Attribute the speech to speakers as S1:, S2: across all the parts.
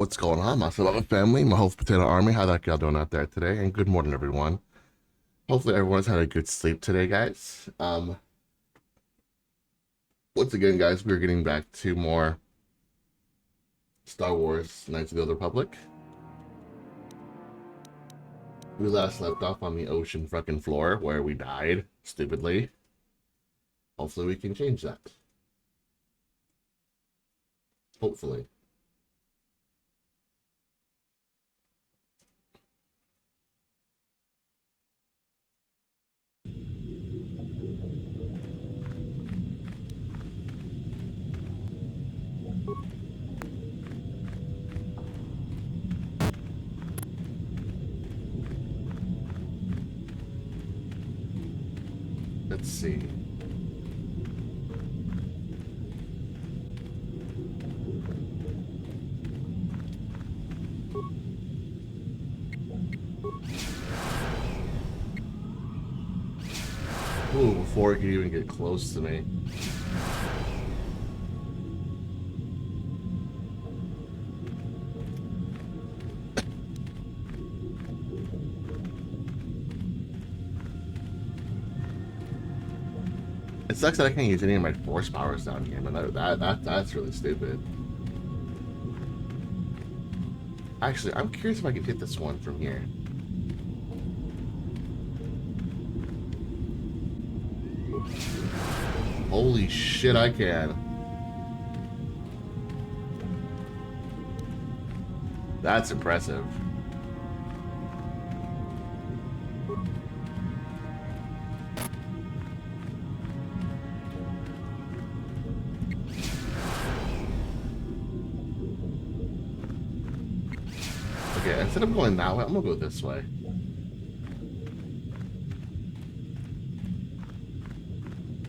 S1: What's going on, my fellow family, my whole potato army? How that y'all doing out there today? And good morning, everyone. Hopefully, everyone's had a good sleep today, guys. Once again, guys, we're getting back to more Star Wars: Knights of the Old Republic. We last left off on the ocean fucking floor where we died stupidly. Hopefully, we can change that. Hopefully. Let's see. Ooh, before it could even get close to me. It sucks that I can't use any of my force powers down here, but that's really stupid. Actually, I'm curious if I can hit this one from here. Holy shit, I can. That's impressive. Okay, instead of going that way, I'm gonna go this way.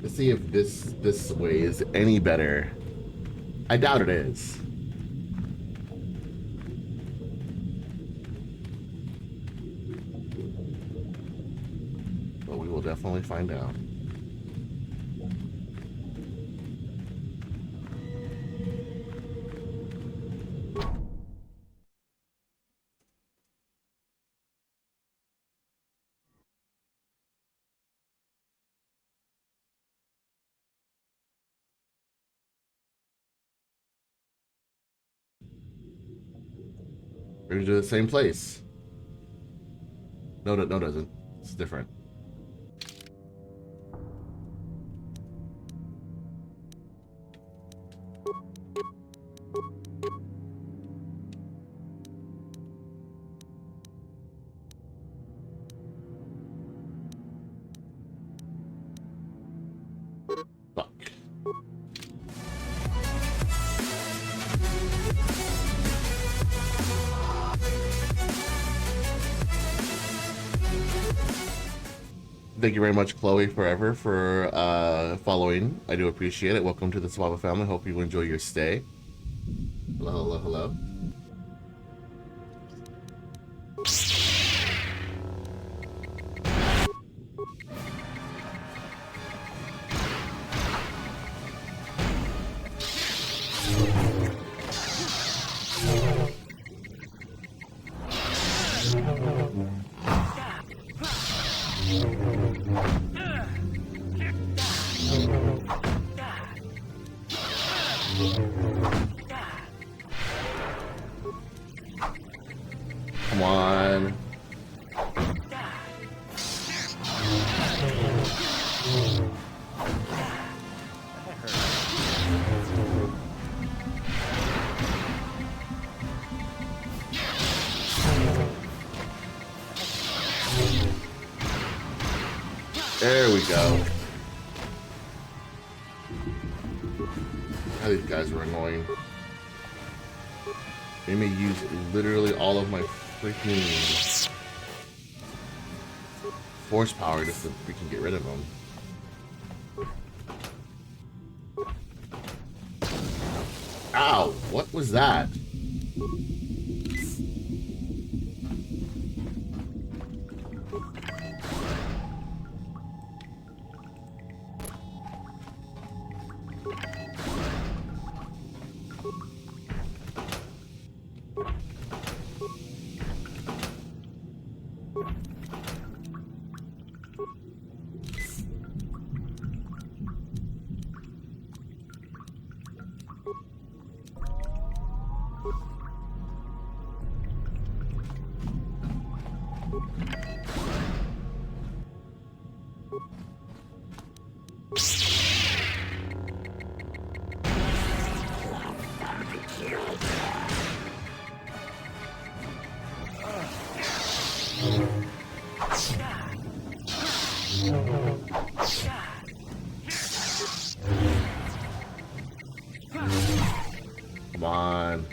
S1: Let's see if this way is any better. I doubt it is. But we will definitely find out. We're gonna do the same place. No, no, it doesn't. It's different. Fuck. Thank you very much, Chloe, forever, for following. I do appreciate it. Welcome to the Swabba family. Hope you enjoy your stay. Hello, hello, hello. Come on. There we go. These guys are annoying. They may use literally all of my freaking force power just to freaking get rid of them. Ow! What was that? Come on.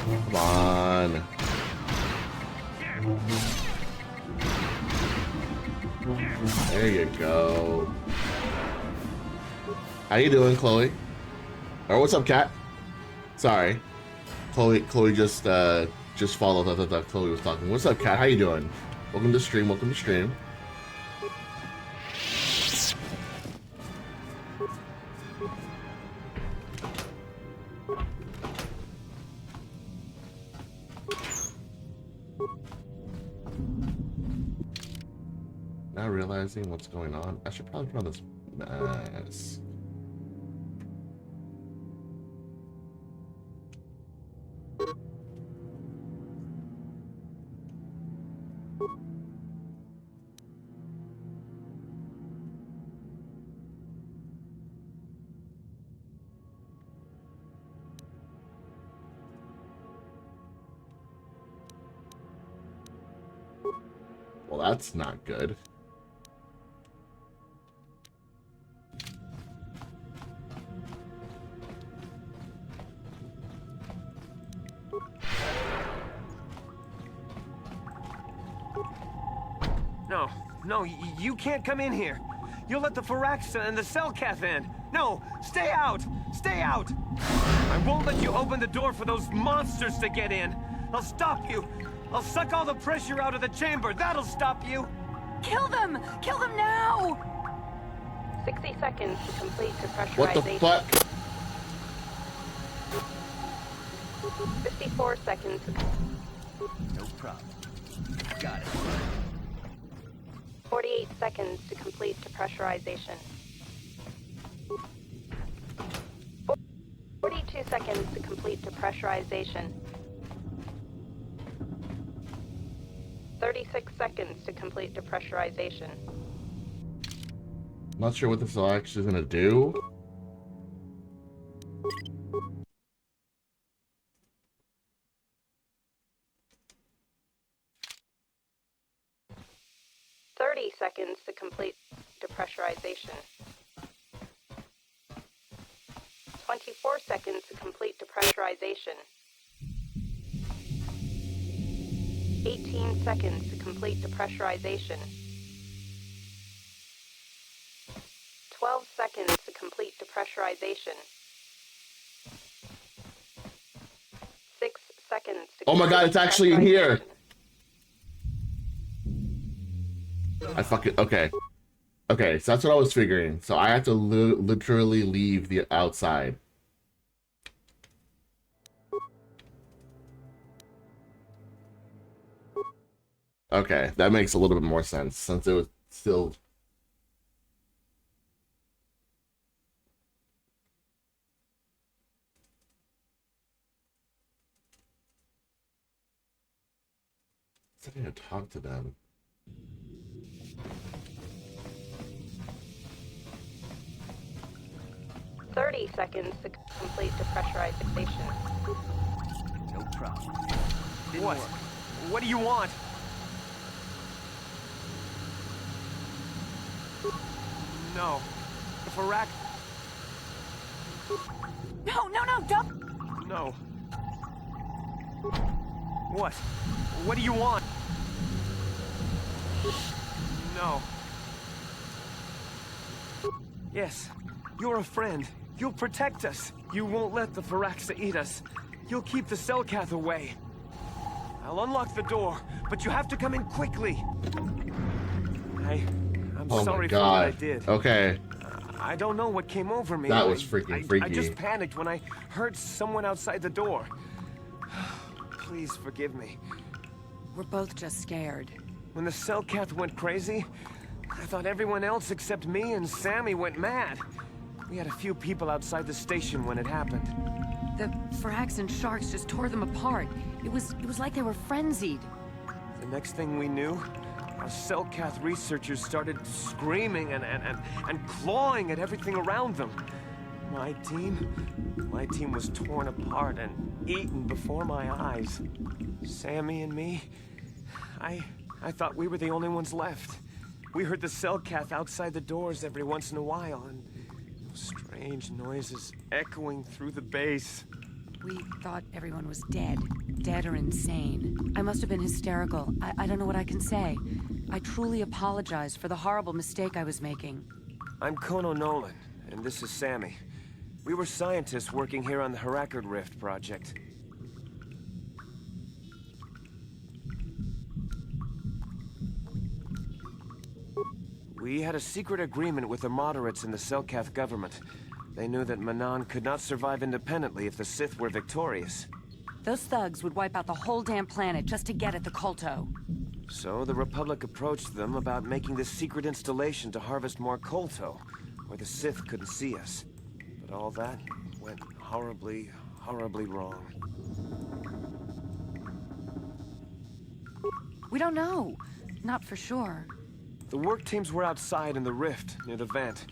S1: Come on. There you go. How you doing, Chloe? Or what's up, Cat? Sorry, Chloe just followed. I thought Chloe was talking. What's up, Cat? How you doing? Welcome to stream. Welcome to stream. Now realizing what's going on, I should probably put on this mask. Well, that's not good.
S2: No, you can't come in here. You'll let the Firaxa and the Selkath in. No, stay out! Stay out! I won't let you open the door for those monsters to get in. I'll stop you. I'll suck all the pressure out of the chamber. That'll stop you.
S3: Kill them! Kill them now!
S4: 60 seconds to complete depressurization.
S1: What the fuck?
S4: 54 seconds.
S2: No problem. Got it.
S4: 48 seconds to complete depressurization. 42 seconds to complete depressurization. 36 seconds to complete depressurization.
S1: Not sure what this is actually gonna do.
S4: Seconds to complete depressurization. 24 seconds to complete depressurization. 18 seconds to complete depressurization. 12 seconds to complete depressurization. 6 seconds to
S1: Oh my god, it's actually in here! I fucking... Okay. Okay, so that's what I was figuring. So I have to literally leave the outside. Okay, that makes a little bit more sense, since it was still... I need to talk to them.
S4: Seconds to complete depressurization.
S2: No problem. What? What do you want? No. The Firax...
S3: No, don't!
S2: No. What? What do you want? No. Yes, you're a friend. You'll protect us. You won't let the Firaxa eat us. You'll keep the Selkath away. I'll unlock the door, but you have to come in quickly. I'm sorry for what I did.
S1: Okay.
S2: I don't know what came over me.
S1: That was freaking freaky.
S2: I just panicked when I heard someone outside the door. Please forgive me.
S3: We're both just scared.
S2: When the Cellcath went crazy, I thought everyone else except me and Sammy went mad. We had a few people outside the station when it happened.
S3: The Frax and Sharks just tore them apart. It was like they were frenzied.
S2: The next thing we knew, our Cellcath researchers started screaming and clawing at everything around them. My team was torn apart and eaten before my eyes. Sammy and me, I thought we were the only ones left. We heard the Cellcath outside the doors every once in a while, and strange noises echoing through the base.
S3: We thought everyone was dead. Dead or insane. I must have been hysterical. I don't know what I can say. I truly apologize for the horrible mistake I was making.
S2: I'm Kono Nolan, and this is Sammy. We were scientists working here on the Harakard Rift project. We had a secret agreement with the moderates in the Cellcath government. They knew that Manan could not survive independently if the Sith were victorious.
S3: Those thugs would wipe out the whole damn planet just to get at the Kolto.
S2: So the Republic approached them about making this secret installation to harvest more Kolto, where the Sith couldn't see us. But all that went horribly, horribly wrong.
S3: We don't know. Not for sure.
S2: The work teams were outside in the rift, near the vent.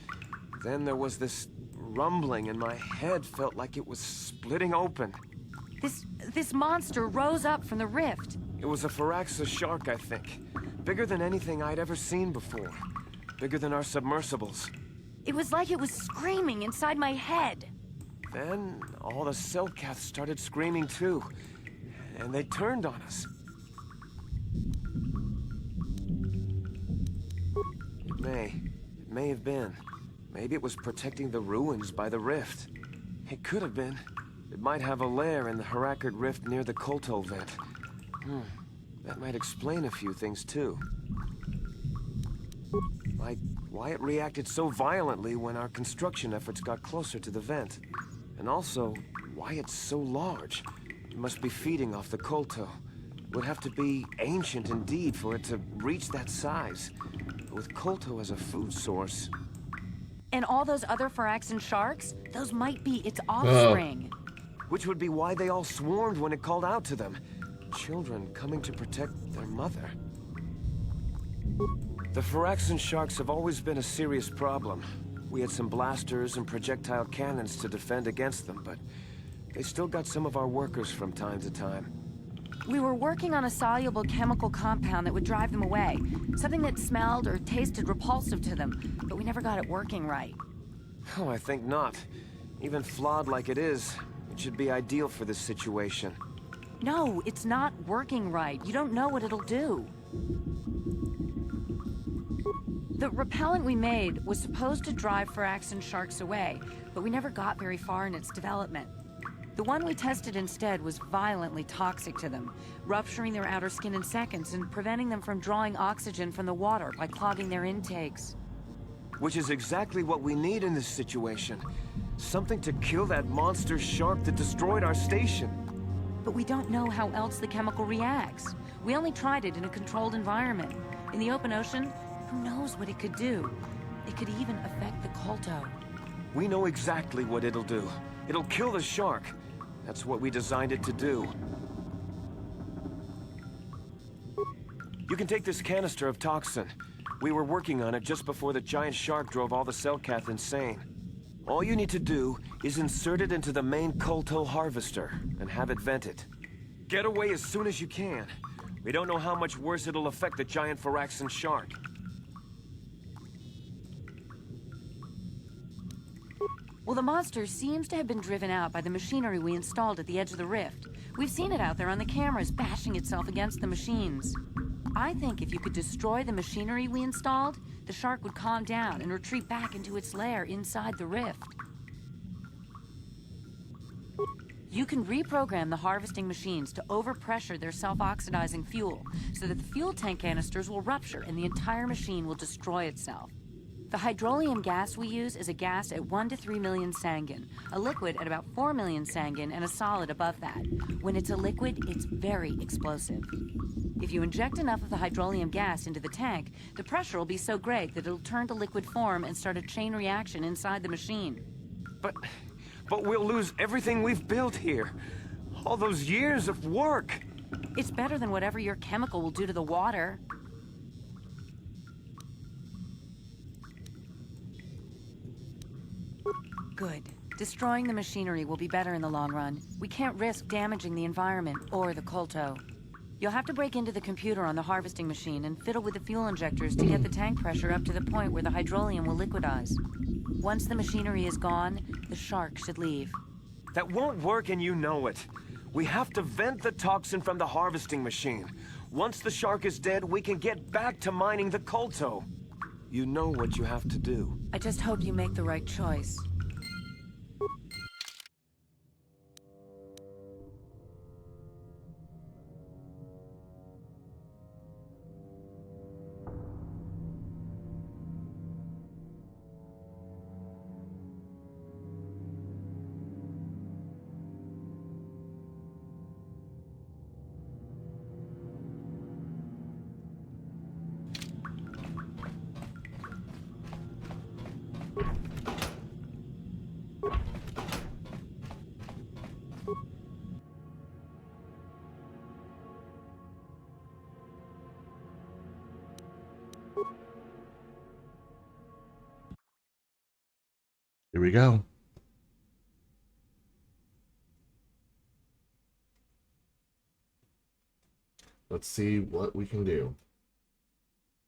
S2: Then there was this rumbling, and my head felt like it was splitting open.
S3: This monster rose up from the rift.
S2: It was a Firaxa shark, I think. Bigger than anything I'd ever seen before. Bigger than our submersibles.
S3: It was like it was screaming inside my head.
S2: Then, all the Cellcaths started screaming too. And they turned on us. It may have been. Maybe it was protecting the ruins by the rift. It could have been. It might have a lair in the Harakard Rift near the Kolto vent. That might explain a few things too. Like why it reacted so violently when our construction efforts got closer to the vent. And also, why it's so large. It must be feeding off the Kolto. It would have to be ancient indeed for it to reach that size. With Kolto as a food source.
S3: And all those other Firaxan sharks? Those might be its offspring.
S2: Which would be why they all swarmed when it called out to them. Children coming to protect their mother. The Firaxan sharks have always been a serious problem. We had some blasters and projectile cannons to defend against them, but they still got some of our workers from time to time.
S3: We were working on a soluble chemical compound that would drive them away. Something that smelled or tasted repulsive to them, but we never got it working right.
S2: Oh, I think not. Even flawed like it is, it should be ideal for this situation.
S3: No, it's not working right. You don't know what it'll do. The repellent we made was supposed to drive Firaxan sharks away, but we never got very far in its development. The one we tested instead was violently toxic to them, rupturing their outer skin in seconds and preventing them from drawing oxygen from the water by clogging their intakes.
S2: Which is exactly what we need in this situation. Something to kill that monster shark that destroyed our station.
S3: But we don't know how else the chemical reacts. We only tried it in a controlled environment. In the open ocean, who knows what it could do? It could even affect the Kolto.
S2: We know exactly what it'll do. It'll kill the shark. That's what we designed it to do. You can take this canister of toxin. We were working on it just before the giant shark drove all the Cellcath insane. All you need to do is insert it into the main Kolto harvester and have it vented. Get away as soon as you can. We don't know how much worse it'll affect the giant Firaxan shark.
S3: Well, the monster seems to have been driven out by the machinery we installed at the edge of the rift. We've seen it out there on the cameras, bashing itself against the machines. I think if you could destroy the machinery we installed, the shark would calm down and retreat back into its lair inside the rift. You can reprogram the harvesting machines to overpressure their self-oxidizing fuel, so that the fuel tank canisters will rupture and the entire machine will destroy itself. The hydrolium gas we use is a gas at 1 to 3 million Sangen, a liquid at about 4 million Sangen, and a solid above that. When it's a liquid, it's very explosive. If you inject enough of the hydrolium gas into the tank, the pressure will be so great that it'll turn to liquid form and start a chain reaction inside the machine.
S2: But we'll lose everything we've built here. All those years of work.
S3: It's better than whatever your chemical will do to the water. Good. Destroying the machinery will be better in the long run. We can't risk damaging the environment or the Kolto. You'll have to break into the computer on the harvesting machine and fiddle with the fuel injectors to get the tank pressure up to the point where the hydrolium will liquidize. Once the machinery is gone, the shark should leave.
S2: That won't work and you know it. We have to vent the toxin from the harvesting machine. Once the shark is dead, we can get back to mining the Kolto. You know what you have to do.
S3: I just hope you make the right choice.
S1: Here we go. Let's see what we can do.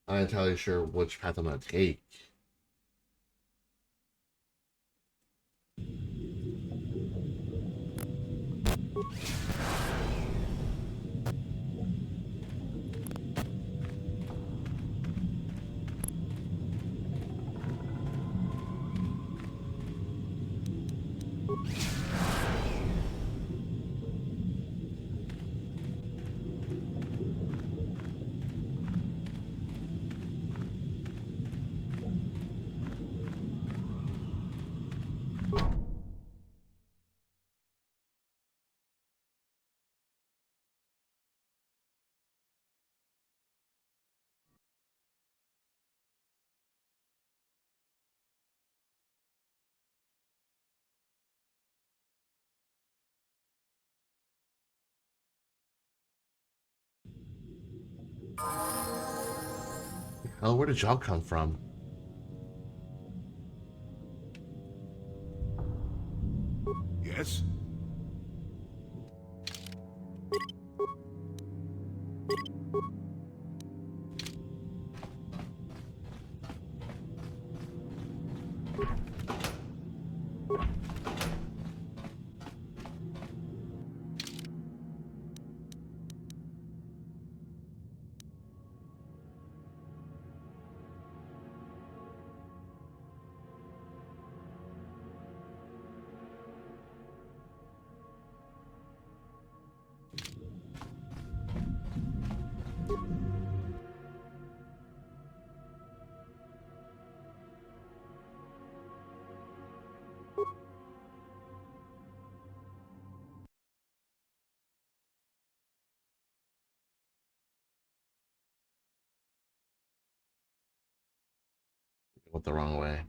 S1: I'm not entirely sure which path I'm going to take. Hell, where did y'all come from?
S5: Yes?
S1: Went the wrong way.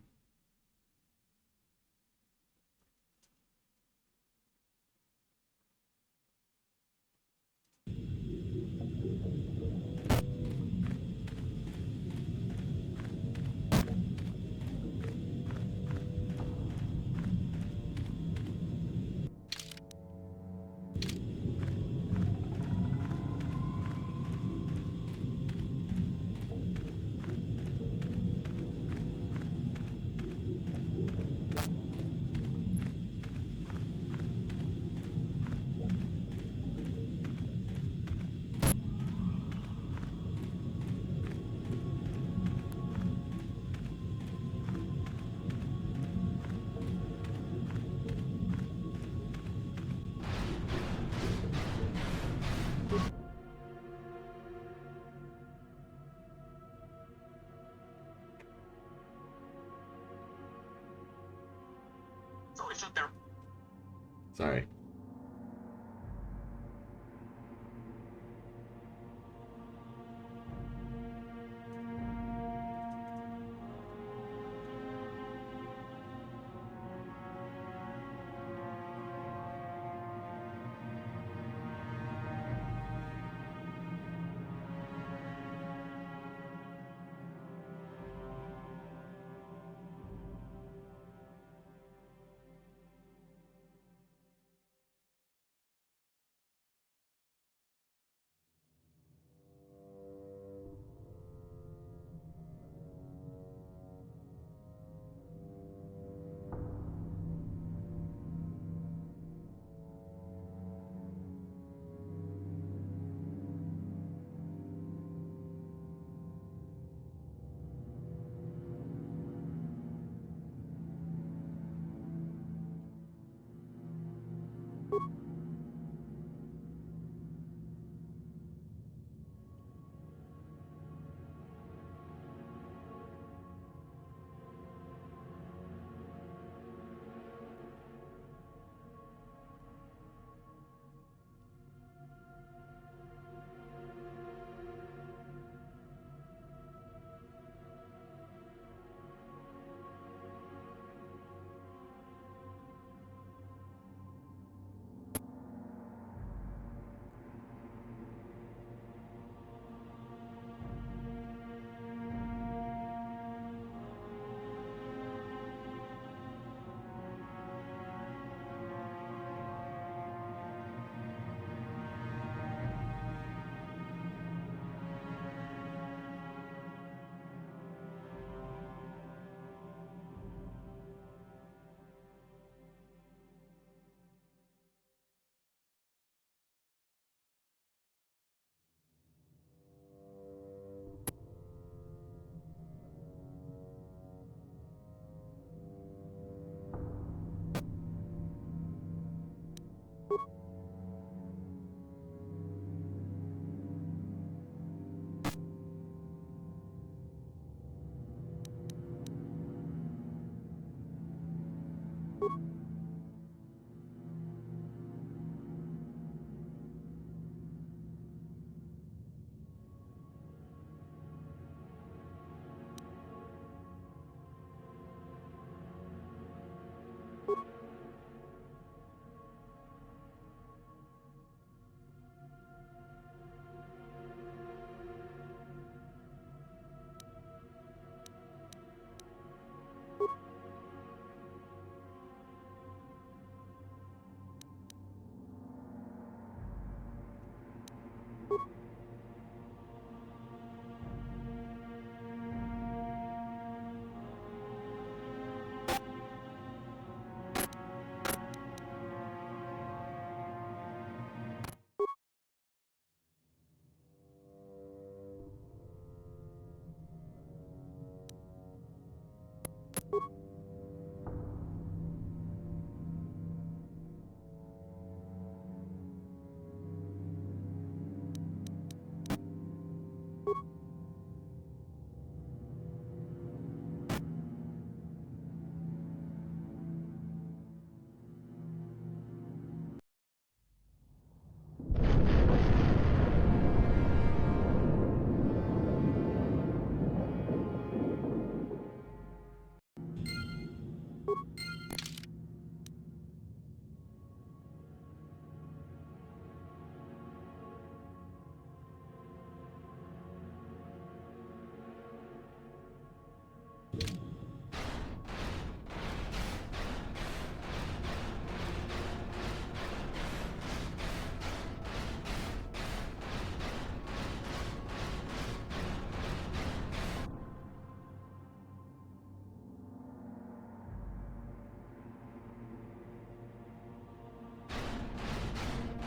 S1: Sorry.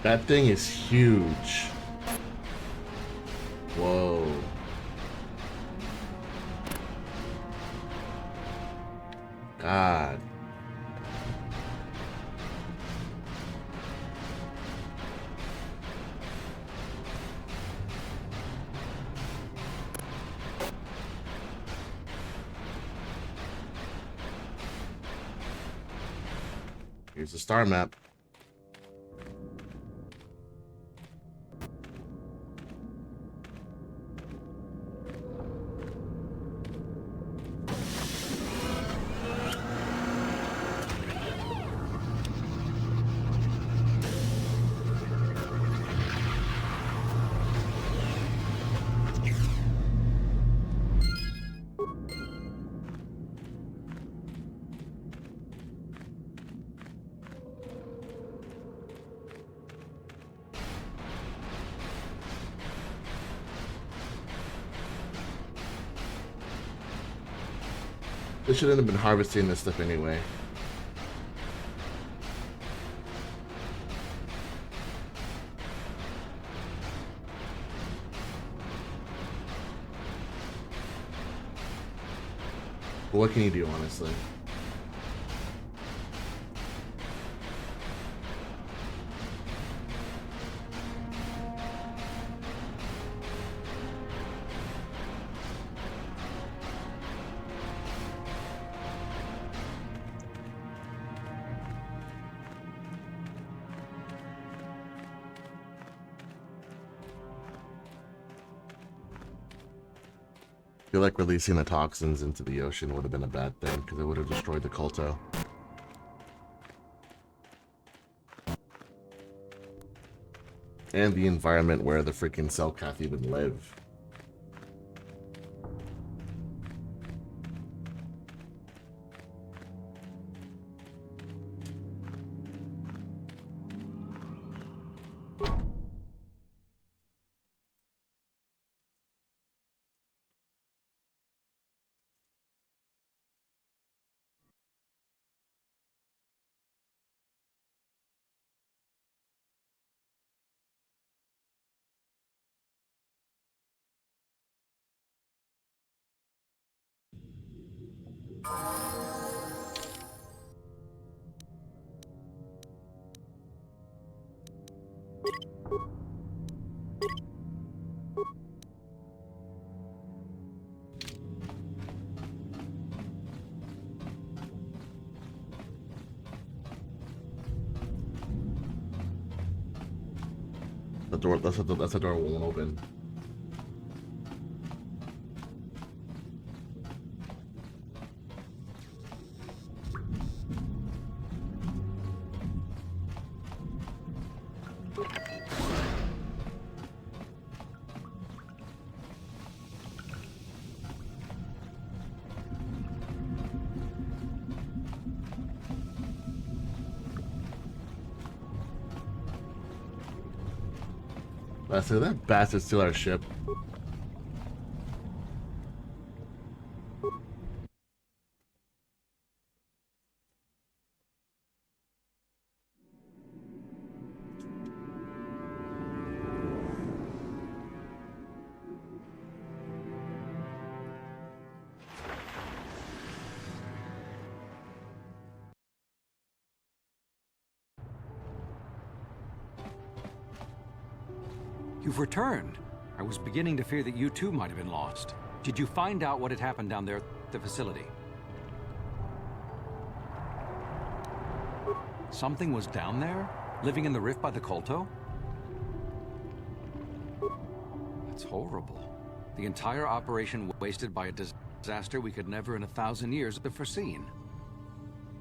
S1: That thing is huge. Whoa. God. Here's the star map. They shouldn't have been harvesting this stuff anyway. But what can you do, honestly? I feel like releasing the toxins into the ocean would have been a bad thing, because it would have destroyed the Kolto. And the environment where the freaking Selkath even live. The door, that's a door won't open. So that bastard steal our ship.
S6: You've returned. I was beginning to fear that you too might have been lost. Did you find out what had happened down there at the facility? Something was down there? Living in the rift by the Kolto? That's horrible. The entire operation wasted by a disaster we could never in 1,000 years have foreseen.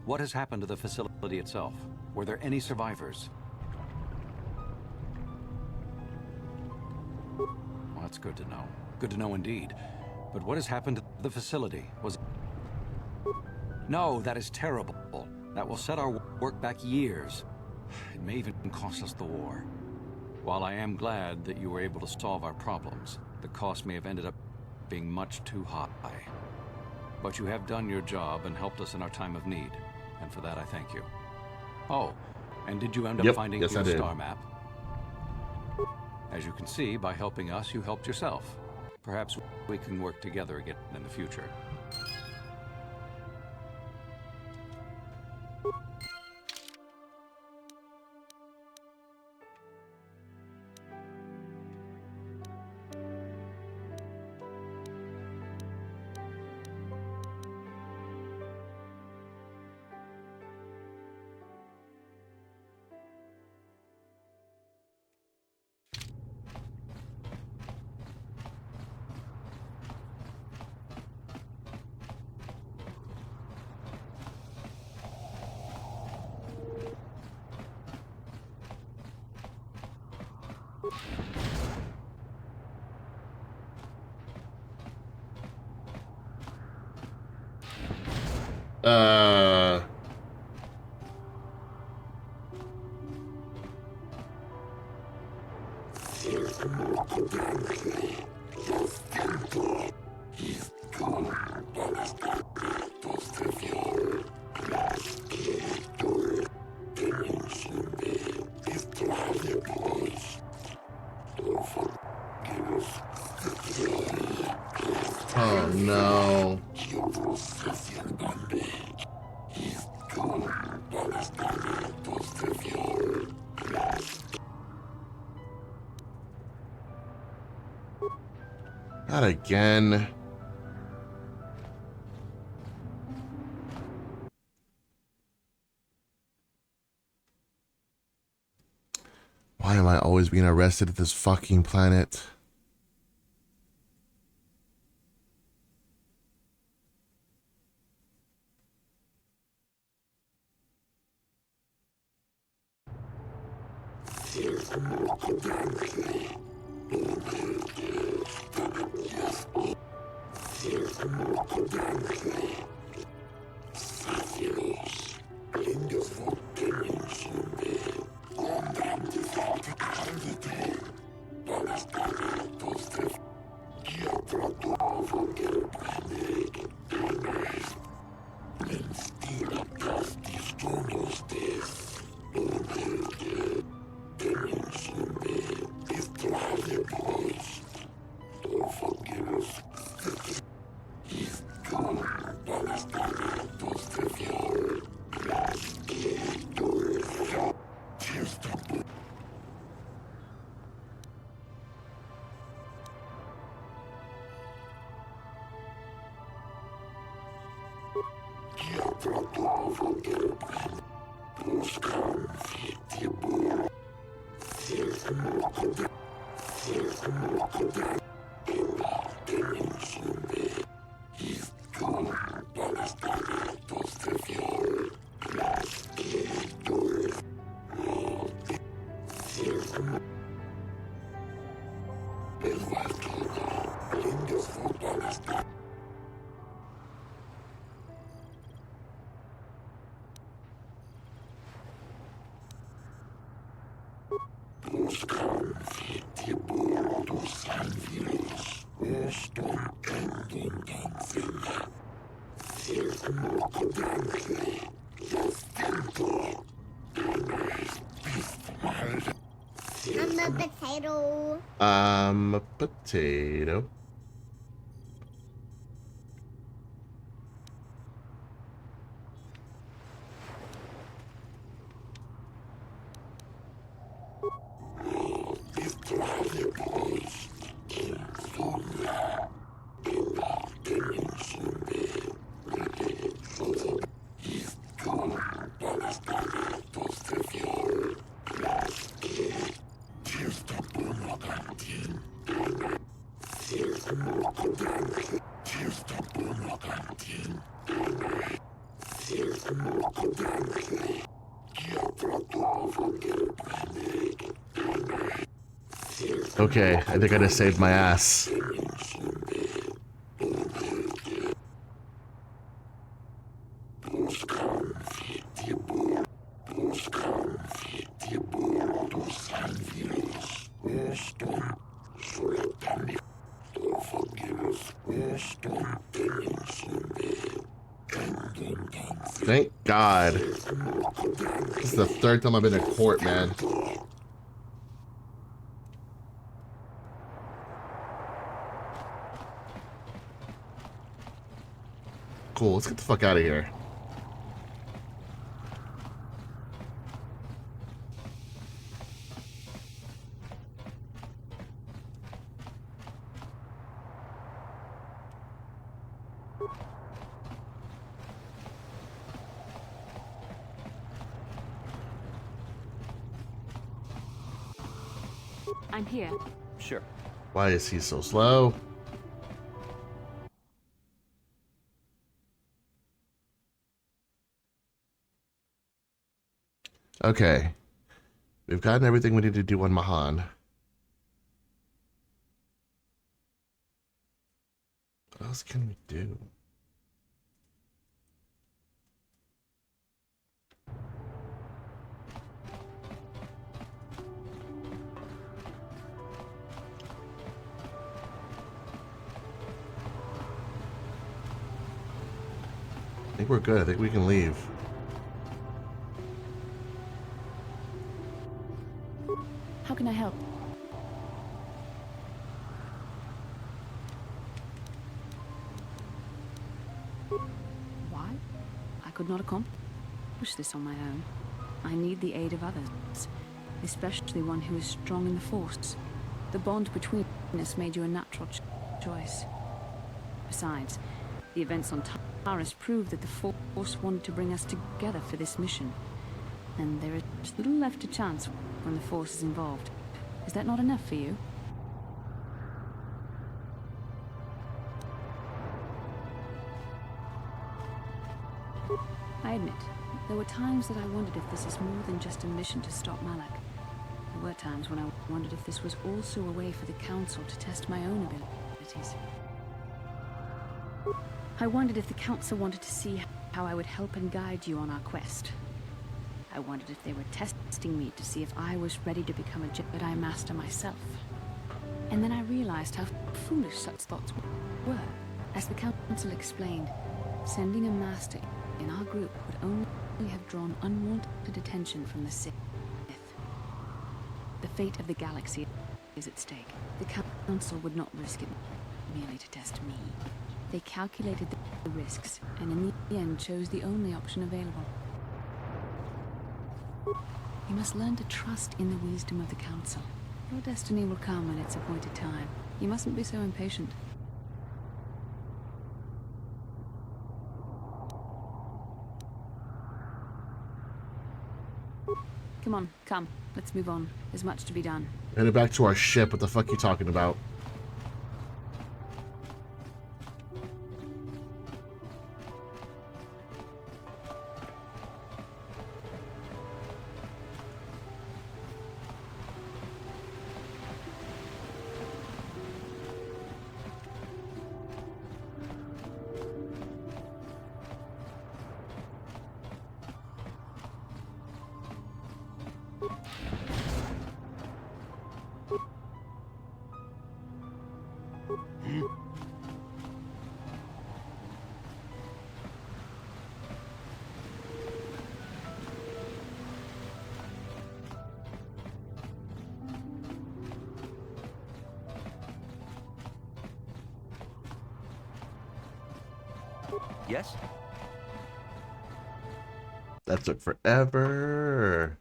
S6: What has happened to the facility itself? Were there any survivors? Well, that's good to know. Good to know indeed. But what has happened to the facility? Was... No, that is terrible. That will set our work back years. It may even cost us the war. While I am glad that you were able to solve our problems, the cost may have ended up being much too high. But you have done your job and helped us in our time of need, and for that I thank you. Oh, and did you end up finding your star map? As you can see, by helping us, you helped yourself. Perhaps we can work together again in the future.
S1: no. Not again. Why am I always being arrested at this fucking planet?
S7: I'm a potato.
S1: I'm a potato. Okay, I think I just saved my ass. Thank God. This is the third time I've been in court, man. Cool, let's get the fuck out of here.
S8: I'm here.
S2: Sure.
S1: Why is he so slow? Okay. We've gotten everything we need to do on Mahan. What else can we do? I think we're good. I think we can leave.
S8: How can I help? could not accomplish this on my own. I need the aid of others, especially one who is strong in the Force. The bond between us made you a natural choice. Besides, the events on Taris prove that the Force wanted to bring us together for this mission. And there is little left to chance when the Force is involved. Is that not enough for you? I admit, there were times that I wondered if this is more than just a mission to stop Malak. There were times when I wondered if this was also a way for the Council to test my own abilities. I wondered if the Council wanted to see how I would help and guide you on our quest. I wondered if they were testing me to see if I was ready to become a Jedi Master myself. And then I realized how foolish such thoughts were. As the Council explained, sending a Master in our group would only have drawn unwanted attention from the Sith. The fate of the galaxy is at stake. The Council would not risk it merely to test me. They calculated the risks, and in the end chose the only option available. You must learn to trust in the wisdom of the Council. Your destiny will come in its appointed time. You mustn't be so impatient. Come on, come. Let's move on. There's much to be done.
S1: Headed back to our ship. What the fuck you talking about?
S2: Yes?
S1: That took forever.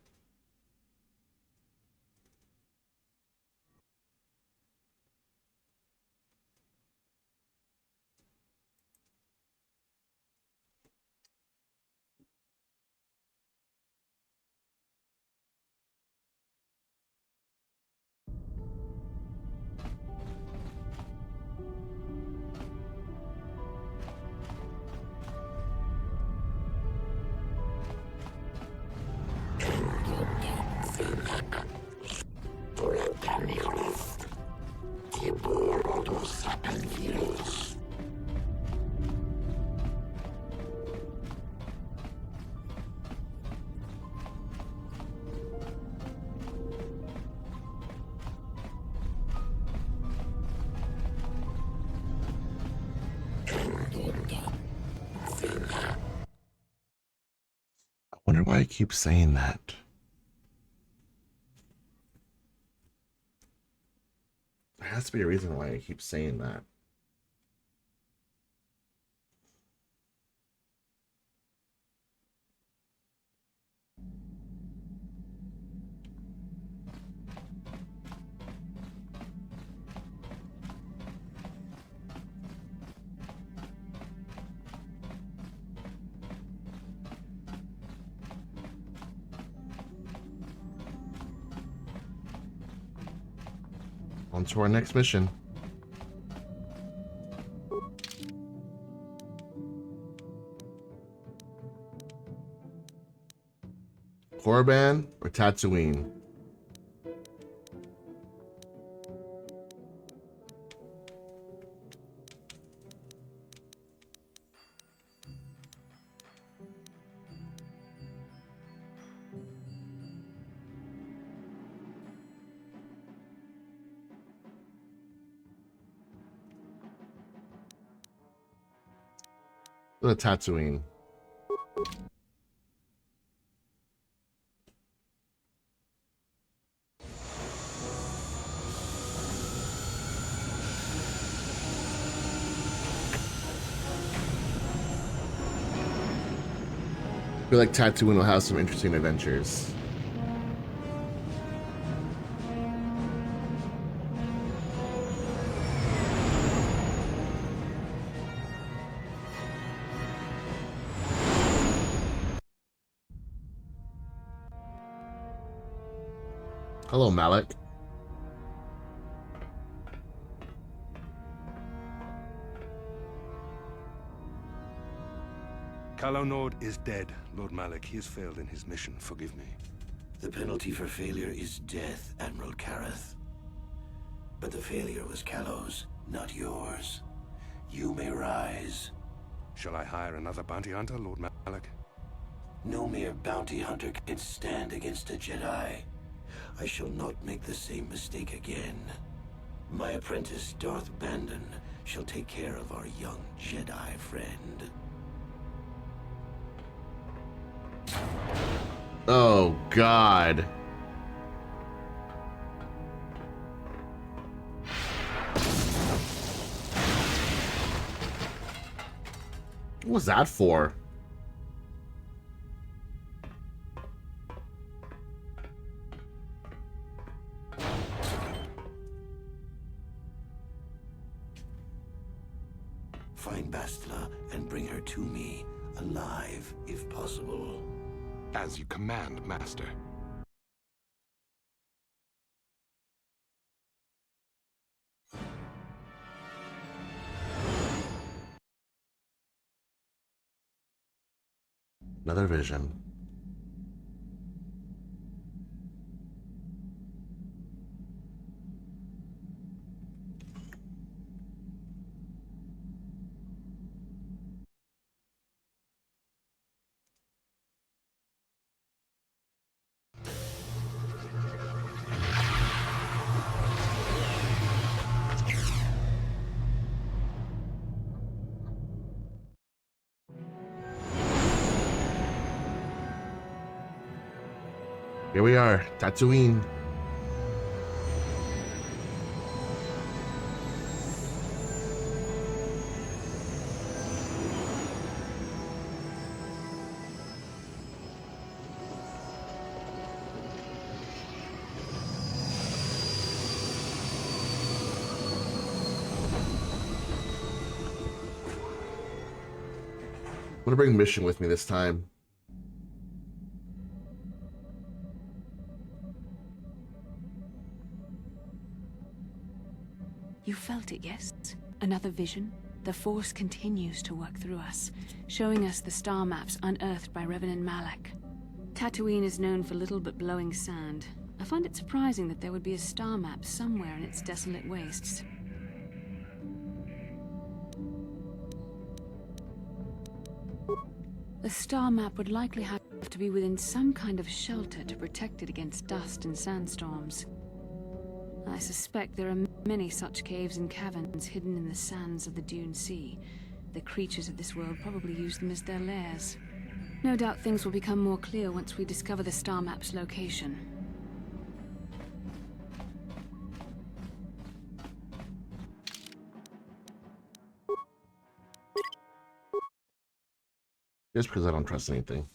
S1: I wonder why I keep saying that. There has to be a reason why I keep saying that. On to our next mission. Korriban or Tatooine? The Tatooine. feel like Tatooine will have some interesting adventures. Hello, Malik.
S5: Calo Nord is dead, Lord Malik. He has failed in his mission. Forgive me.
S9: The penalty for failure is death, Admiral Kareth. But the failure was Calo's, not yours. You may rise.
S5: Shall I hire another bounty hunter, Lord Malik?
S9: No mere bounty hunter can stand against a Jedi. I shall not make the same mistake again. My apprentice, Darth Bandon, shall take care of our young Jedi friend.
S1: Oh, God. What was that for?
S9: Find Bastila and bring her to me, alive, if possible.
S5: As you command, Master.
S1: Another vision. Here we are, Tatooine. I'm gonna bring Mission with me this time.
S8: You felt it, yes? Another vision? The Force continues to work through us, showing us the star maps unearthed by Revan and Malak. Tatooine is known for little but blowing sand. I find it surprising that there would be a star map somewhere in its desolate wastes. The star map would likely have to be within some kind of shelter to protect it against dust and sandstorms. I suspect there are many such caves and caverns hidden in the sands of the Dune Sea. The creatures of this world probably use them as their lairs. No doubt things will become more clear once we discover the star map's location.
S1: Just because I don't trust anything.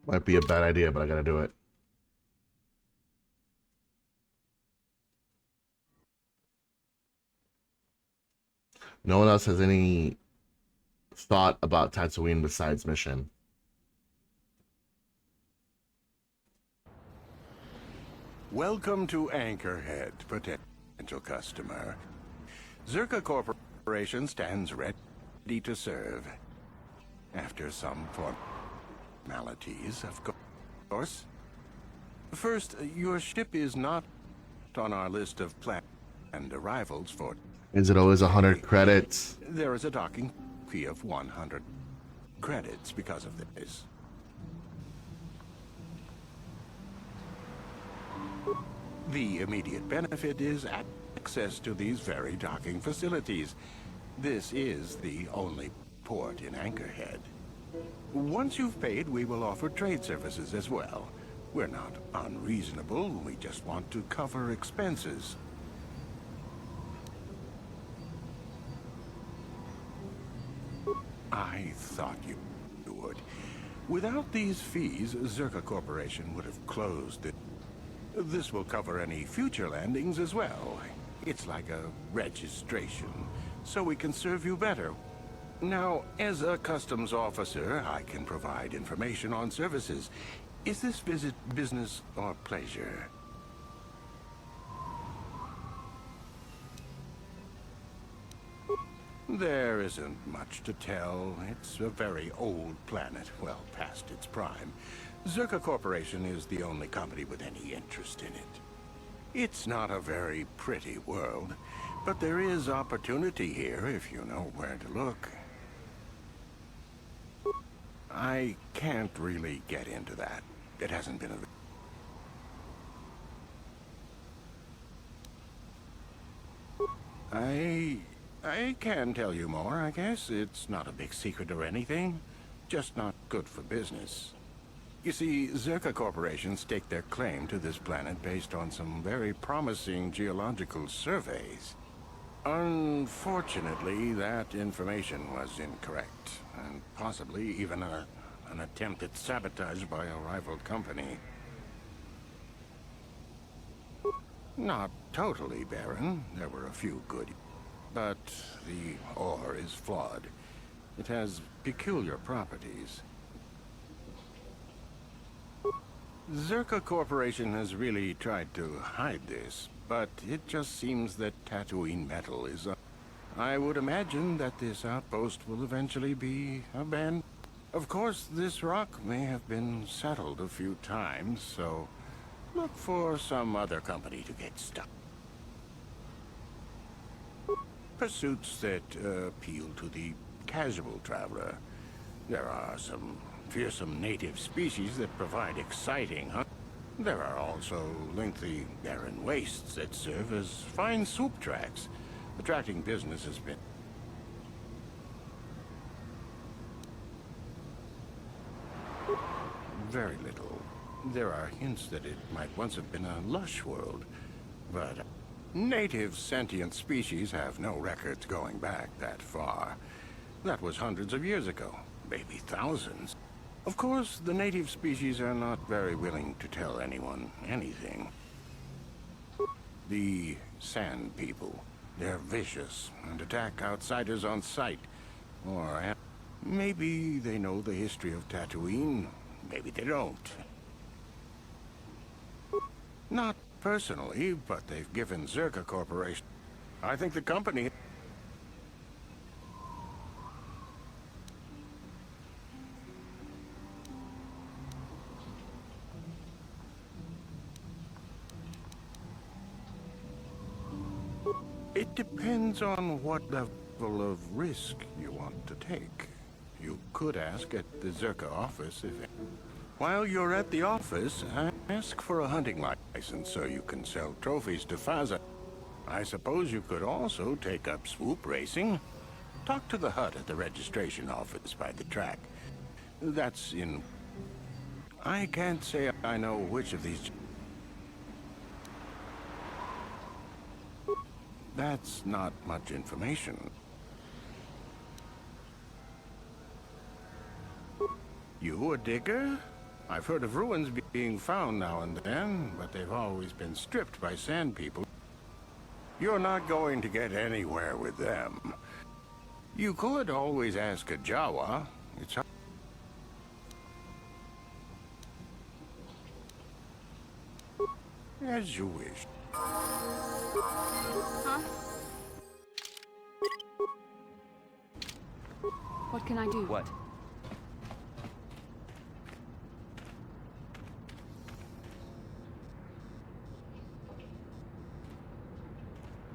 S1: Might be a bad idea, but I gotta do it. No one else has any thought about Tatooine besides mission.
S5: Welcome to Anchorhead, potential customer. Zerka Corporation stands ready to serve. After some formalities, of course. First, your ship is not on our list of planned arrivals for...
S1: Is it always 100 credits?
S5: There is a docking fee of 100 credits because of this. The immediate benefit is access to these very docking facilities. This is the only port in Anchorhead. Once you've paid, we will offer trade services as well. We're not unreasonable, we just want to cover expenses. I thought you would. Without these fees, Zerka Corporation would have closed it. This will cover any future landings as well. It's like a registration, so we can serve you better. Now, as a customs officer, I can provide information on services. Is this visit business or pleasure? There isn't much to tell. It's a very old planet, well past its prime. Zerka Corporation is the only company with any interest in it. It's not a very pretty world, but there is opportunity here if you know where to look. I can't really get into that. It hasn't been I can tell you more, I guess. It's not a big secret or anything. Just not good for business. You see, Zerka Corporation staked their claim to this planet based on some very promising geological surveys. Unfortunately, that information was incorrect, and possibly even an attempt at sabotage by a rival company. Not totally barren. There were a few good, but the ore is flawed. It has peculiar properties. Zerka Corporation has really tried to hide this, but it just seems that Tatooine metal is up. I would imagine that this outpost will eventually be abandoned. Of course, this rock may have been settled a few times, so look for some other company to get stuck. Pursuits that appeal to the casual traveler. There are some fearsome native species that provide exciting hunt. There are also lengthy, barren wastes that serve as fine soup tracks. Attracting business has been... very little. There are hints that it might once have been a lush world, but native sentient species have no records going back that far. That was hundreds of years ago, maybe thousands. Of course, the native species are not very willing to tell anyone anything. The Sand People, they're vicious and attack outsiders on sight. Or maybe they know the history of Tatooine, maybe they don't. Not personally, but they've given Zerka Corporation... I think the company... It depends on what level of risk you want to take. You could ask at the Zerka office if... While you're at the office, ask for a hunting license so you can sell trophies to Faza. I suppose you could also take up swoop racing. Talk to the hut at the registration office by the track. That's in... I can't say I know which of these... That's not much information. You a digger? I've heard of ruins being found now and then, but they've always been stripped by sand people. You're not going to get anywhere with them. You could always ask a Jawa. It's as you wish.
S8: Huh? What can I do?
S2: What?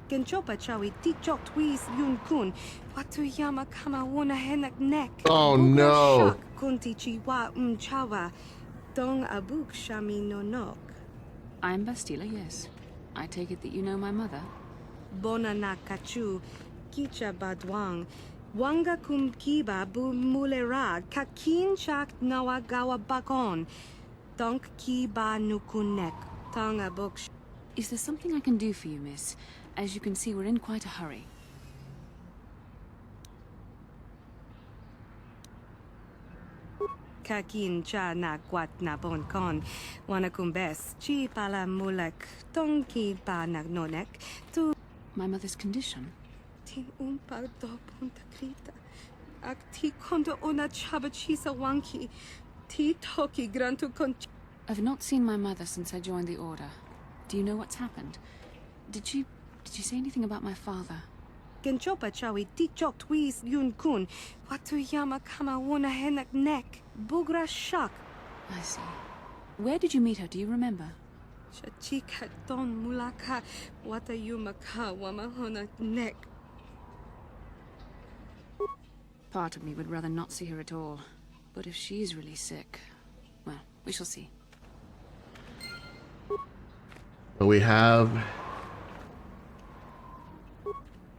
S10: Genchopa chawi tikchok twis yun kun. Watuyama kama wona henak nek.
S1: Oh,
S10: Bugla
S1: no.
S10: shak kunti chiwa chawa. Dong abuk shami no nok.
S8: I'm Bastila, yes. I take it that you know my mother?
S10: Bona na kachu. Kicha badwang. Wanga kum kiba bu mulera. Kakin chak nawa gawa bakon. Donk kiba nukunek. Tong abuk.
S8: Is there something I can do for you, miss? As you can see, we're in quite a hurry.
S10: Kakin cha na kwat na bon kon. Wana kumbes. Chi pala mulek. Tong ki pa nagnonek. Tu
S8: My mother's condition?
S10: tin umpa do punta krita. Ak ti kondo ona chaba chisa wanki. Ti toki grantu kon.
S8: I've not seen my mother since I joined the Order. Do you know what's happened? Did she say anything about my father?
S10: Genchopa chawi ti chok twis yun kun. Watuyama kama wona henak nek. Bugra shak.
S8: I see. Where did you meet her? Do you remember?
S10: Chachika don mulaka. Watayuma ka wamahona nek.
S8: Part of me would rather not see her at all. But if she's really sick, well, we shall see.
S1: So we have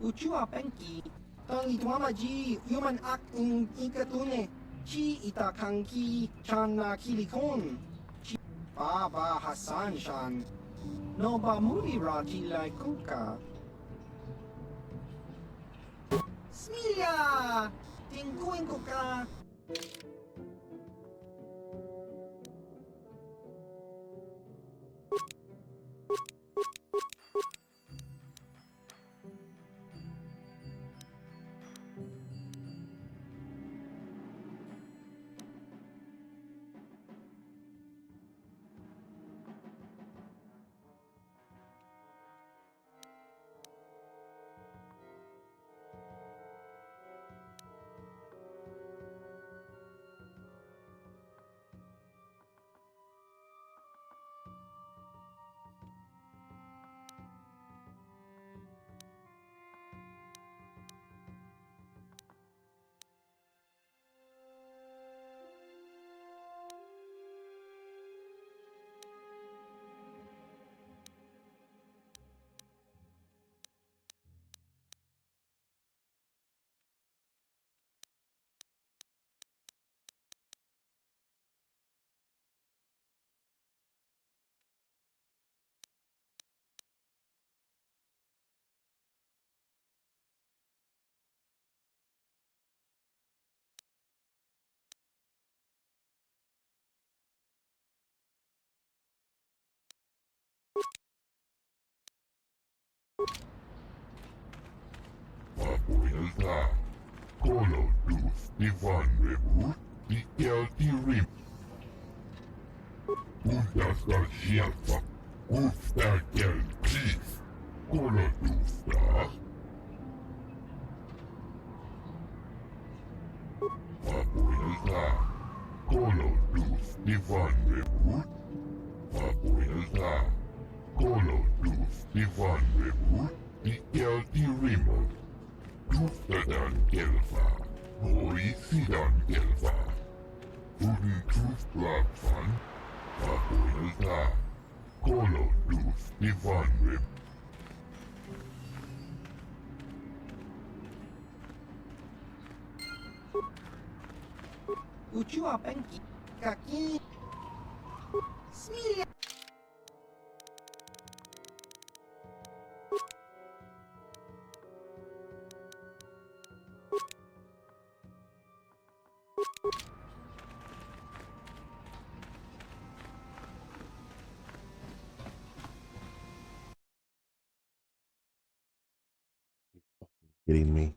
S11: Uchua penki, tang ituama ji, human act in ikatune, chi itakanki, chan na kilikon, chi baba Hassan shan, no ba muri raji lai kuka. Smilia, tingkuin kuka.
S12: Papuilta, Kolotus, Ivan Rebut, Ikeltirim. Untastar Shelfa, Ustakel Peace, Kolotusta. Papuilta, Kolotus, Ivan Rebut, Papuilta, Kolotus, Ivan Rebut, Ikeltirim. Tustadan Gelfa, Boisidan Gelfa, Uden Tustblabfan, Papuilta, Kolotus, Ivan Rib.
S11: Uchua penki, kaki. Smilia.
S1: Kidding me?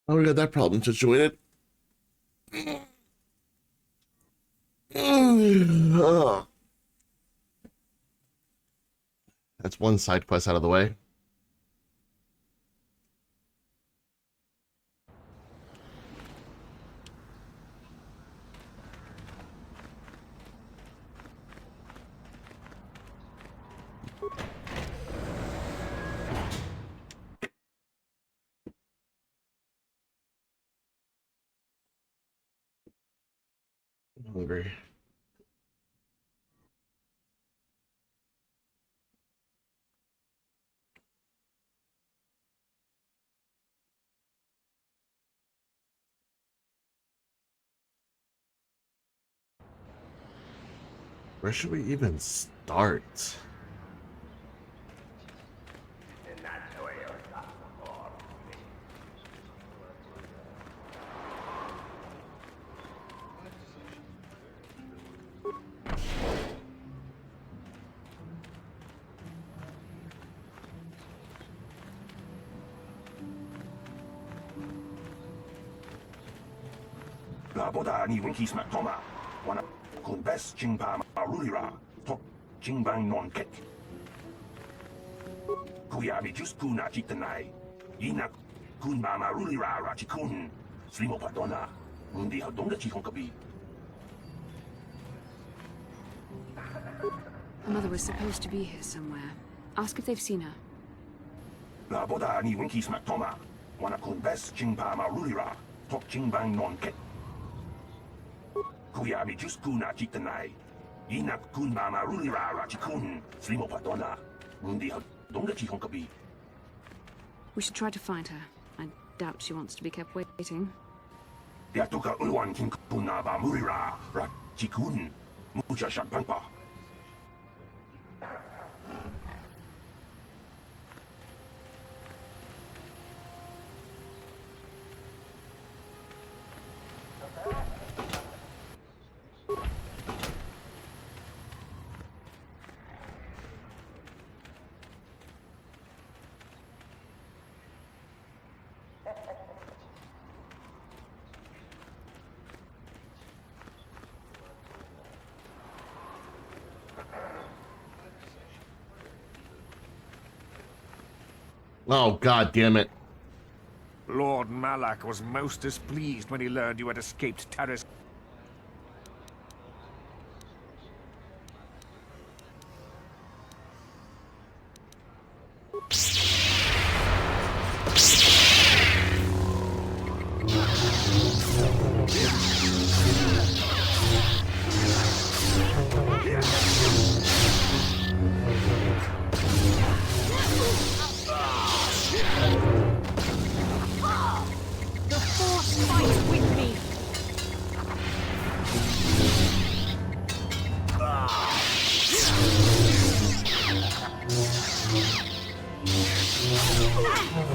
S1: Oh, we got that problem situated. That's one side quest out of the way. I'm hungry. Where should we even start?
S13: Laboda ni winki smack toma. Wana kun best jingpa marulira. Tok jingbang non ket. Kuyabi just kuna chitanai. Yinak kun ma marulira rachikun. Slimo padona. Mundi hadonga chihon kabi.
S8: Her mother was supposed to be here somewhere. Ask if they've seen her.
S13: Laboda ni winki smack toma. Wana kun best jingpa marulira. Tok jingbang non ket. Kuya mi jus kuna chitanai. Ina kun mama rulira rachikun. Slimo patona. Mundi ha donga chihonkabi.
S8: We should try to find her. I doubt she wants to be kept waiting.
S13: Yatuka uwan kin kuna ba murira rachikun. Mucha shampampa.
S1: Oh, god damn it.
S14: Lord Malak was most displeased when he learned you had escaped terrorist.
S8: The Force fights with me!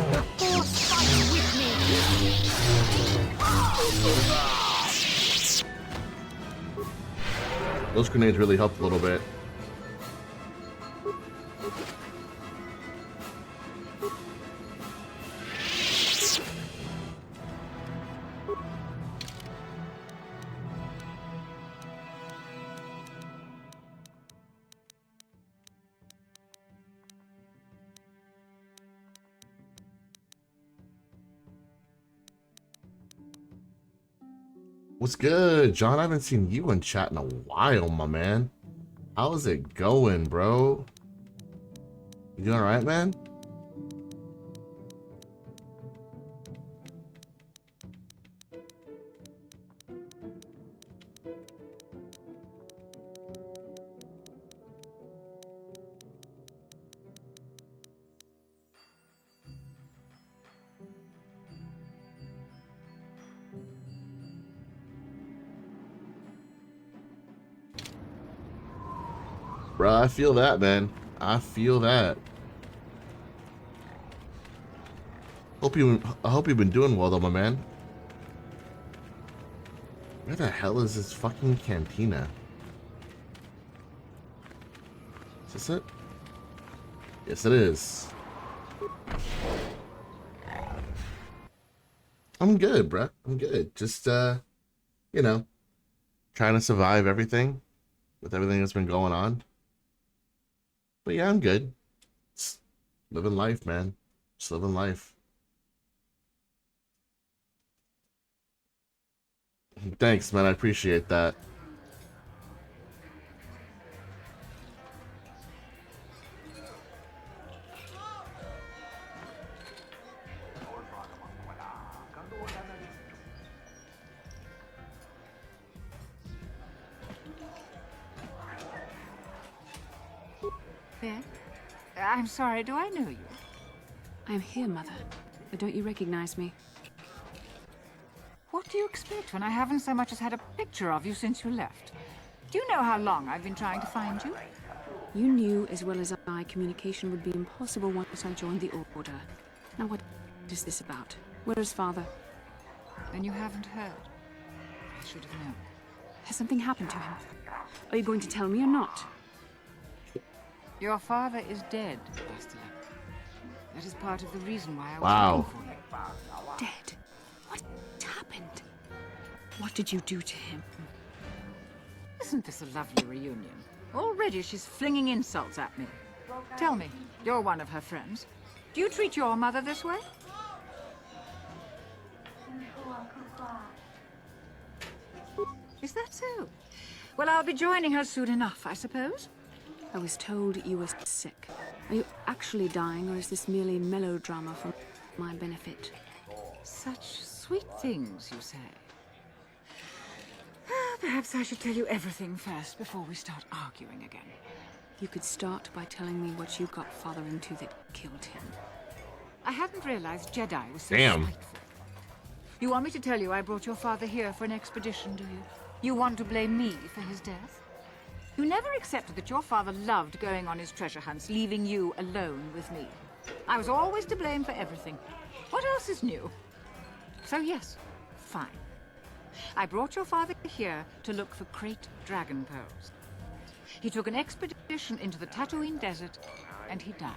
S8: The Force fights with me!
S1: Those grenades really helped a little bit. What's good, John? I haven't seen you in chat in a while, my man. How's it going, bro? You doing alright, man? Bro, I feel that, man. I feel that. I hope you've been doing well, though, my man. Where the hell is this fucking cantina? Is this it? Yes, it is. I'm good, bro. I'm good. Just, you know, trying to survive everything with everything that's been going on. But yeah, I'm good. Just living life, man. Just living life. Thanks, man. I appreciate that.
S15: Ben? I'm sorry, do I know you?
S8: I'm here, Mother. But don't you recognize me?
S15: What do you expect when I haven't so much as had a picture of you since you left? Do you know how long I've been trying to find you?
S8: You knew as well as I communication would be impossible once I joined the Order. Now what is this about? Where is Father?
S15: Then you haven't heard. I should have known.
S8: Has something happened to him? Are you going to tell me or not?
S15: Your father is dead, Bastila. That is part of the reason why I was looking for you.
S8: Dead? What happened? What did you do to him?
S15: Isn't this a lovely reunion? Already she's flinging insults at me. Tell me, you're one of her friends. Do you treat your mother this way? Is that so? Well, I'll be joining her soon enough, I suppose.
S8: I was told you were sick. Are you actually dying, or is this merely melodrama for my benefit?
S15: Such sweet things, you say. Perhaps I should tell you everything first before we start arguing again.
S8: You could start by telling me what you got Father into that killed him.
S15: I hadn't realized Jedi was so
S1: Damn.
S15: spiteful. You want me to tell you I brought your father here for an expedition, do you? You want to blame me for his death? You never accepted that your father loved going on his treasure hunts, leaving you alone with me. I was always to blame for everything. What else is new? So yes, fine. I brought your father here to look for great dragon pearls. He took an expedition into the Tatooine desert, and he died.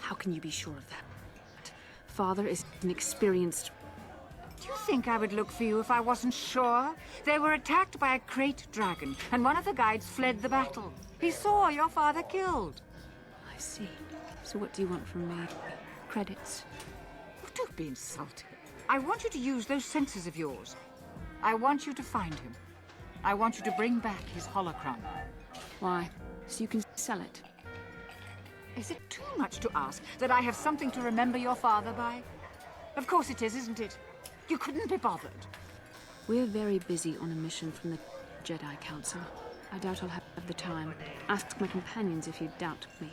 S8: How can you be sure of that? Father is an experienced...
S15: Do you think I would look for you if I wasn't sure? They were attacked by a great dragon, and one of the guides fled the battle. He saw your father killed.
S8: I see. So what do you want from me? Credits?
S15: Oh, don't be insulted. I want you to use those senses of yours. I want you to find him. I want you to bring back his holocron.
S8: Why? So you can sell it?
S15: Is it too much to ask that I have something to remember your father by? Of course it is, isn't it? You couldn't be bothered.
S8: We're very busy on a mission from the Jedi Council. I doubt I'll have the time. Ask my companions if you doubt me.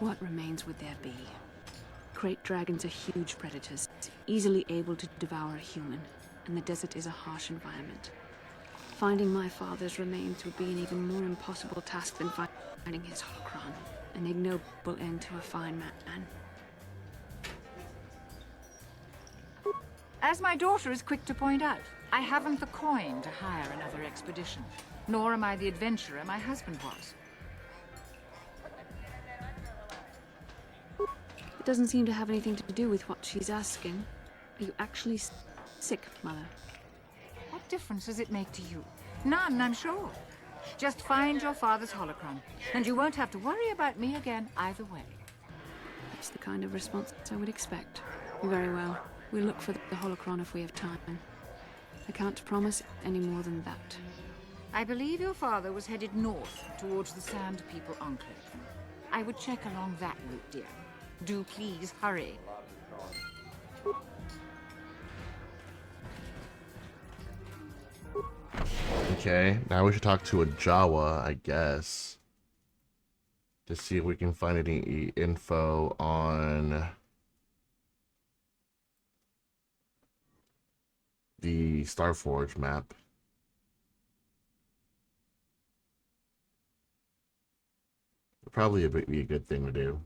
S8: What remains would there be? Great dragons are huge predators, easily able to devour a human, and the desert is a harsh environment. Finding my father's remains would be an even more impossible task than finding his holocron, an ignoble end to a fine man.
S15: As my daughter is quick to point out, I haven't the coin to hire another expedition, nor am I the adventurer my husband was.
S8: It doesn't seem to have anything to do with what she's asking. Are you actually sick, Mother?
S15: What difference does it make to you? None, I'm sure. Just find your father's holocron, and you won't have to worry about me again either way.
S8: That's the kind of response I would expect. Very well. We'll look for the holocron if we have time. I can't promise any more than that.
S15: I believe your father was headed north towards the Sand People Enclave. I would check along that route, dear. Do please hurry.
S1: Okay, now we should talk to a Jawa, I guess. To see if we can find any info on the Starforge map. Probably be a good thing to do.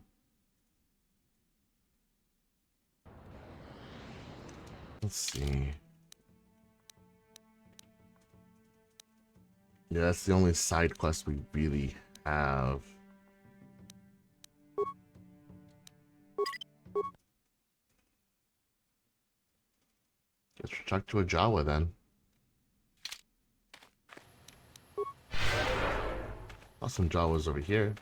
S1: Let's see. Yeah, that's the only side quest we really have. Guess we'll talk to a Jawa then. Awesome Jawas over here.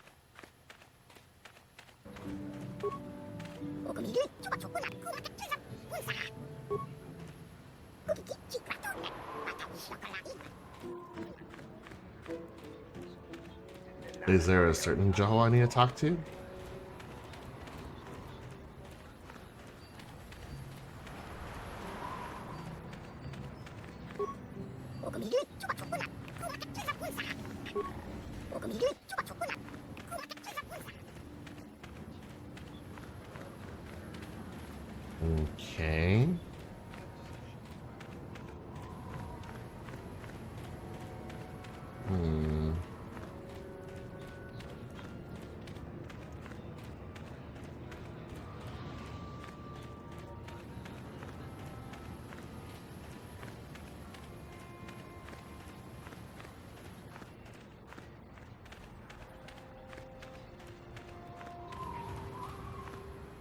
S1: Is there a certain Jawa I need to talk to? Okay.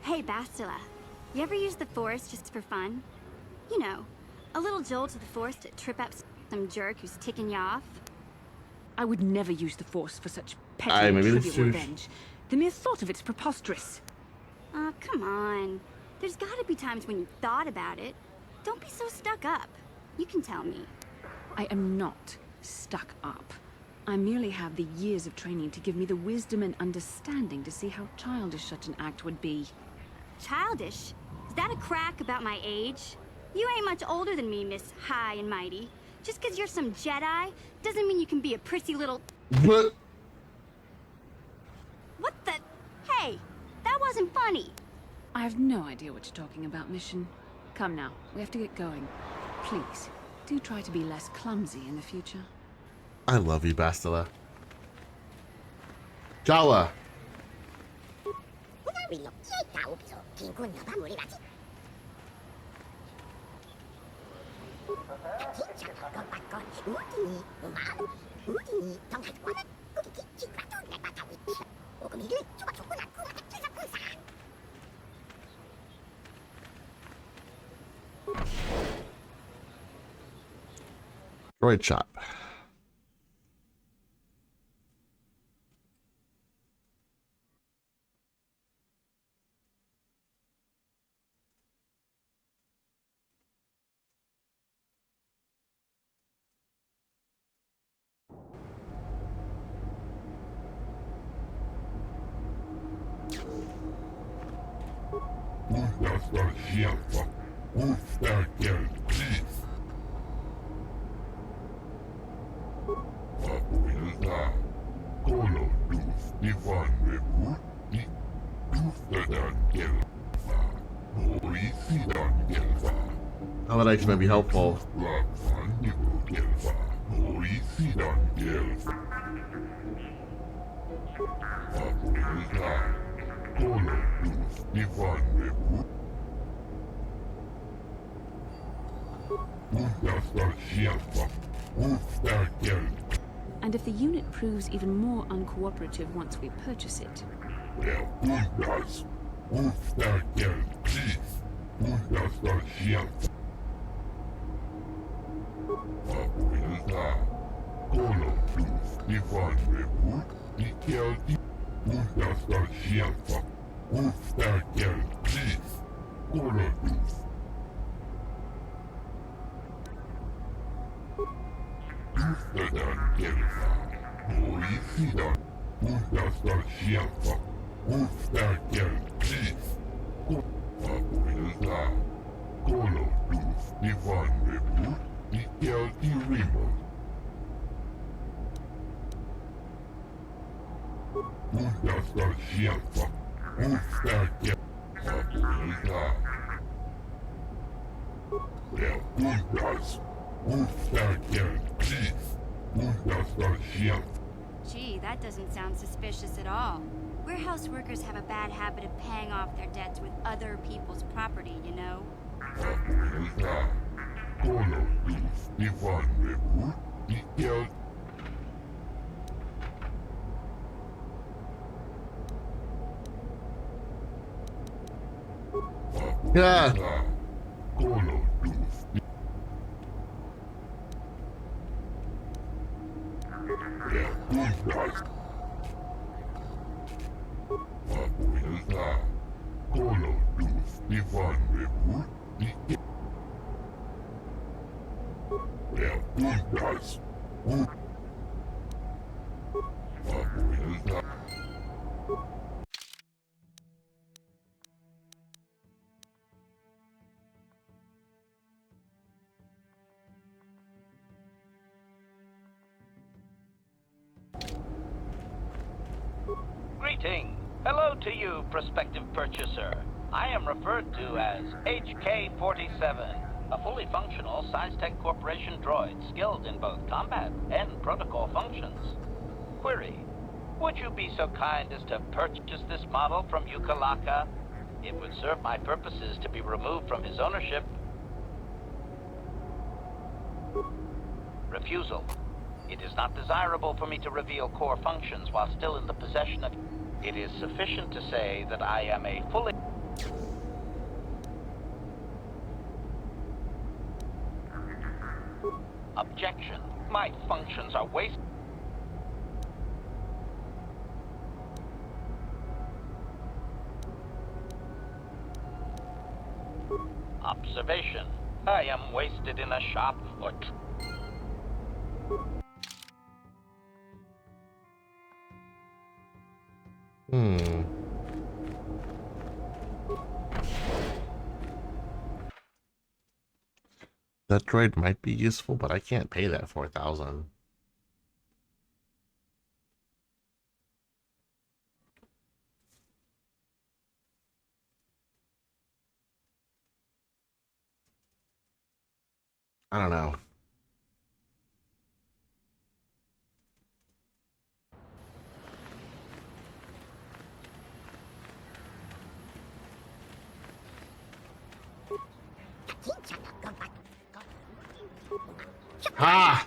S16: Hey, Bastila. You ever use the Force just for fun? You know, a little jolt to the Force to trip up some jerk who's ticking you off?
S8: I would never use the Force for such petty
S1: Aye,
S8: and
S1: maybe
S8: trivial
S1: let's do-
S8: revenge. The mere thought of it's preposterous.
S16: Oh, come on. There's gotta be times when you thought about it. Don't be so stuck up. You can tell me.
S8: I am not stuck up. I merely have the years of training to give me the wisdom and understanding to see how childish such an act would be.
S16: Childish? Is that a crack about my age? You ain't much older than me, Miss High and Mighty. Just 'cause you're some Jedi doesn't mean you can be a prissy little...
S1: What?
S16: What the... Hey, that wasn't funny.
S8: I have no idea what you're talking about, Mission. Come now, we have to get going. Please, do try to be less clumsy in the future.
S1: I love you, Bastila. Jawa. Droid shop. How that actually might be helpful.
S8: And if the unit proves even more uncooperative once we purchase it,
S16: Gee, that doesn't sound suspicious at all. Warehouse workers have a bad habit of paying off their debts with other people's property, you know?
S1: Yeah.
S17: Greeting. Hello to you, prospective purchaser. I am referred to as HK-47, a fully functional SciTech Corporation droid skilled in both combat and protocol functions. Query. Would you be so kind as to purchase this model from Yukalaka? It would serve my purposes to be removed from his ownership. Refusal. It is not desirable for me to reveal core functions while still in the possession of... It is sufficient to say that I am a fully... Objection. My functions are wasted. Observation. I am wasted in a shop or...
S1: That droid might be useful, but I can't pay that 4,000. I don't know. Ha!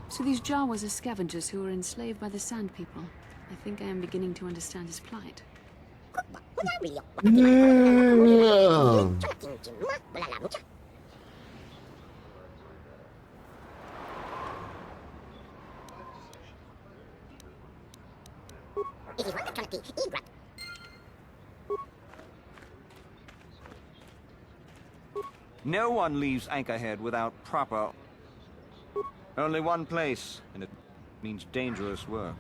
S8: So these Jawas are scavengers who were enslaved by the Sand People. I think I am beginning to understand his plight.
S18: No one leaves Anchorhead without proper... Only one place, and it means dangerous work.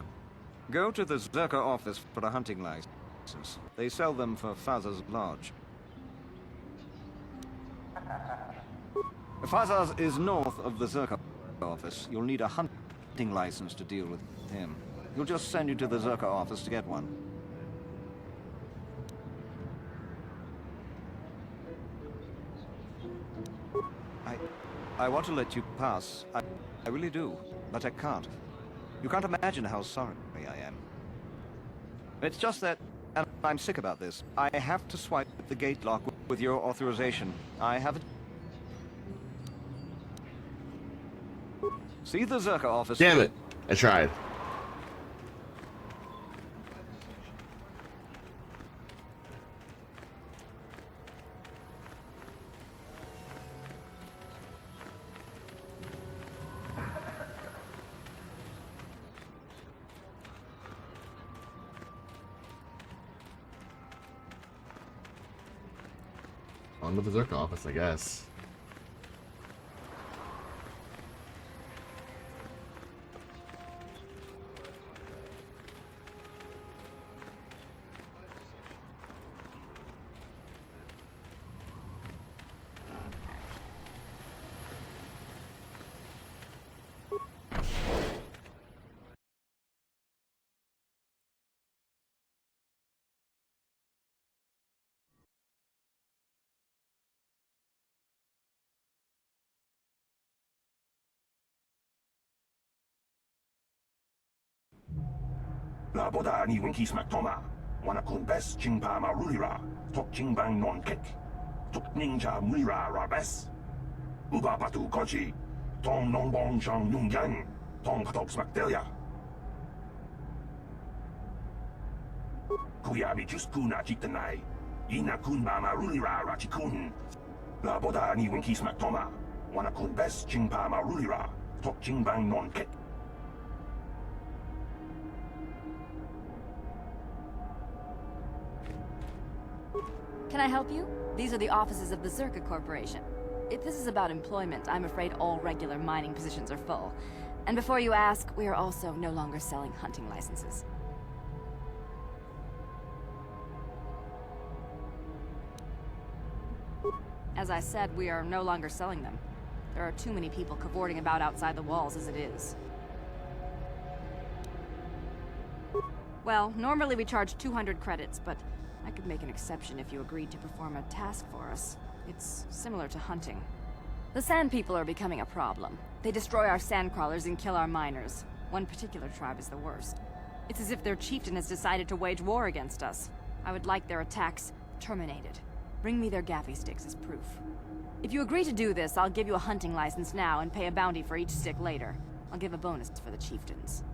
S18: Go to the Zerka office for a hunting license. They sell them for Faz's Lodge. Faz's is north of the Zerka office. You'll need a hunting license to deal with him. He'll just send you to the Zerka office to get one. I want to let you pass. I really do, but I can't. You can't imagine how sorry I am. It's just that, and I'm sick about this, I have to swipe the gate lock with your authorization. I haven't... See the Zerka office...
S1: Damn it! I tried. On to the Zerka office, I guess.
S13: La boda ni winki smack toma. Wana kun bes chingpa marulira. Tok chingbang non kek. Tok ninja mulira rabes. Uba patu kochi. Tong nong bong shang nung yang. Tong katok smakdelia. Kuyabi just kuna chitanai. Ina kun mama rulira rachikun. La boda ni winki smaktoma. Wana kun best chingpa ma rulira. Tok chingbang non ket.
S19: Can I help you? These are the offices of the Zerka Corporation. If this is about employment, I'm afraid all regular mining positions are full. And before you ask, we are also no longer selling hunting licenses. As I said, we are no longer selling them. There are too many people cavorting about outside the walls as it is. Well, normally we charge 200 credits, but I could make an exception if you agreed to perform a task for us. It's similar to hunting. The Sand People are becoming a problem. They destroy our sandcrawlers and kill our miners. One particular tribe is the worst. It's as if their chieftain has decided to wage war against us. I would like their attacks terminated. Bring me their gaffy sticks as proof. If you agree to do this, I'll give you a hunting license now and pay a bounty for each stick later. I'll give a bonus for the chieftains.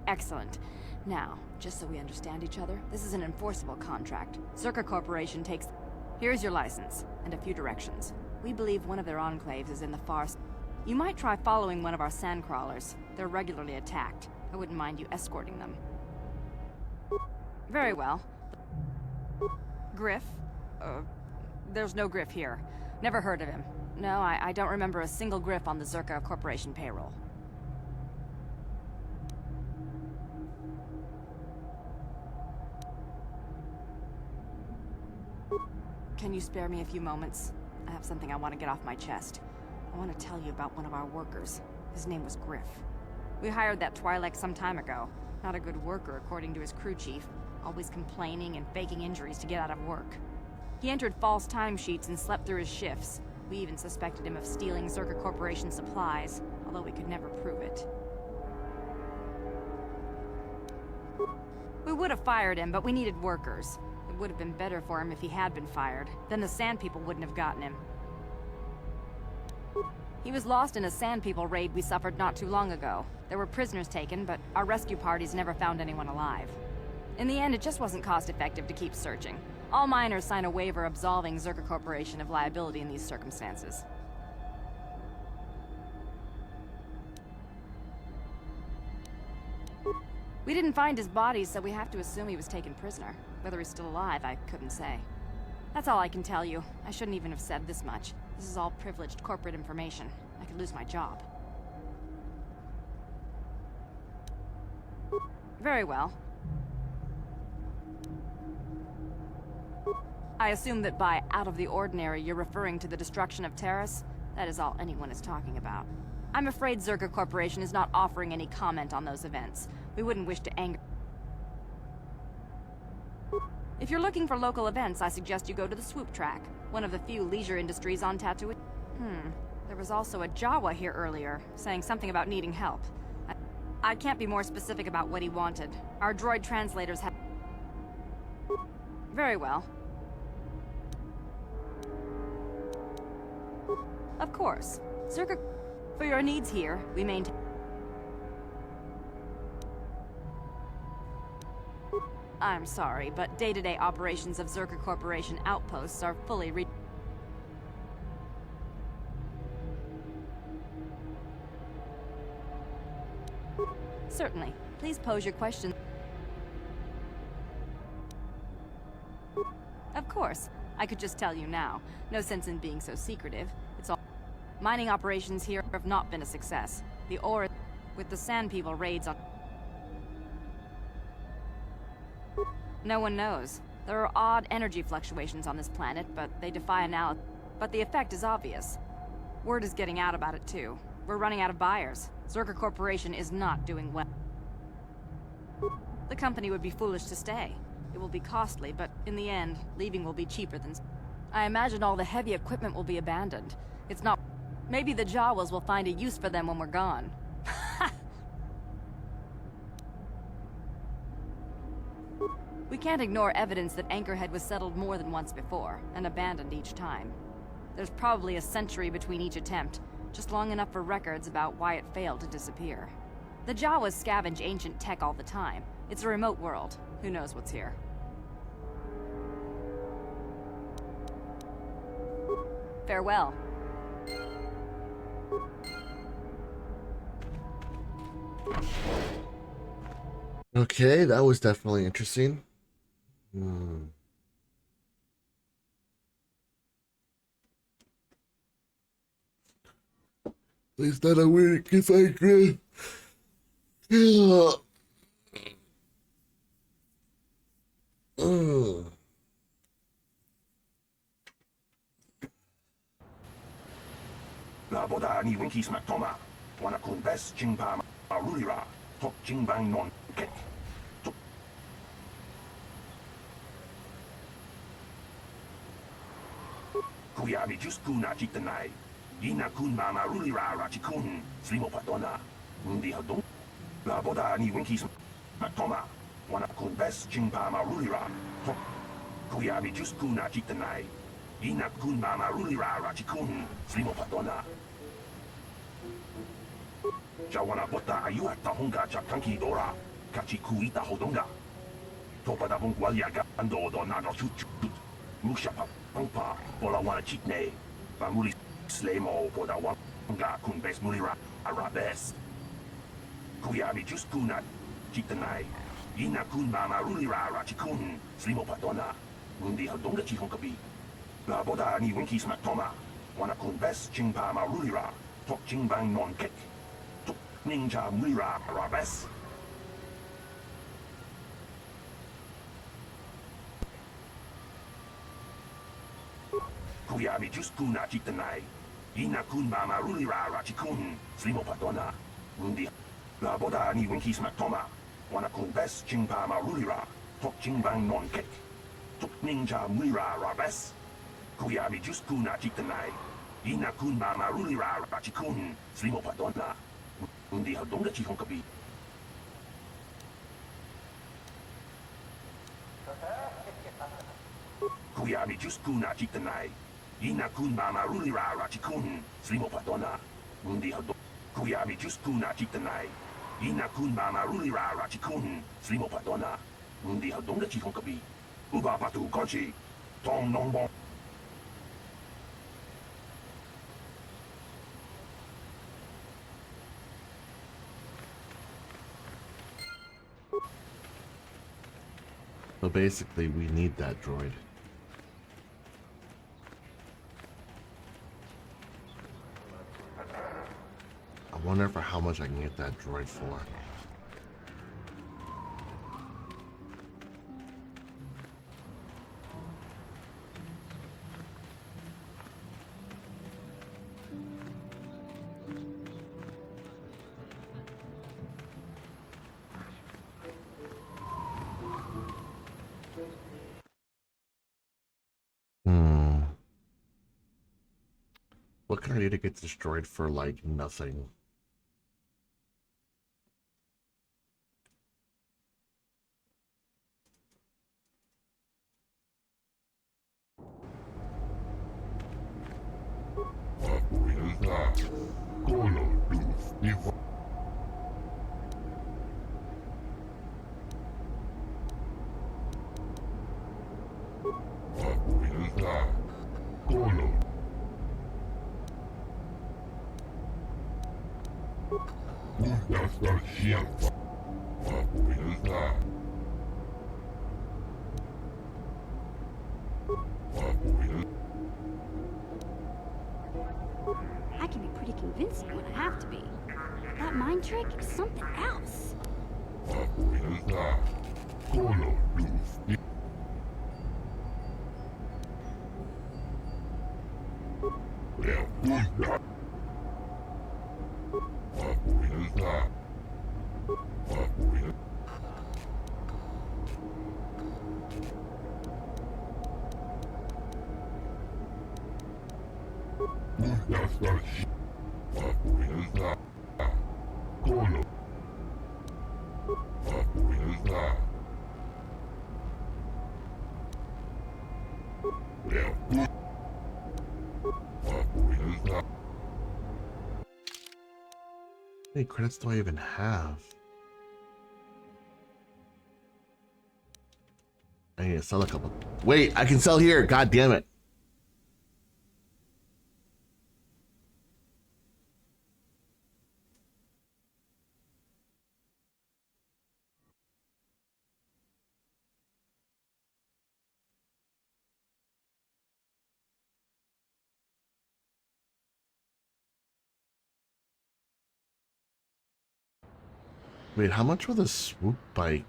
S19: Excellent. Now, just so we understand each other, this is an enforceable contract. Zerka Corporation takes... Here's your license, and a few directions. We believe one of their enclaves is in the far... You might try following one of our sandcrawlers. They're regularly attacked. I wouldn't mind you escorting them. Very well. Griff? There's no Griff here. Never heard of him. No, I don't remember a single Griff on the Zerka Corporation payroll. Can you spare me a few moments? I have something I want to get off my chest. I want to tell you about one of our workers. His name was Griff. We hired that Twi'lek some time ago. Not a good worker, according to his crew chief. Always complaining and faking injuries to get out of work. He entered false timesheets and slept through his shifts. We even suspected him of stealing Zerka Corporation supplies, although we could never prove it. We would have fired him, but we needed workers. It would have been better for him if he had been fired. Then the Sand People wouldn't have gotten him. He was lost in a Sand People raid we suffered not too long ago. There were prisoners taken, but our rescue parties never found anyone alive. In the end, it just wasn't cost-effective to keep searching. All miners sign a waiver absolving Zerka Corporation of liability in these circumstances. We didn't find his body, so we have to assume he was taken prisoner. Whether he's still alive, I couldn't say. That's all I can tell you. I shouldn't even have said this much. This is all privileged corporate information. I could lose my job. Very well. I assume that by out of the ordinary, you're referring to the destruction of Terrace? That is all anyone is talking about. I'm afraid Zerka Corporation is not offering any comment on those events. We wouldn't wish to anger... If you're looking for local events, I suggest you go to the Swoop Track, one of the few leisure industries on Tatooine. There was also a Jawa here earlier, saying something about needing help. I can't be more specific about what he wanted. Our droid translators have... Very well. Of course. Zerka... For your needs here, we maintain... I'm sorry, but day-to-day operations of Zerka Corporation outposts are fully Certainly. Please pose your question. Of course. I could just tell you now. No sense in being so secretive. It's all... Mining operations here have not been a success. The ore... With the Sand People raids on... No one knows. There are odd energy fluctuations on this planet, but they defy analysis. But the effect is obvious. Word is getting out about it, too. We're running out of buyers. Zerka Corporation is not doing well. The company would be foolish to stay. It will be costly, but in the end, leaving will be cheaper than... I imagine all the heavy equipment will be abandoned. It's not... Maybe the Jawas will find a use for them when we're gone. We can't ignore evidence that Anchorhead was settled more than once before, and abandoned each time. There's probably a century between each attempt, just long enough for records about why it failed to disappear. The Jawas scavenge ancient tech all the time. It's a remote world. Who knows what's here? Farewell.
S1: Okay, that was definitely interesting. Please not a weird if I agree. Yeah.
S13: La boda ni winki smack toma. Wana kun best jingpa marulira. Tok jingbang non kek. Kuya mi just kuna chitanai. Ina kun mama rulira rachikun. Slimo patona. Mundi hadong. La boda ni winki smack toma. Wana kun best jingpa marulira. Tok. Kuya mi just kuna chitanai. Ina kun mama rulira rachikun. Slimo patona. Jawana bota ayuat tahonga chakanki dora. Kachi kuita hodonga. Topa da bungwalia gando do nano chut. Musha pampa bola wana chitne. Bamuli slemo boda wanga kun bes mulira arabes. Kuyami just kuna chitanai. Ina kun mama rulira rachikun. Slimo patona. Mundi hodonga chihonkabi. La boda ni winki smack toma. Wana kun bes chingpa marulira. Tok chingbang non kek. Ninja Mira Rabes. Kuyami just kuna chitanai. Ina kun mama rulira rachikun. Slimo patona. Mundi. La boda ni winki smack toma. Wana kun best chingpa marulira. Tok chingbang non kek. Tok ninja Mira Rabes. Kuyami just kuna chitanai. Ina kun mama rulira rachikun. Slimo patona. Mundi hadonga chihonkabi. Kuyami just kuna chitanai. Ina kun mama rulira rachikun. Slimo patona. Mundi hadonga. Kuyami just kuna chitanai. Ina kun mama rulira rachikun. Slimo patona. Mundi hadonga chihonkabi. Uba patu konchi. Tong nong bong.
S1: So basically, we need that droid. I wonder for how much I can get that droid for. What can I do to get destroyed for, like, nothing?
S16: I can be pretty convincing when I have to be. That mind trick is something else.
S12: Makuilta. Kolo. Makuilta. Makuilta.
S1: How many credits do I even have? I need to sell a couple. Wait, I can sell here. God damn it. Wait, how much was the swoop bike?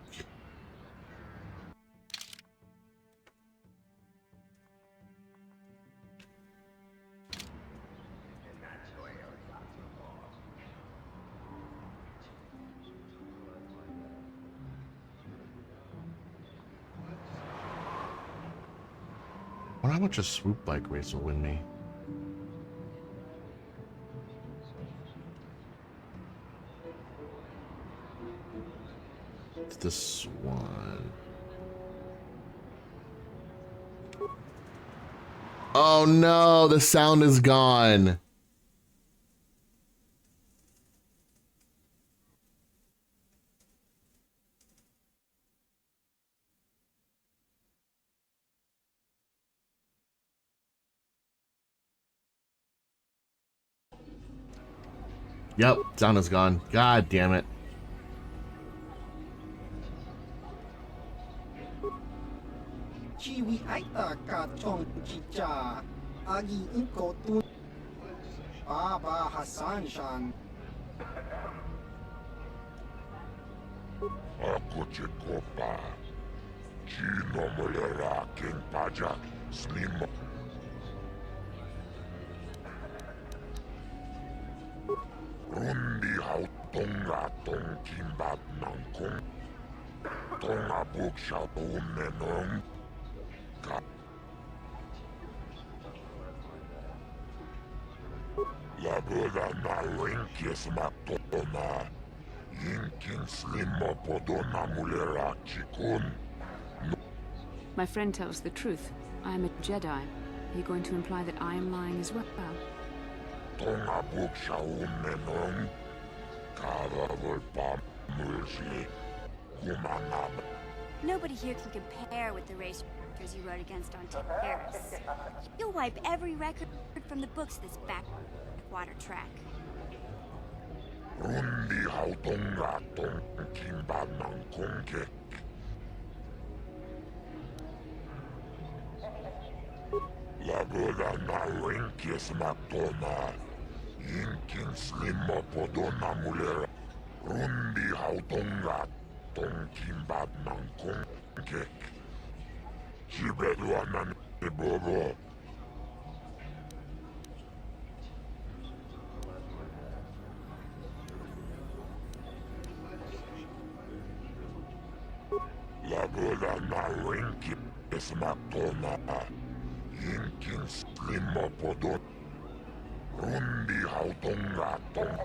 S1: I wonder how much a swoop bike race will win me. It's this one. Oh no, the sound is gone. Yep, sound is gone. God damn it.
S11: Chiwi aita ka chong chicha. Agi inko tun. Baba Hassan Shan.
S12: Ako Chekopa. Chino Molera King Pajak. Slimo. Rundi hau tonga tong kimbat nangkong. Tonga buk shao unenong. La boda na linkis matona. Yinkin slimo podona mulera chikun.
S8: My friend tells the truth. I am a Jedi. Are you going to imply that I am lying as well?
S12: Tonga buk shao unenong. Kara volpa mulsi. Gumanab.
S16: Nobody here can compare with the racers you rode against on Terrace. You'll wipe every record from the books this backwater track.
S12: Rundi hau tonga tong kimba nang kongke. La boda na linkis matona. Yinkin slimo podona mulera. Rundi hau tonga tong kimba nang kongke. Chibedwanan bobo. La boda na linki esmatona. Yinkin slimo podon. Rundi hautonga tong.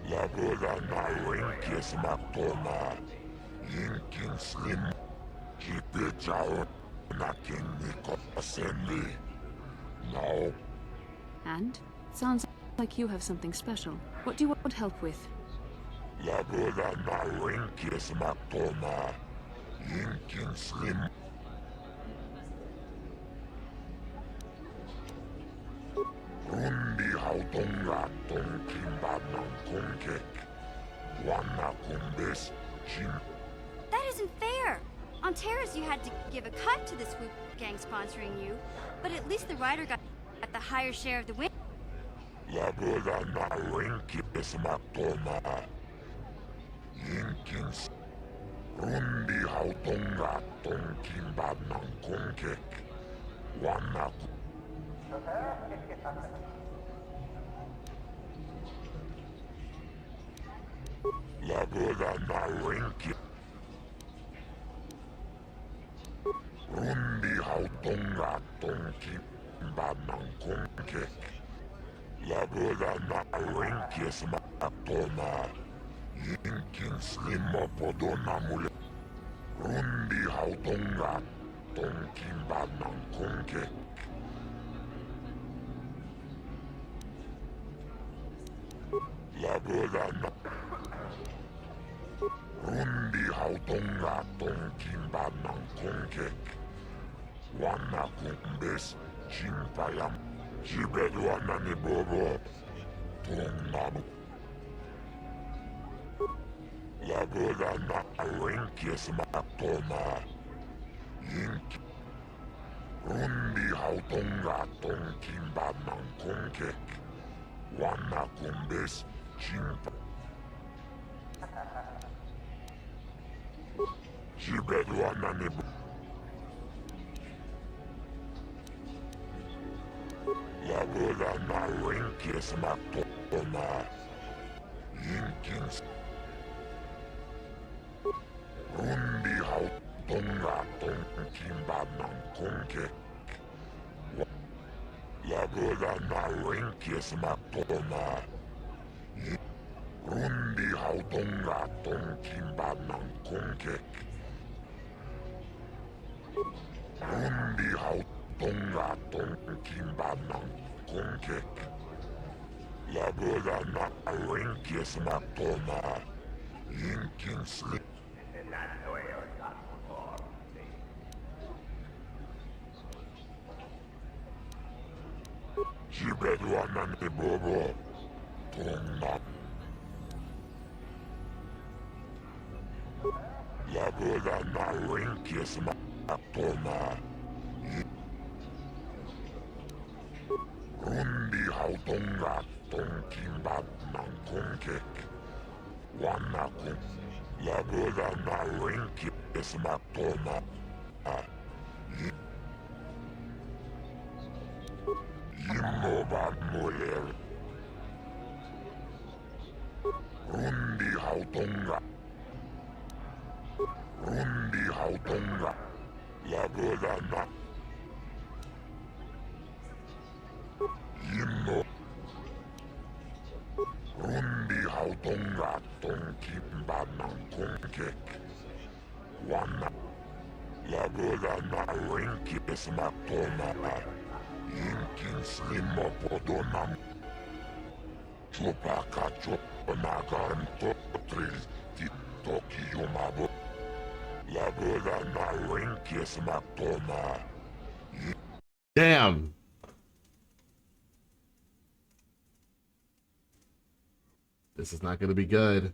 S12: La boda na linki esmatona. Yinkin slim. Kipechao na kiniko assembly. No.
S8: And? Sounds like you have something special. What do you want help with?
S12: La boda na linkis matona. Yinkin slim. Rundi hautonga tong kimba nang kongkek. Wana kumbes chim.
S16: That isn't fair! On Terrace you had to give a cut to the swoop gang sponsoring you, but at least the rider got the higher share of the win.
S12: La boda na linkis matona. Yinkins. Rundi hautonga tong kimba nang kongkek. Wana La boda na wenki. Rundi hautonga tonki banang konke. La boda na wenki smatona. Yinkin slimo podona mule. Rundi hautonga tonki banang konke. La boda na Rundi hautonga tonkin banang konke. Wana kumbes chimpayam. Jibedwana ni bobo. Tongabu. La boda na wenkies matona. Yinki. Rundi hautonga tonkin banang konke. Wana kumbes chimpa. Jibedwana ni bobo. La boda na wenkies matona. Yinkins. Rundi hautonga tonkin banang konke. La boda na wenkies matona. Rundi hautonga tonkin banang konke. Rundi hautonga tonkin banang konke. La boda na wenkies matona. Yinkin slip. Jibedwana ni bobo. Tonga. La boda na wenkies matona. Rundi hautonga tonkin banang konke. Wana kun. La boda na wenkies matona. Yimoban muler. Rundi hautonga. Rundi hautonga. La boda na. Yimo. Rundi hautonga tonkin banang konke. Wana. La boda na wenkies matona. Yinkin slimo podonam. Chopaka chonagan totril titoki yomabo. La boda na wenkies matona.
S1: Damn. This is not going to be good.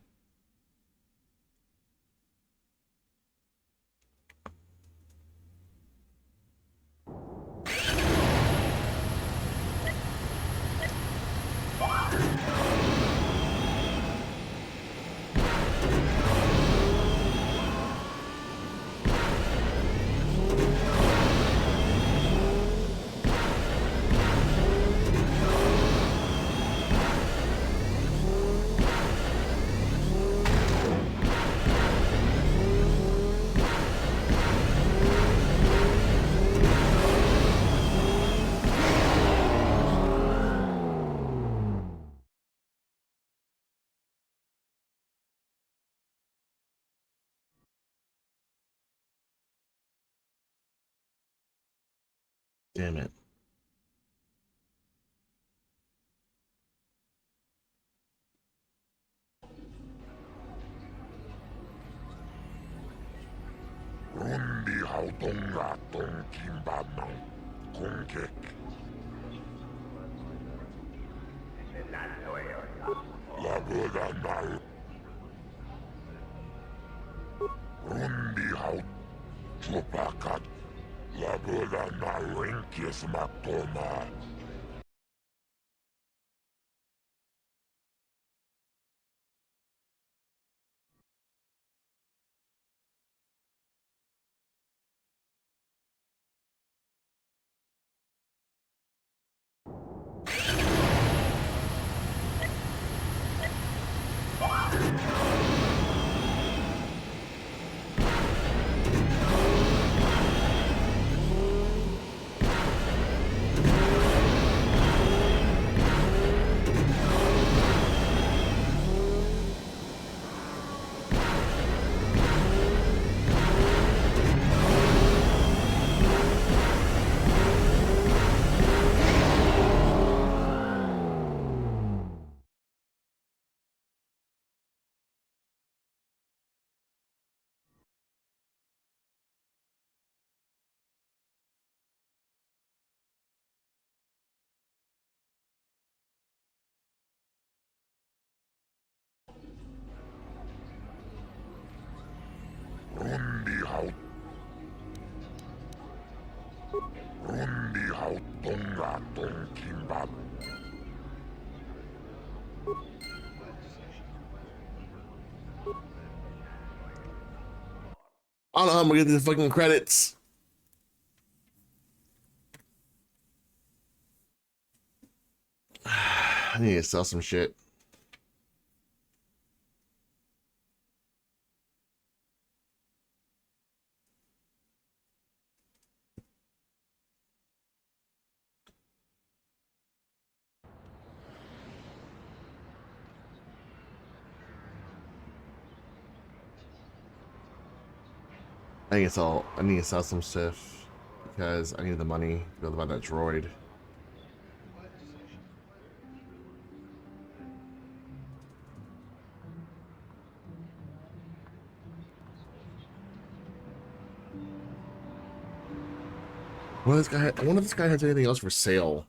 S1: Damn it.
S12: Rundi hautonga tonkin banang konke. La boda na. Rundi haut. Chopakat. La boda na wenkies matona.
S1: I don't know how I'm gonna get these fucking credits. I need to sell some shit. I need to sell some stuff because I need the money to be able to buy that droid. I wonder if this guy has anything else for sale.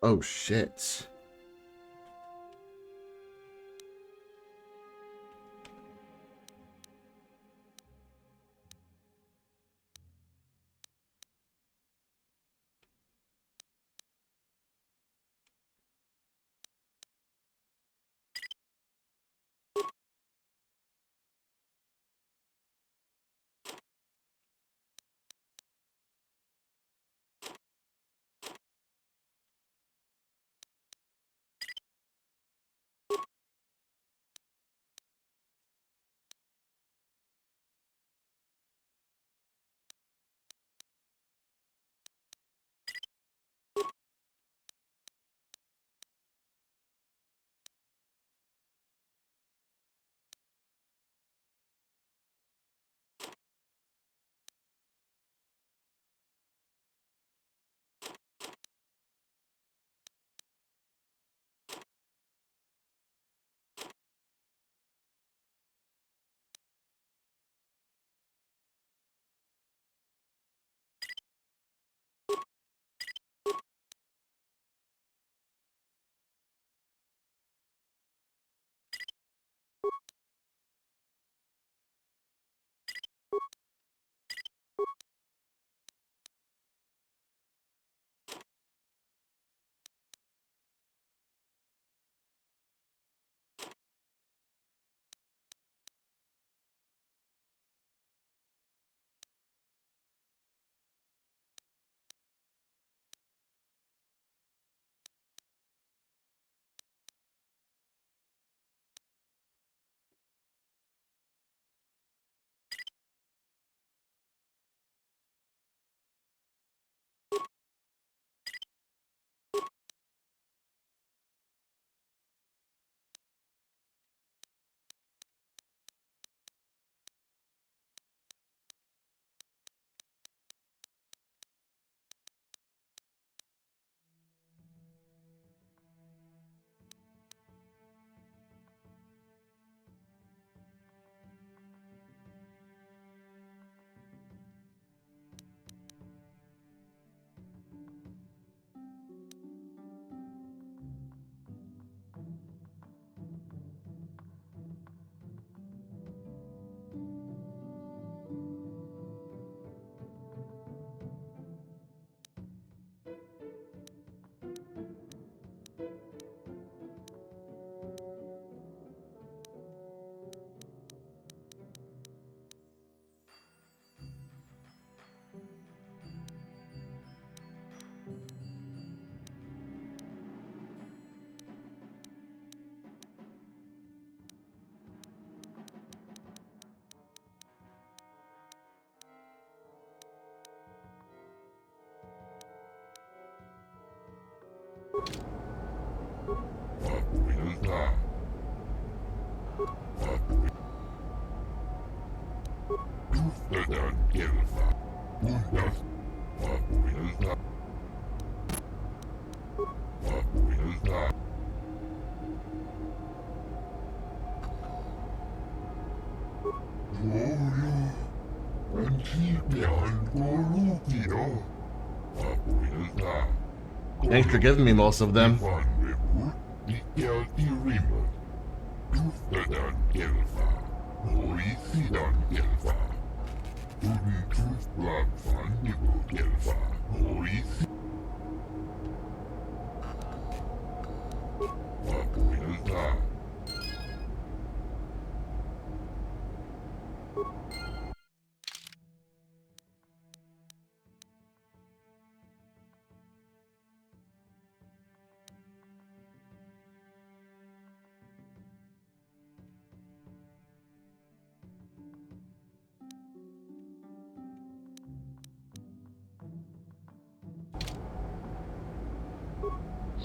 S1: Oh shit. Thanks for giving me most of them.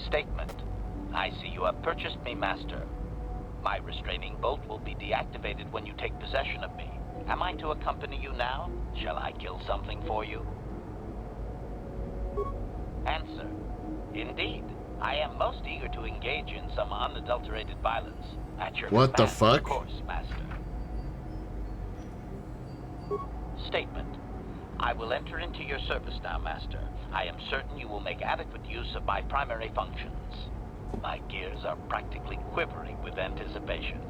S17: Statement. I see you have purchased me, Master. My restraining bolt will be deactivated when you take possession of me. Am I to accompany you now? Shall I kill something for you? Answer. Indeed. I am most eager to engage in some unadulterated violence. At your
S1: What the
S17: command,
S1: fuck?
S17: Of course, Master. Statement. I will enter into your service now, Master. I am certain you will make adequate use of my primary functions. My gears are practically quivering with anticipation.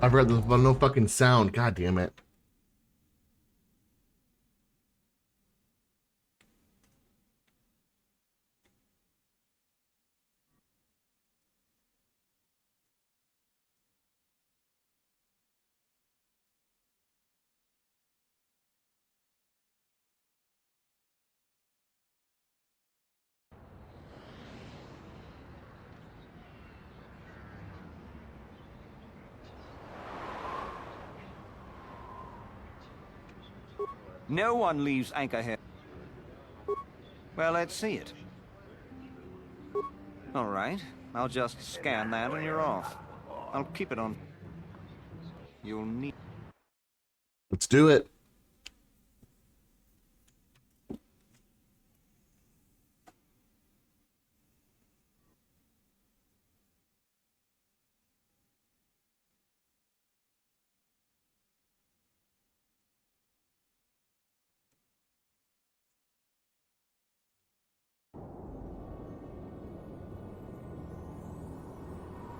S1: I've read the no fucking sound. God damn it.
S18: No one leaves anchor here. Well, let's see it. All right, I'll just scan that and you're off. I'll keep it on. You'll need...
S1: Let's do it.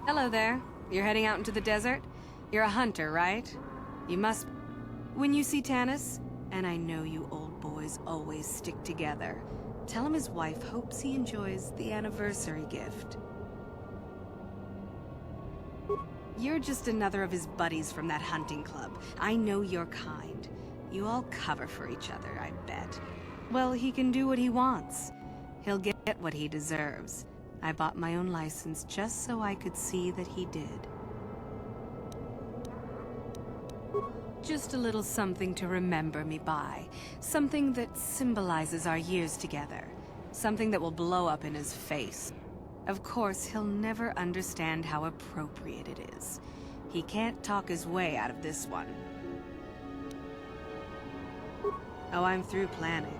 S10: Hello there. You're heading out into the desert? You're a hunter, right? You must... When you see Tanis, and I know you old boys always stick together, tell him his wife hopes he enjoys the anniversary gift. You're just another of his buddies from that hunting club. I know your kind. You all cover for each other, I bet. Well, he can do what he wants. He'll get what he deserves. I bought my own license just so I could see that he did. Just a little something to remember me by. Something that symbolizes our years together. Something that will blow up in his face. Of course, he'll never understand how appropriate it is. He can't talk his way out of this one. Oh, I'm through planning.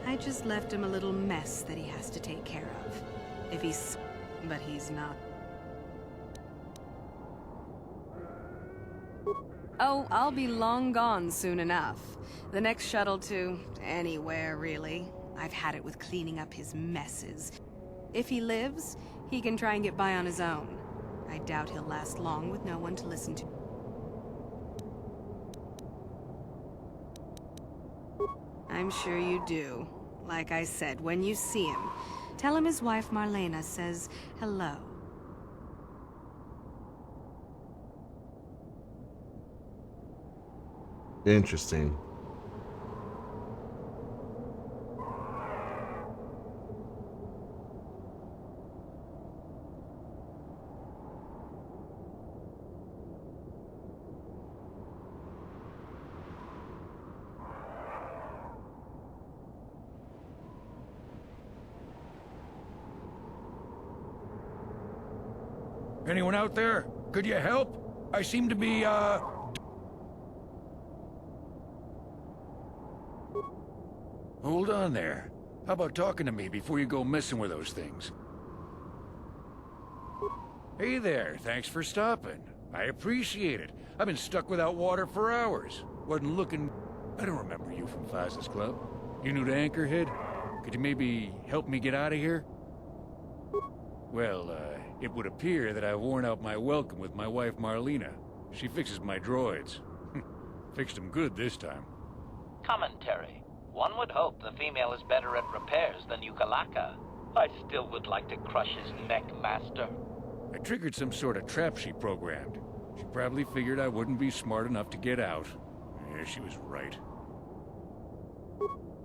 S10: I just left him a little mess that he has to take care of. If he's... but he's not. Oh, I'll be long gone soon enough. The next shuttle to... anywhere, really. I've had it with cleaning up his messes. If he lives, he can try and get by on his own. I doubt he'll last long with no one to listen to. I'm sure you do. Like I said, when you see him, tell him his wife Marlena says hello.
S1: Interesting.
S20: Anyone out there? Could you help? I seem to be, Hold on there. How about talking to me before you go messing with those things? Hey there, thanks for stopping. I appreciate it. I've been stuck without water for hours. Wasn't looking... I don't remember you from Faz's Club. You new to Anchorhead? Could you maybe help me get out of here? Well, it would appear that I've worn out my welcome with my wife Marlena. She fixes my droids. Fixed them good this time.
S17: Commentary. One would hope the female is better at repairs than Yukalaka. I still would like to crush his neck, Master.
S20: I triggered some sort of trap she programmed. She probably figured I wouldn't be smart enough to get out. Yeah, she was right.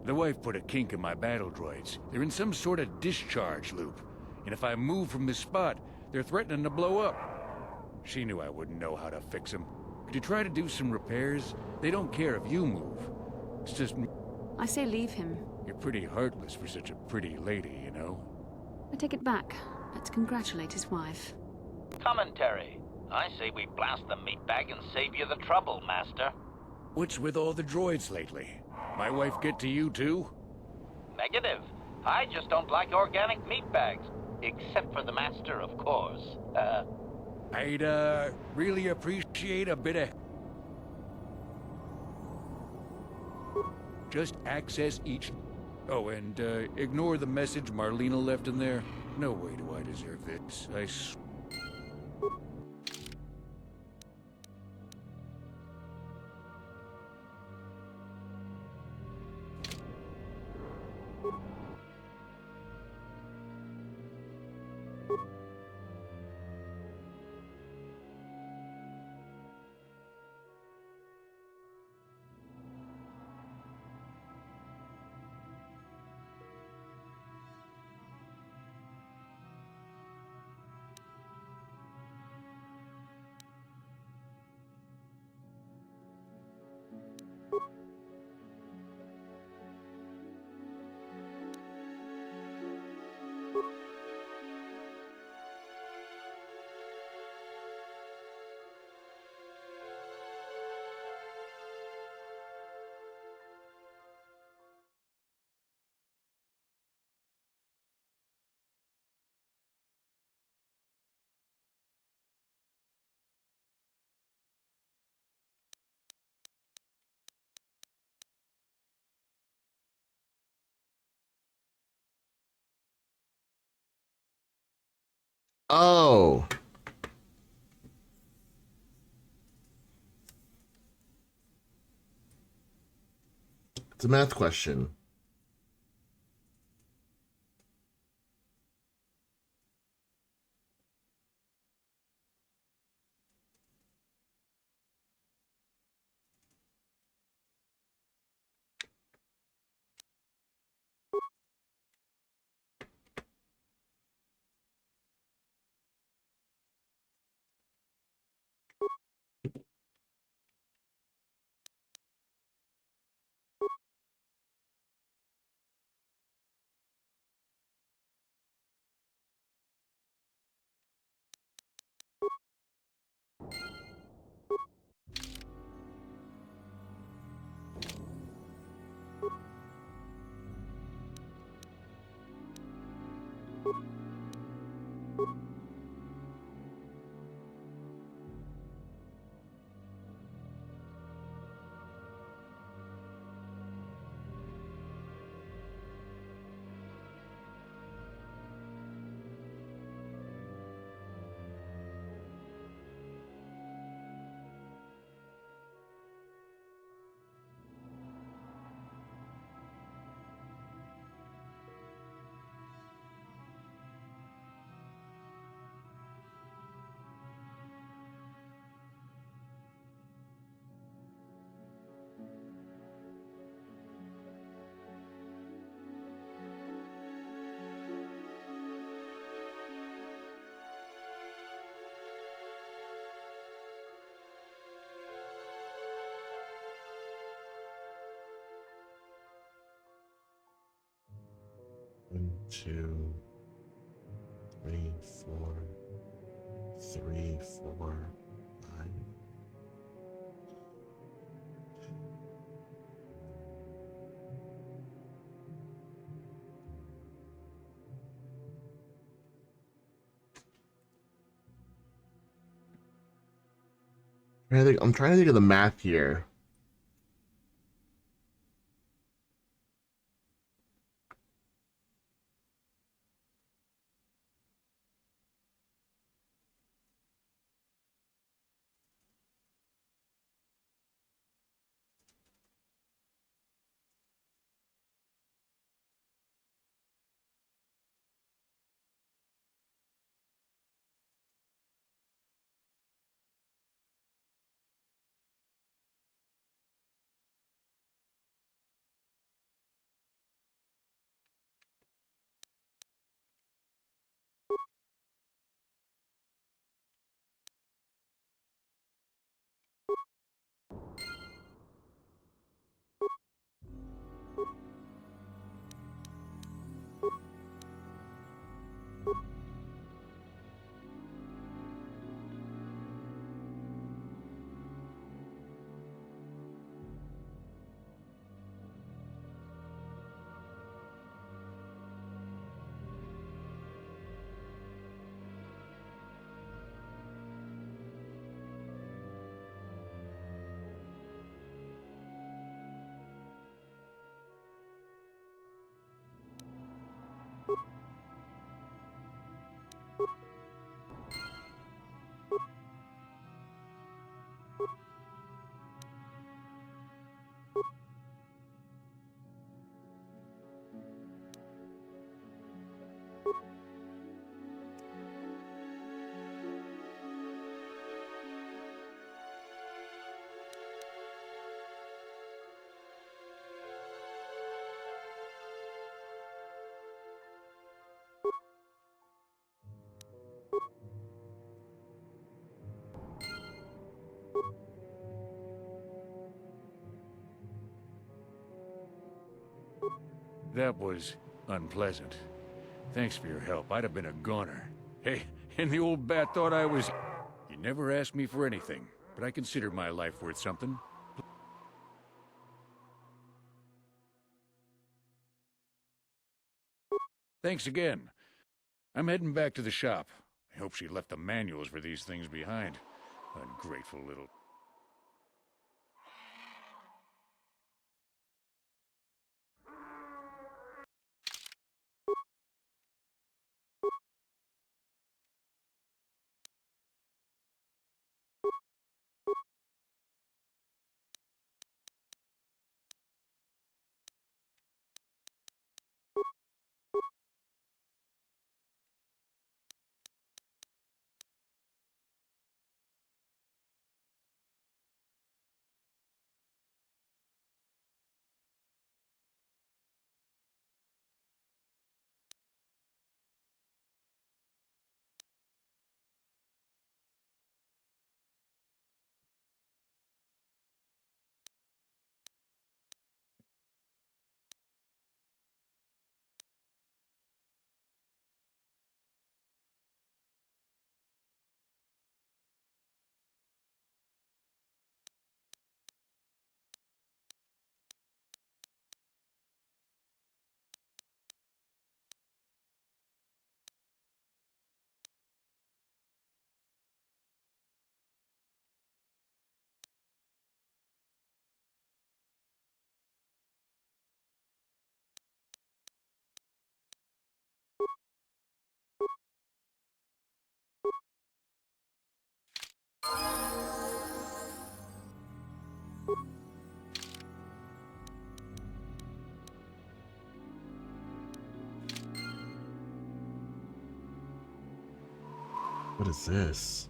S20: The wife put a kink in my battle droids. They're in some sort of discharge loop. And if I move from this spot, they're threatening to blow up. She knew I wouldn't know how to fix them. Could you try to do some repairs? They don't care if you move. It's just...
S8: I say leave him.
S20: You're pretty heartless for such a pretty lady, you know?
S8: I take it back. Let's congratulate his wife.
S17: Commentary. I say we blast the meatbag and save you the trouble, Master.
S20: What's with all the droids lately? My wife get to you too?
S17: Negative. I just don't like organic meatbags. Except for the Master, of course.
S20: I'd, really appreciate a bit of... Just access each... Oh, and, ignore the message Marlena left in there. No way do I deserve this.
S1: Oh. It's a math question. One, two, three, four, three, four, nine. I'm trying to think of the math here.
S20: That was unpleasant. Thanks for your help. I'd have been a goner. Hey, and the old bat thought I was... You never asked me for anything, but I consider my life worth something. Thanks again. I'm heading back to the shop. I hope she left the manuals for these things behind. Ungrateful little...
S1: What is this?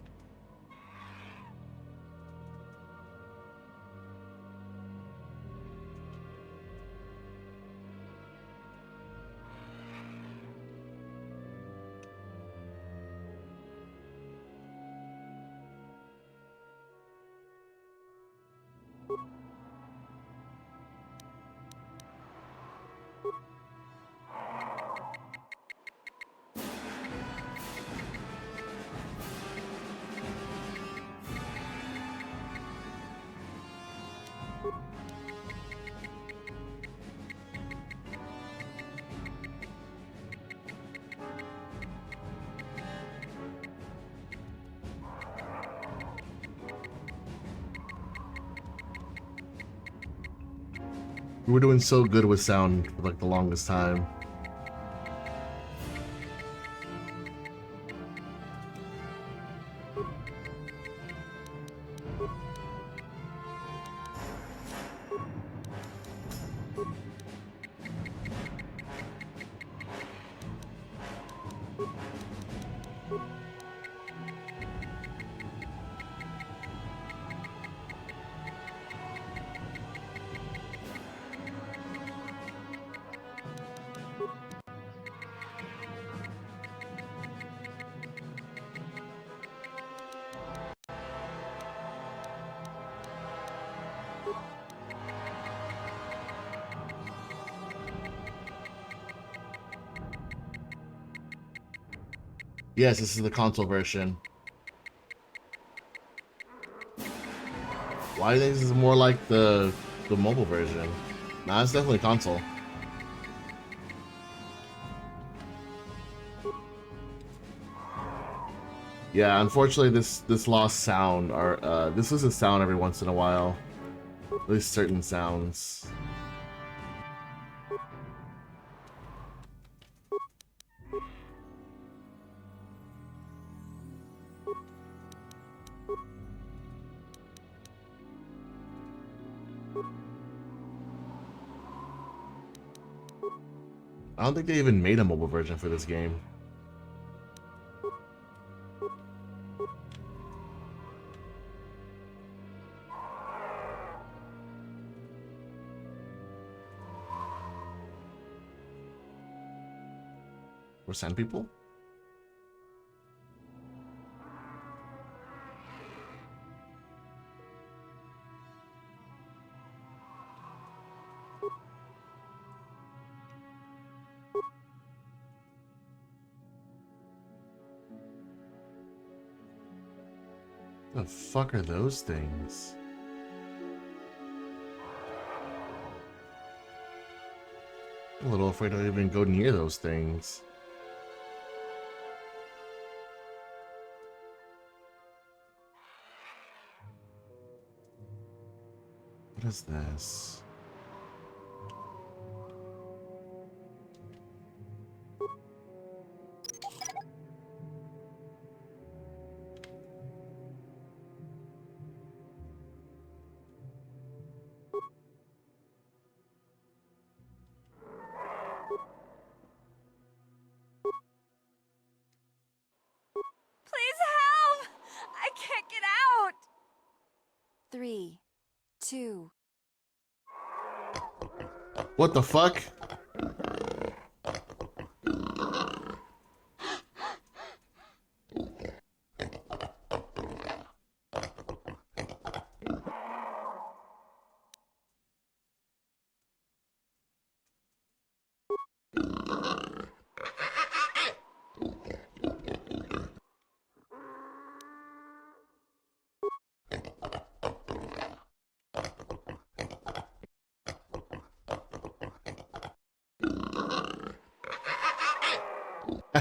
S1: We were doing so good with sound for like the longest time. Yes, this is the console version. Why do you think this is more like the mobile version? Nah, it's definitely console. Yeah, unfortunately, this lost sound. This loses sound every once in a while. At least certain sounds. I don't think they even made a mobile version for this game. Or sand people? The fuck are those things? I'm a little afraid to even go near those things. What is this?
S19: Please help! I can't get out! 3, 2.
S1: What the fuck?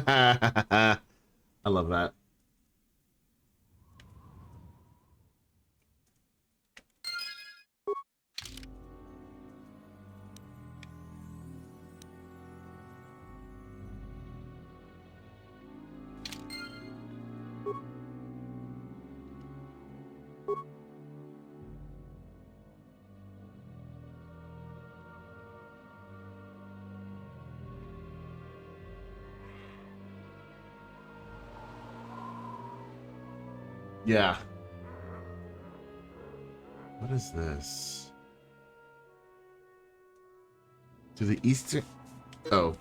S1: I love that. Yeah. What is this? To the eastern... Oh.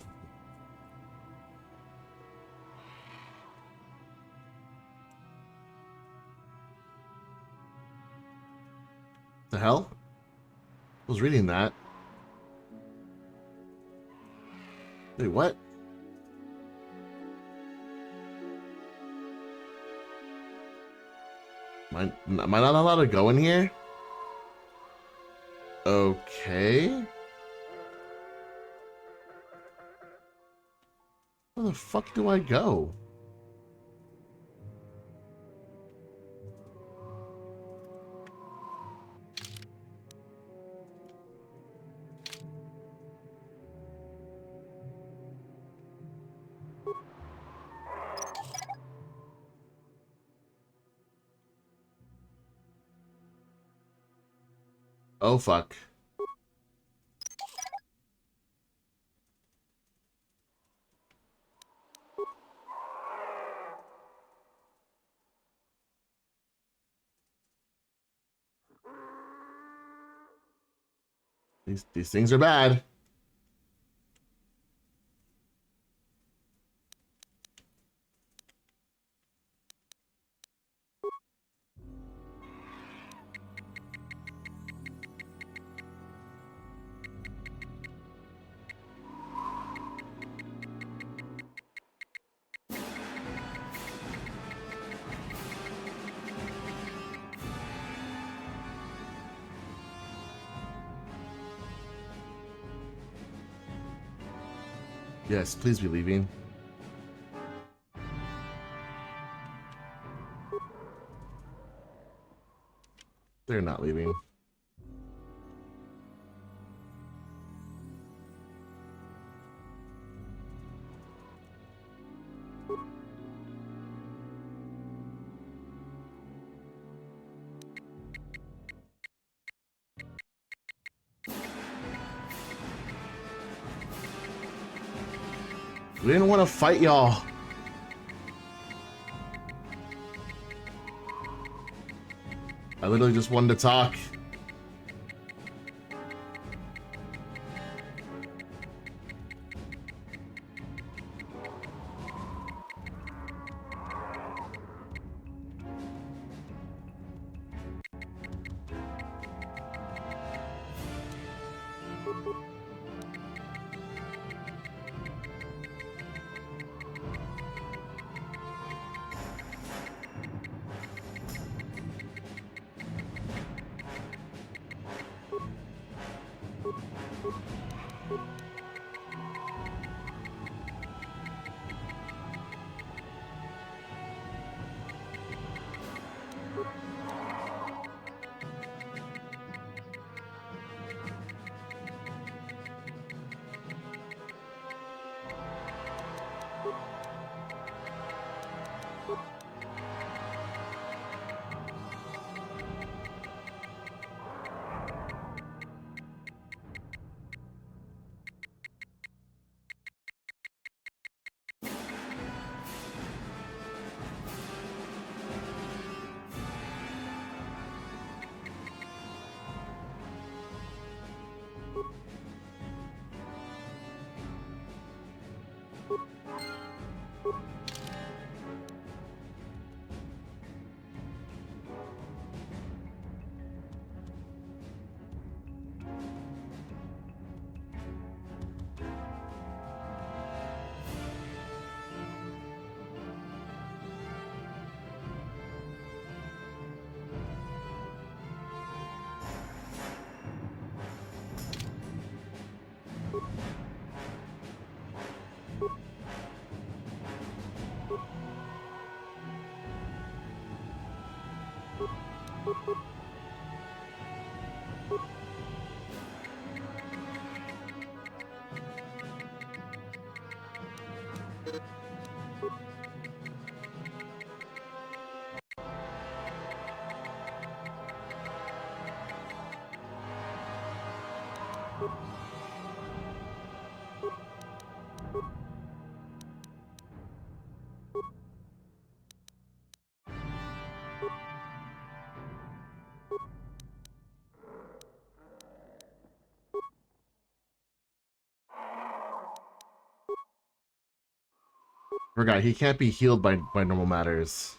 S1: The hell? I was reading that. Wait, what? Am I not allowed to go in here? Okay. Where the fuck do I go? Oh fuck. These things are bad. Yes, please be leaving. They're not leaving. We didn't want to fight y'all. I literally just wanted to talk. Forgot, he can't be healed by normal matters.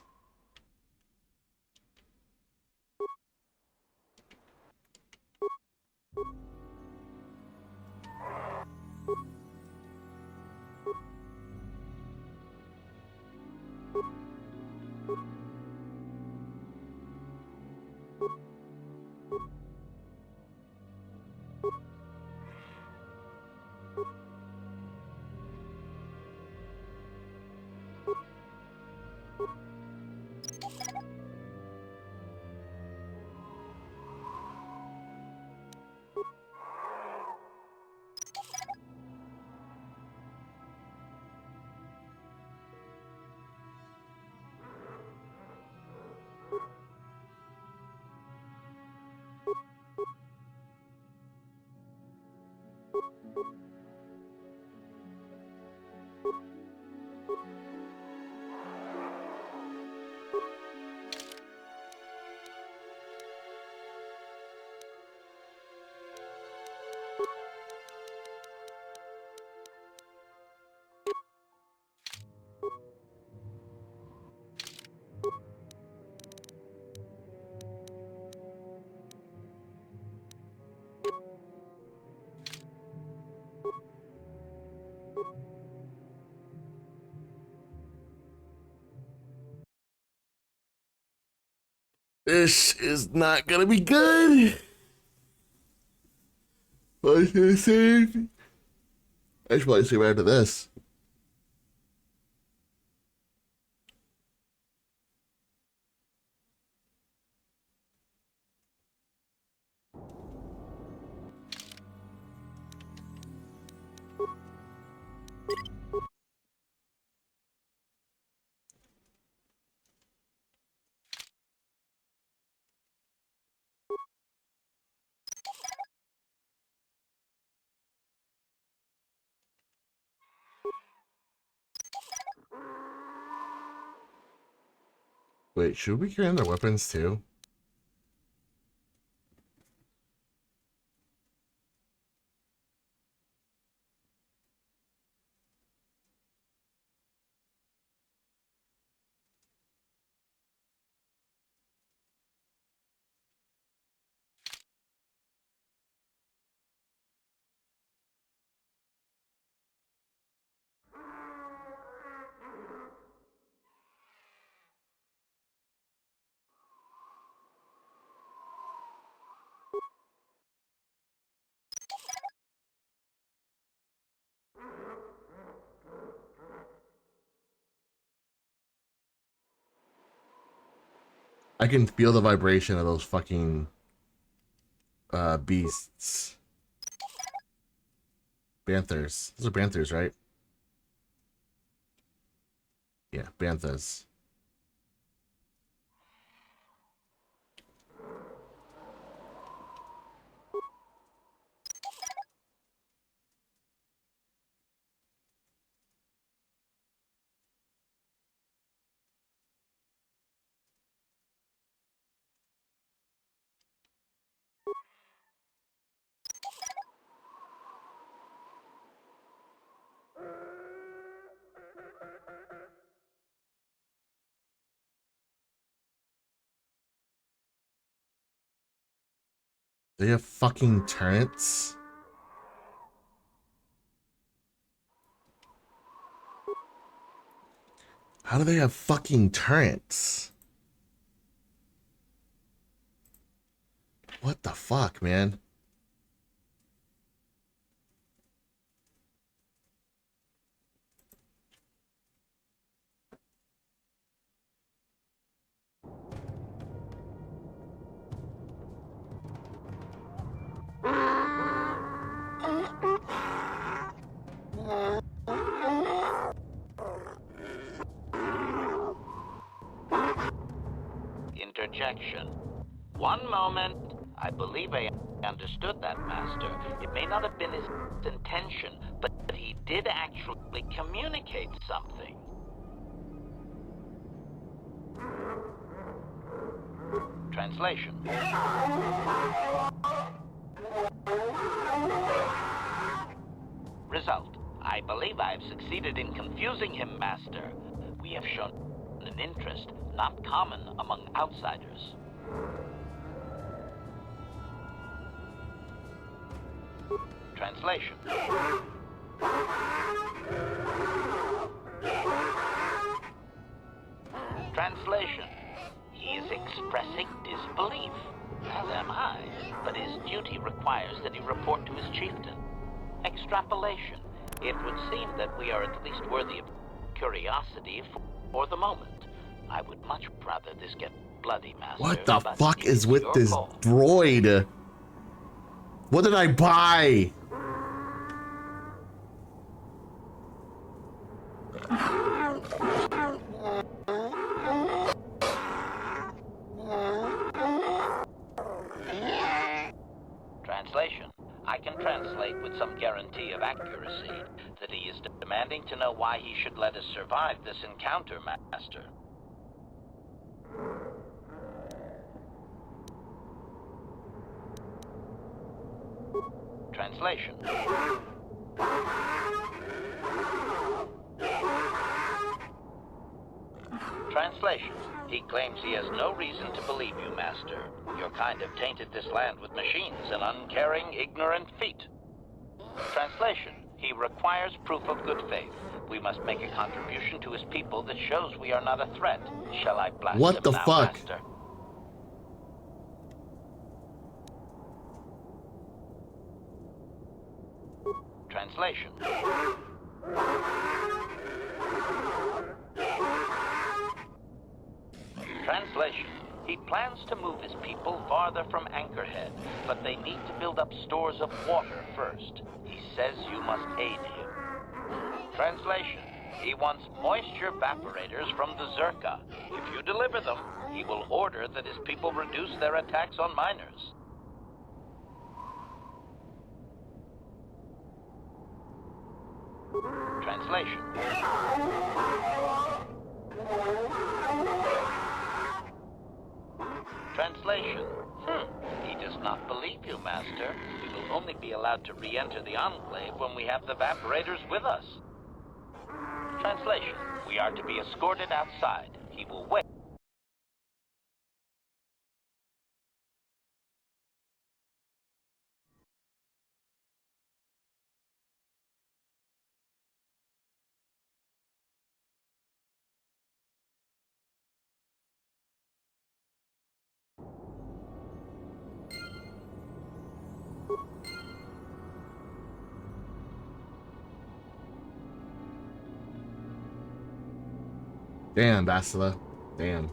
S1: This is not gonna be good. I should save. I should probably save right after this. Wait, should we carry their weapons too? I can feel the vibration of those fucking beasts. Banthers. Those are banthers, right? Yeah, banthas. They have fucking turrets. How do they have fucking turrets? What the fuck, man?
S17: Interjection. One moment. I believe I understood that, Master. It may not have been his intention, but he did actually communicate something. Translation. Result. I believe I've succeeded in confusing him, Master. We have shown an interest not common among outsiders. Translation. Translation. He is expressing disbelief, as am I, but his duty requires that he report to his chieftain. Extrapolation. It would seem that we are at least worthy of curiosity for the moment. I would much rather this get bloody, Master.
S1: What the
S17: but
S1: fuck
S17: it
S1: is with
S17: your
S1: this
S17: call.
S1: droid? What did I buy?
S17: Translation. I can translate with some guarantee of accuracy that he is demanding to know why he should let us survive this encounter, Master. Translation. Translation. He claims he has no reason to believe you, Master. Your kind have tainted this land with machines and uncaring, ignorant feet. Translation. He requires proof of good faith. We must make a contribution to his people that shows we are not a threat. Shall I blast
S1: What
S17: him
S1: the
S17: now,
S1: fuck?
S17: Master? Translation. Translation. He plans to move his people farther from Anchorhead, but they need to build up stores of water first. He says you must aid him. Translation. He wants moisture evaporators from the Zerka. If you deliver them, he will order that his people reduce their attacks on miners. Translation. Translation. He does not believe you, Master. We will only be allowed to re-enter the Enclave when we have the evaporators with us. Translation. We are to be escorted outside. He will wait.
S1: Damn, Bastila. Damn.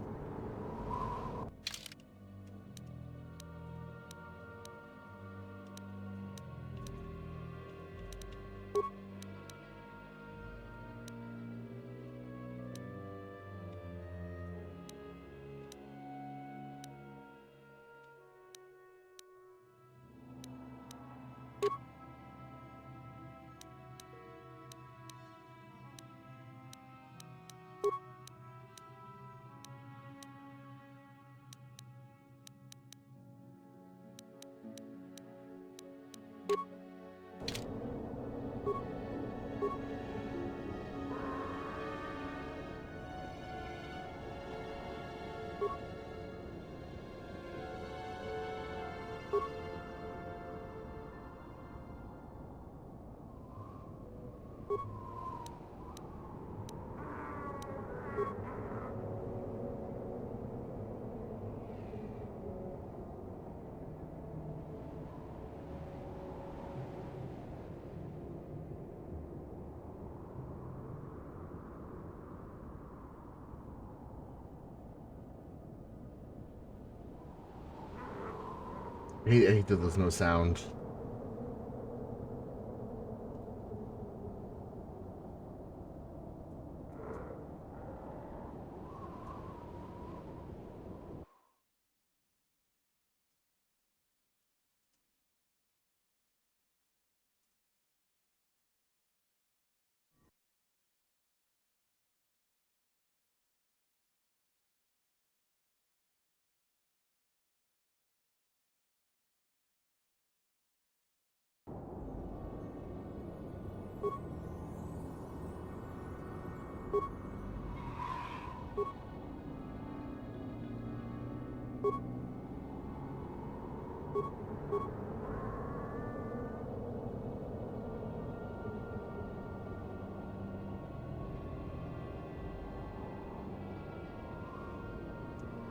S1: I hate that there's no sound.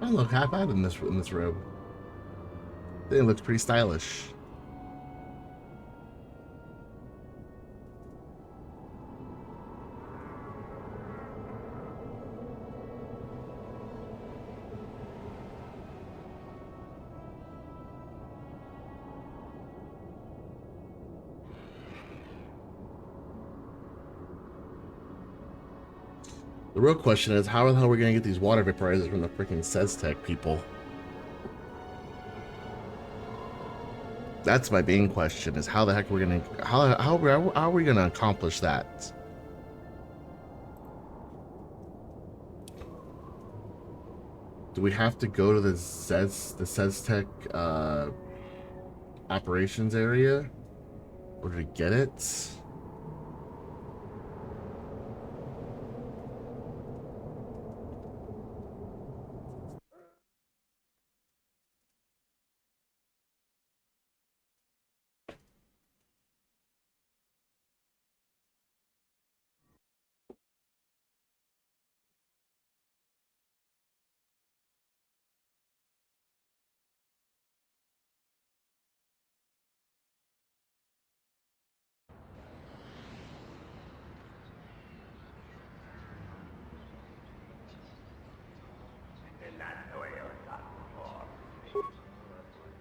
S1: I don't look half bad in this robe. I think it looks pretty stylish. The real question is, how the hell are we gonna get these water vaporizers from the freaking Seztec people? That's my main question, is how the heck are we gonna, how are we gonna accomplish that? Do we have to go to the Seztec operations area in order to get it?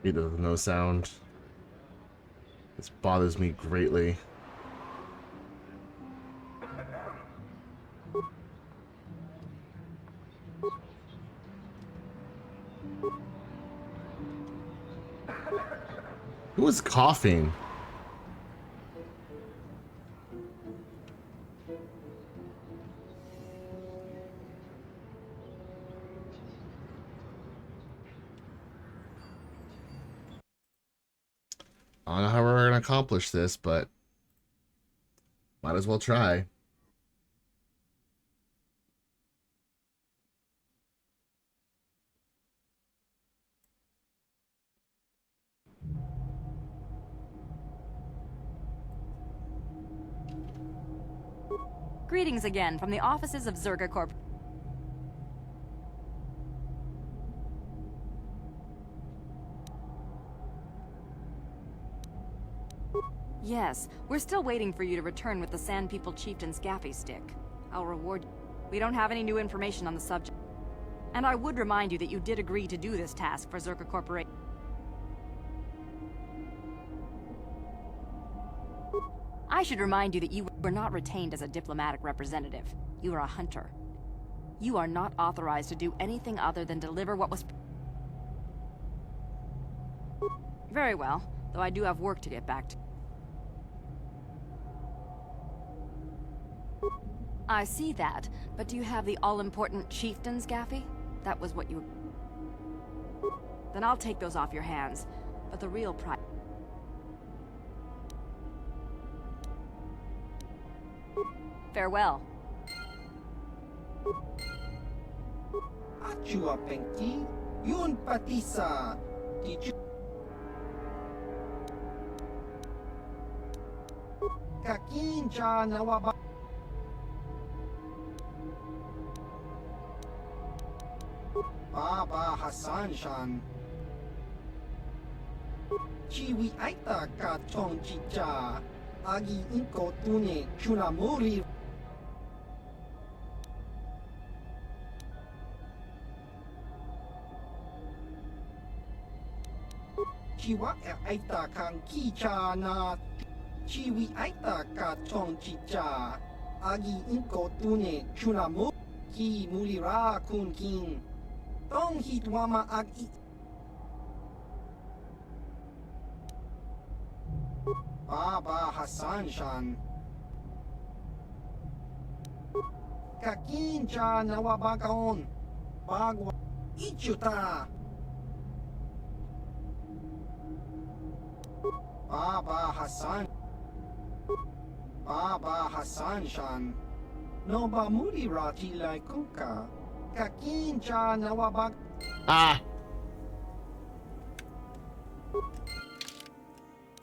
S1: He does no sound. This bothers me greatly. Who is coughing? I don't know how we're going to accomplish this, but might as well try.
S19: Greetings again from the offices of Zerga Corp. Yes, we're still waiting for you to return with the Sand People Chieftain's gaffy stick. I'll reward you. We don't have any new information on the subject. And I would remind you that you did agree to do this task for Zerga Corporation. I should remind you that you were not retained as a diplomatic representative. You are a hunter. You are not authorized to do anything other than deliver what was... Very well, though I do have work to get back to. I see that, but do you have the all-important Chieftain's gaffy? That was what you... Then I'll take those off your hands, but the real price... Farewell.
S11: Achua Penki, yun patisa. Did you... Kakinja nawaba... Baba Hassan Shan. Chiwi aita ka chong chicha. Agi inko tune chunamuri. Chiwa aita kang kicha na. Chiwi aita ka chong chicha. Agi inko tune chunamuri. Ki mulira kun kin. Tong hitwama agi. Baba Hassan Shan. Kakincha nawabakaon. Bagwa ichuta. Baba Hassan. Baba Hassan Shan. Noba muri rati lai kuka. Kakincha nawabak.
S1: Ah!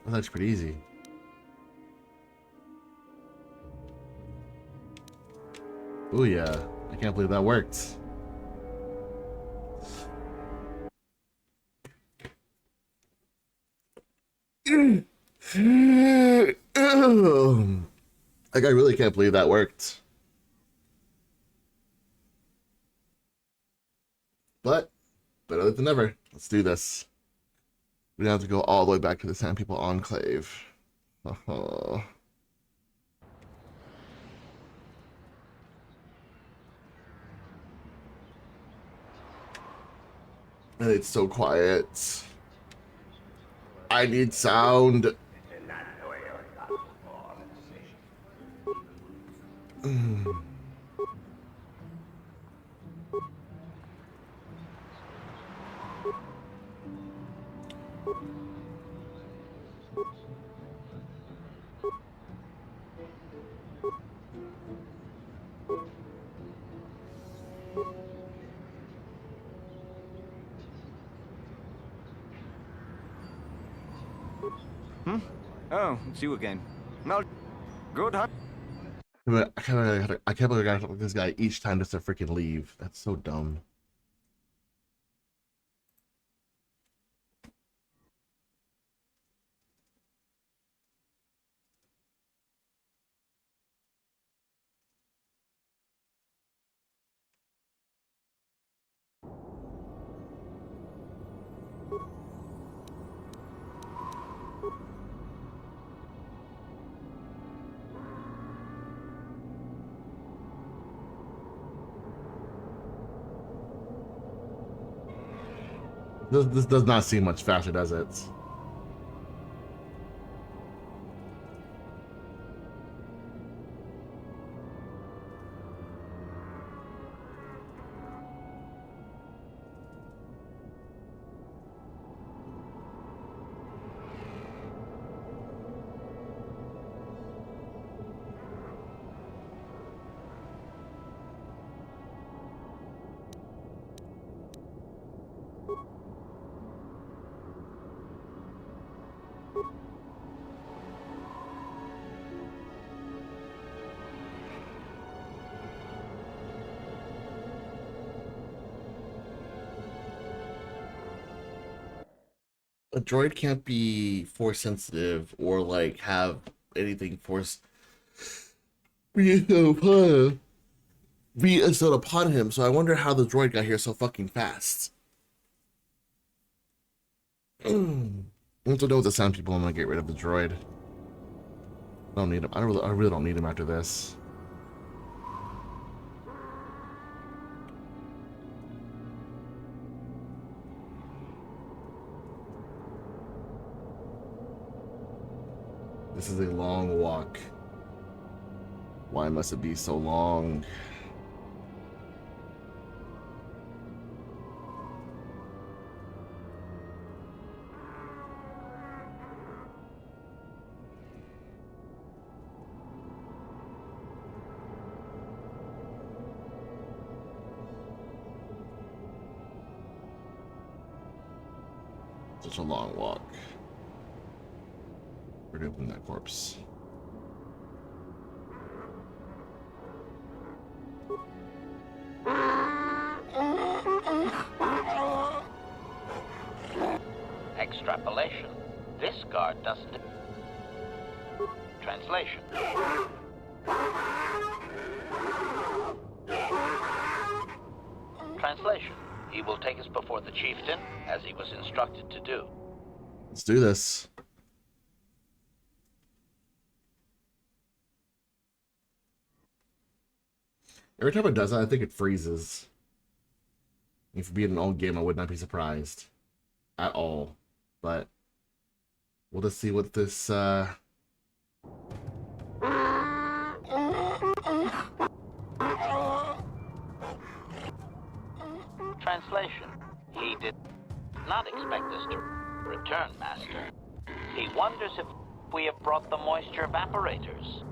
S1: That looks pretty easy. Ooh yeah, I can't believe that worked. Like, I really can't believe that worked. But better than never. Let's do this. We don't have to go all the way back to the Sand People Enclave. Oh. And it's so quiet. I need sound.
S18: Oh, it's you again. Well, good, huh?
S1: I can't believe I gotta talk to this guy each time just to freaking leave. That's so dumb. This does not seem much faster, does it? A droid can't be force sensitive or like have anything force be instilled upon him. So I wonder how the droid got here so fucking fast. I want to know what the Sand People. I'm gonna get rid of the droid. I don't need him. I really don't need him after this. This is a long walk. Why must it be so long? Such a long walk. We're gonna open that corpse.
S17: Extrapolation. This guard doesn't... Translation. Translation. He will take us before the chieftain, as he was instructed to do.
S1: Let's do this. Every time it does that, I think it freezes. If it being an old game, I would not be surprised at all. But we'll just see what this
S17: Translation. He did not expect us to return, Master. He wonders if we have brought the moisture evaporators.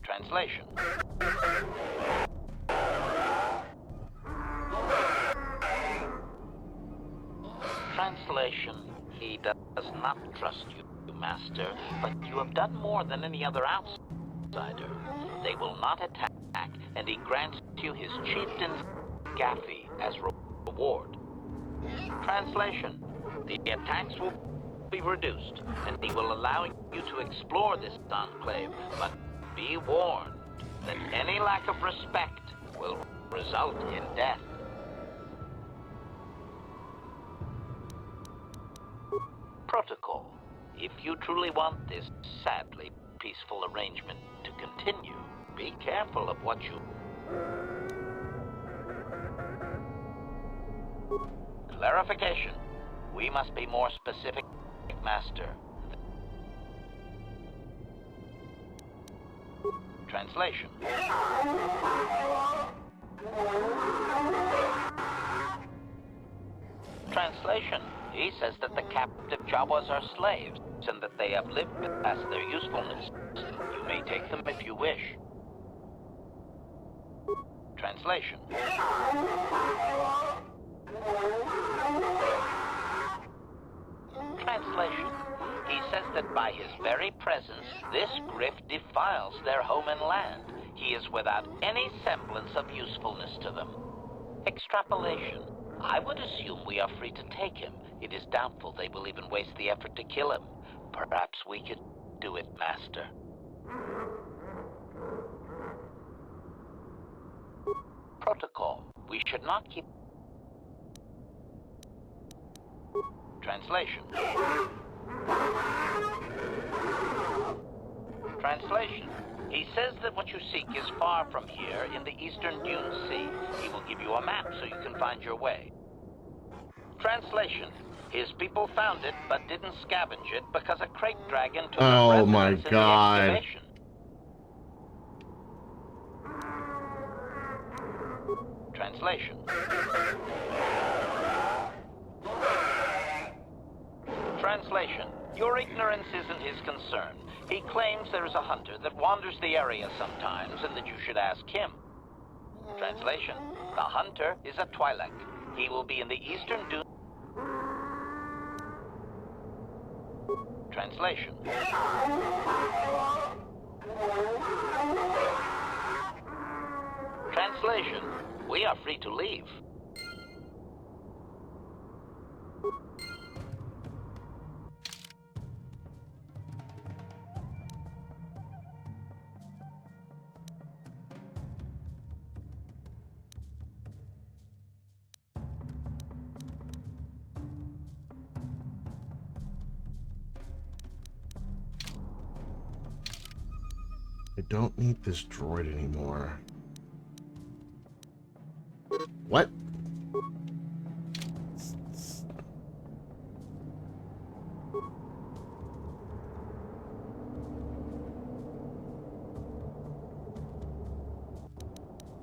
S17: Translation. Translation. He does not trust you, Master, but you have done more than any other outsider. They will not attack, and he grants you his chieftain's gaffy as reward. Translation. The attacks will be reduced, and he will allow you to explore this enclave, but be warned that any lack of respect will result in death. Protocol. If you truly want this sadly peaceful arrangement to continue, be careful of what you... Clarification. We must be more specific, Master. Translation. Translation. He says that the captive Jawas are slaves, and that they have lived past their usefulness. You may take them if you wish. Translation. Translation. He says that by his very presence, this griff defiles their home and land. He is without any semblance of usefulness to them. Extrapolation. I would assume we are free to take him. It is doubtful they will even waste the effort to kill him. Perhaps we could do it, Master. Protocol. We should not keep... Translation. Translation. He says that what you seek is far from here in the eastern Dune Sea. He will give you a map so you can find your way. Translation. His people found it, but didn't scavenge it because a crate dragon took
S1: Oh my
S17: residence in the
S1: God.
S17: excavation. Translation. Translation. Your ignorance isn't his concern. He claims there is a hunter that wanders the area sometimes and that you should ask him. Translation. The hunter is a Twi'lek. He will be in the eastern dune. Translation. Translation. We are free to leave.
S1: I don't need this droid anymore. What?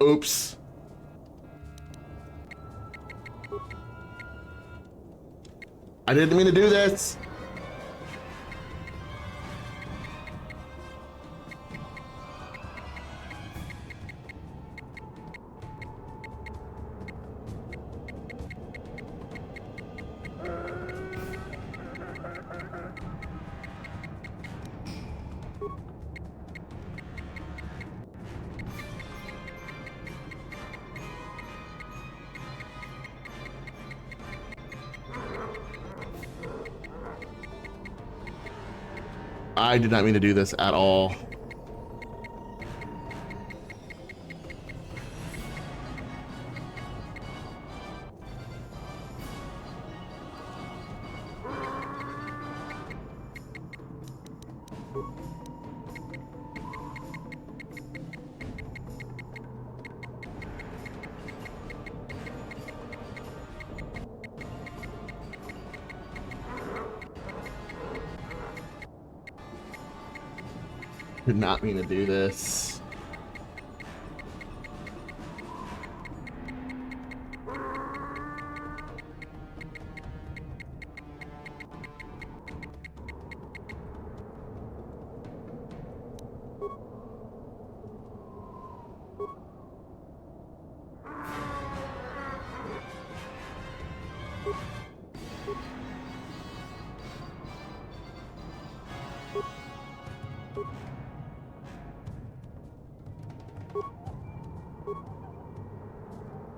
S1: Oops. I didn't mean to do this. I did not mean to do this at all. Did not mean to do this.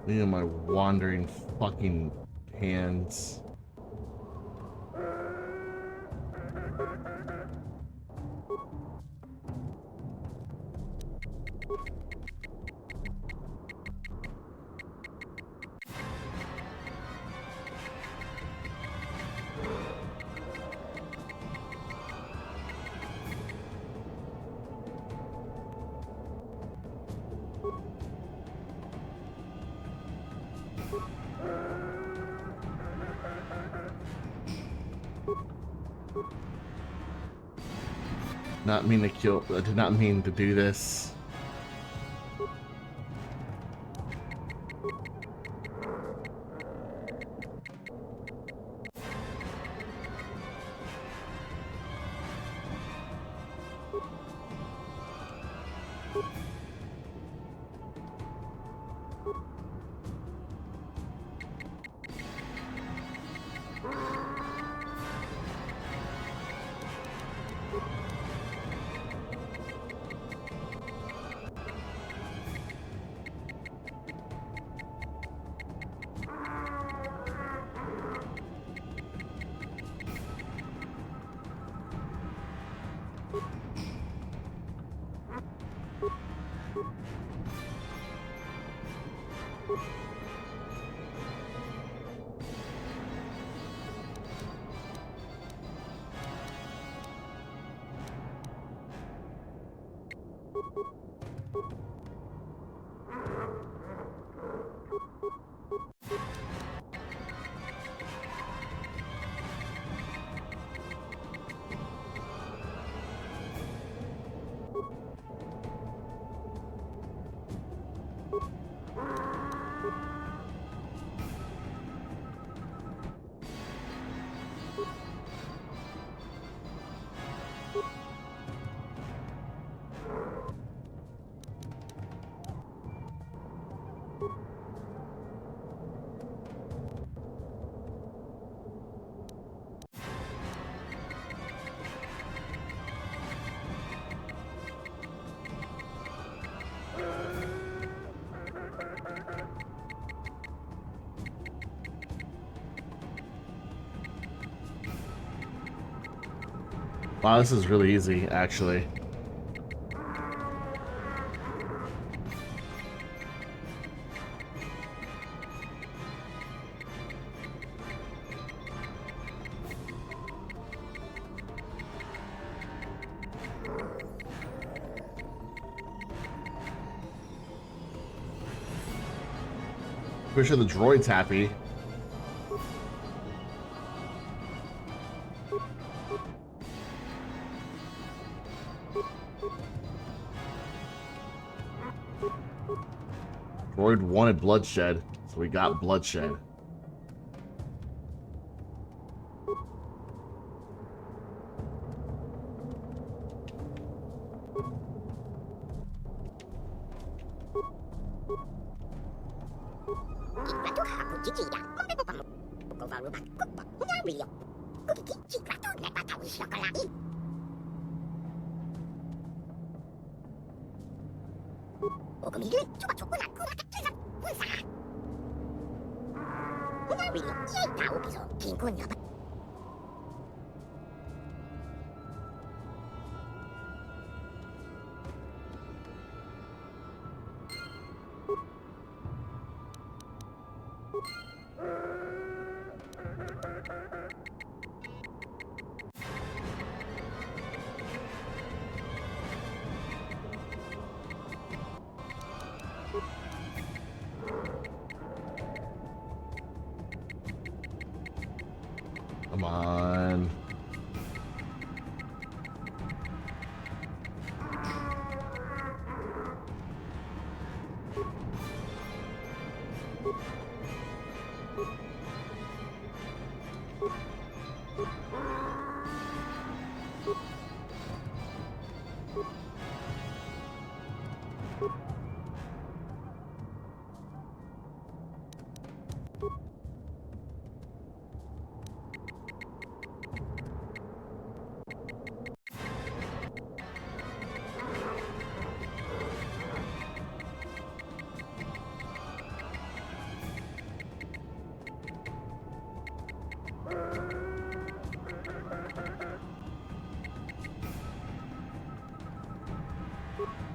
S1: Me and my wandering fucking hands. Not mean to kill. I did not mean to do this. Wow, this is really easy, actually. Pretty sure the droid's happy. Droid wanted bloodshed, so we got bloodshed. Come on.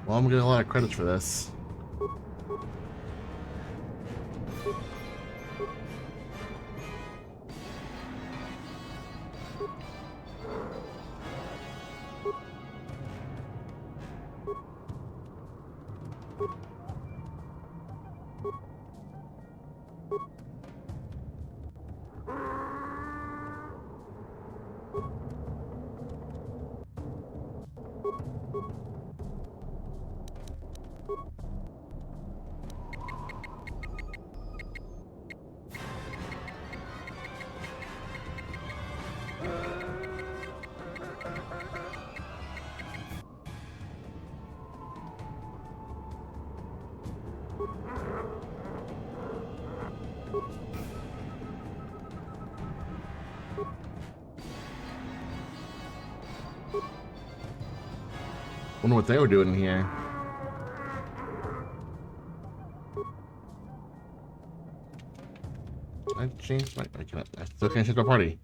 S1: Well, I'm getting a lot of credits for this. Wonder what they were doing in here. I changed my. I still can't change my party.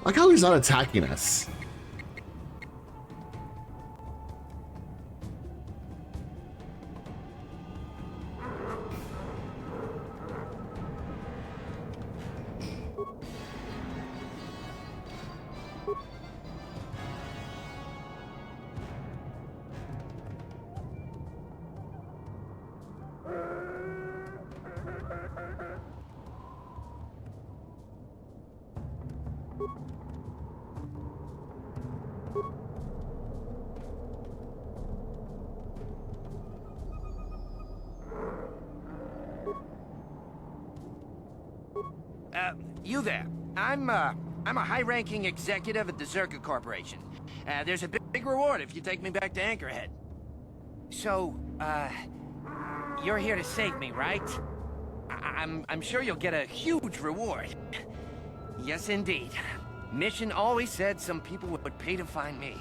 S1: Like how he's not attacking us.
S21: You there. I'm a high-ranking executive at the Zerka Corporation. There's a big reward if you take me back to Anchorhead. So, you're here to save me, right? I'm sure you'll get a huge reward. Yes, indeed. Mission always said some people would pay to find me.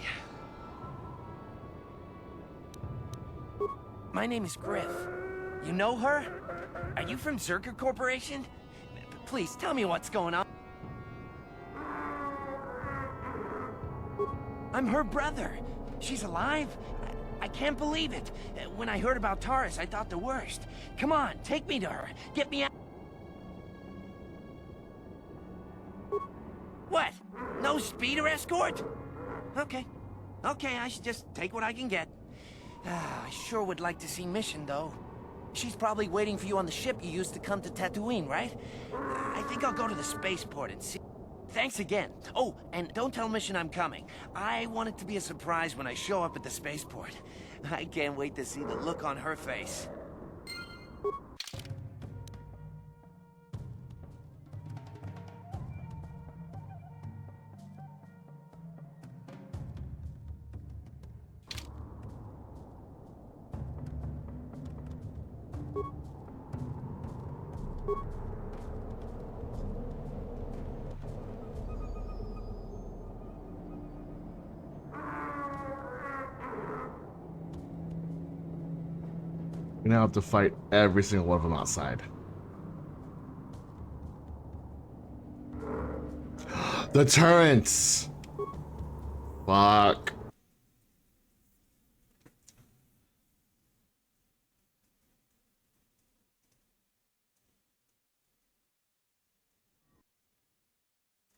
S21: My name is Griff. You know her? Are you from Zerka Corporation? Please, tell me what's going on. I'm her brother. She's alive? I can't believe it. When I heard about Taurus, I thought the worst. Come on, take me to her. Get me out. What? No speeder escort? Okay. Okay, I should just take what I can get. I sure would like to see Mission, though. She's probably waiting for you on the ship you used to come to Tatooine, right? I think I'll go to the spaceport and see. Thanks again. Oh, and don't tell Mission I'm coming. I want it to be a surprise when I show up at the spaceport. I can't wait to see the look on her face.
S1: We now have to fight every single one of them outside. The turrets! Fuck.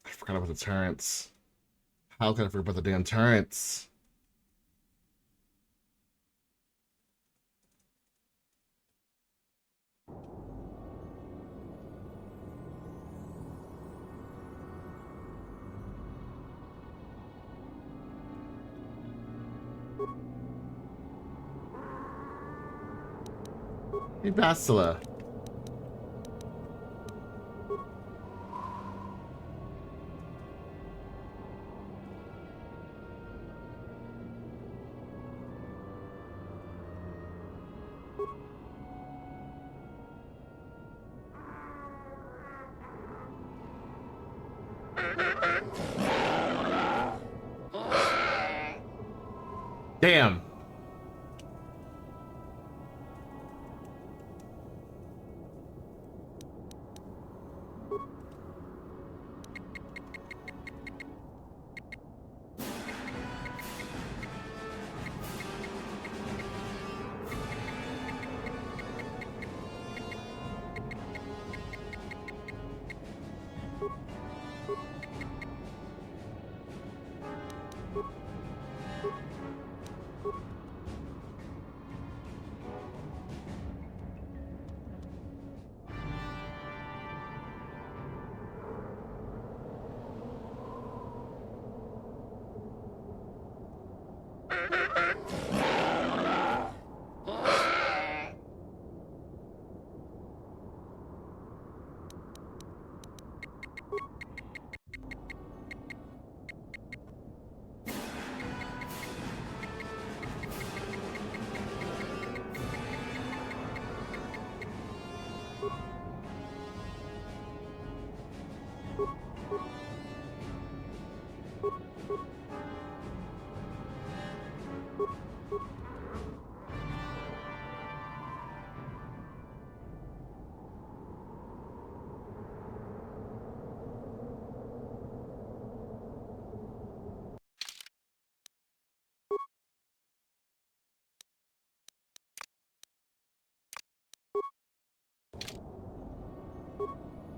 S1: I forgot about the turrets. How could I forget about the damn turrets? Hey, Bastila. Damn.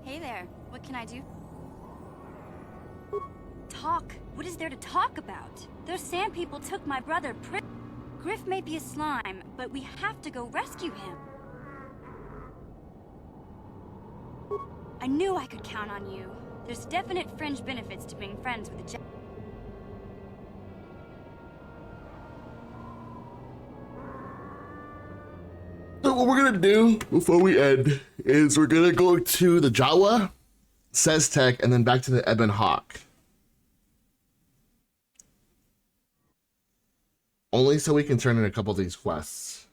S16: Hey there, what can I do? Talk. What is there to talk about? Those sand people took my brother Griff may be a slime, but we have to go rescue him. I knew I could count on you. There's definite fringe benefits to being friends with a
S1: So what we're gonna do before we end is we're gonna go to the Jawa, Seztec, and then back to the Ebon Hawk. Only so we can turn in a couple of these quests.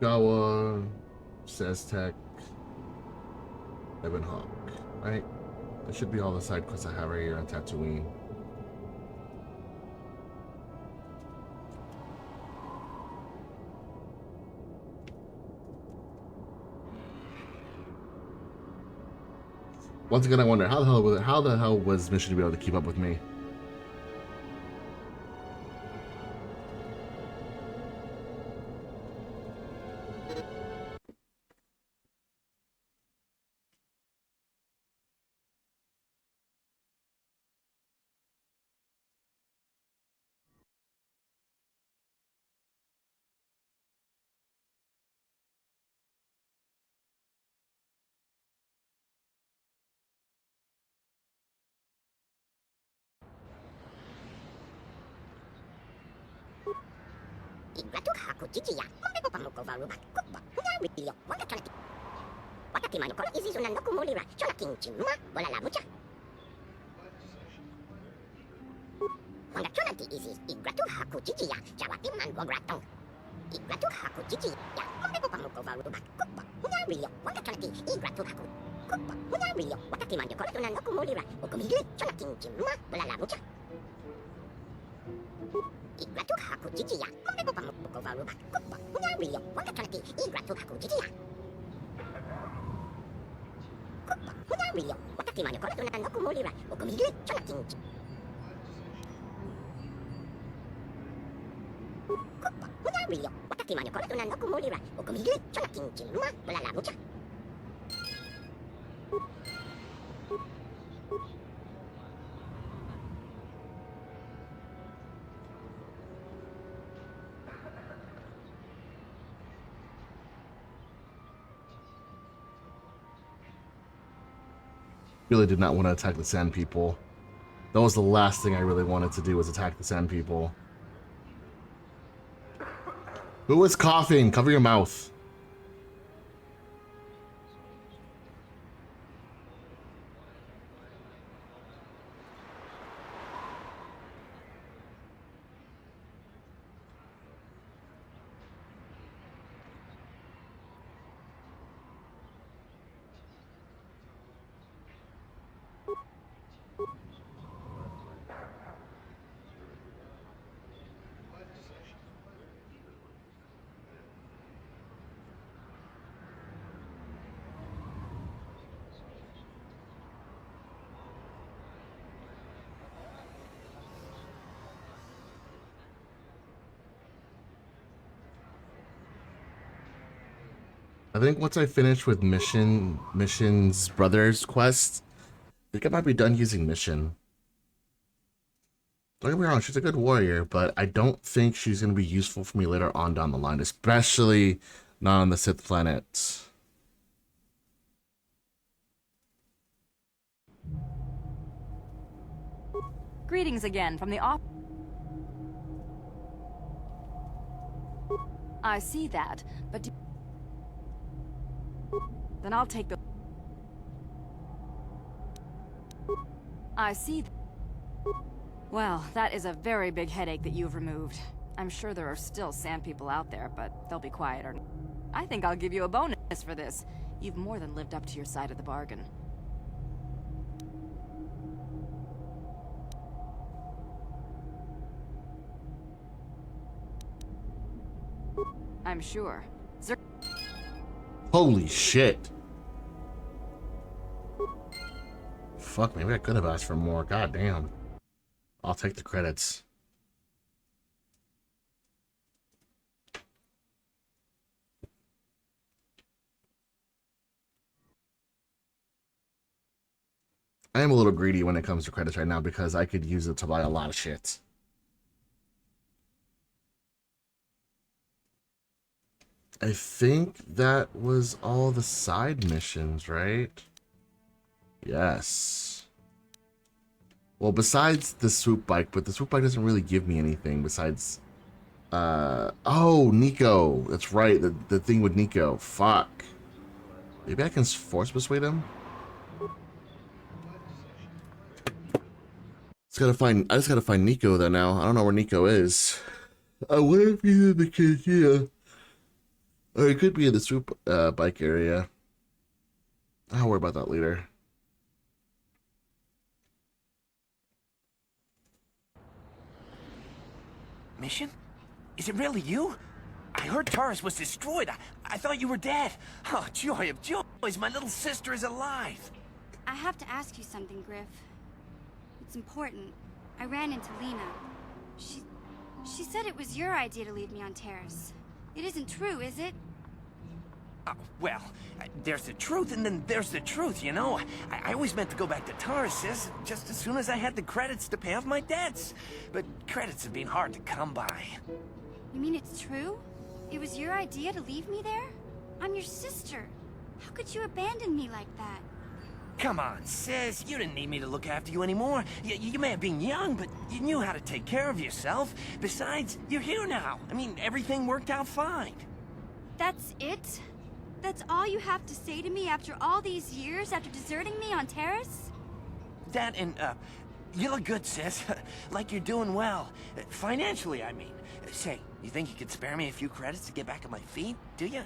S1: Jawa, Seztec, Ebon Hawk, right? That should be all the side quests I have right here on Tatooine. Once again, I wonder how the hell was Mission to be able to keep up with me? Really did not want to attack the Sand People. That was the last thing I really wanted to do, was attack the Sand People. Who is coughing? Cover your mouth. I think once I finish with Mission's brother's quest, I think I might be done using Mission. Don't get me wrong, she's a good warrior, but I don't think she's going to be useful for me later on down the line, especially not on the Sith planet.
S19: Greetings again from the off. I see that, but then I'll take the. I see. Well, that is a very big headache that you've removed. I'm sure there are still sand people out there, but they'll be quieter. I think I'll give you a bonus for this. You've more than lived up to your side of the bargain. I'm sure.
S1: Holy shit. Fuck, maybe I could have asked for more. God damn. I'll take the credits. I am a little greedy when it comes to credits right now because I could use it to buy a lot of shit. I think that was all the side missions, right? Yes. Well, besides the swoop bike, but the swoop bike doesn't really give me anything besides... oh, Nico. That's right, the thing with Nico. Fuck. Maybe I can force persuade him? I just gotta find Nico though now. I don't know where Nico is. I wonder if he's in the kids, yeah. Or it could be in the swoop bike area. I'll worry about that later.
S21: Mission? Is it really you? I heard Taurus was destroyed. I thought you were dead. Oh, joy of joys, my little sister is alive.
S16: I have to ask you something, Griff. It's important. I ran into Lena. She said it was your idea to leave me on Terrace. It isn't true, is it?
S21: Well, there's the truth and then there's the truth, you know? I always meant to go back to Taurus just as soon as I had the credits to pay off my debts. But credits have been hard to come by.
S16: You mean it's true? It was your idea to leave me there? I'm your sister. How could you abandon me like that?
S21: Come on, sis. You didn't need me to look after you anymore. You may have been young, but you knew how to take care of yourself. Besides, you're here now. I mean, everything worked out fine.
S16: That's it? That's all you have to say to me after all these years, after deserting me on Terrace?
S21: That and, you look good, sis. Like you're doing well. Financially, I mean. Say, you think you could spare me a few credits to get back on my feet? Do you?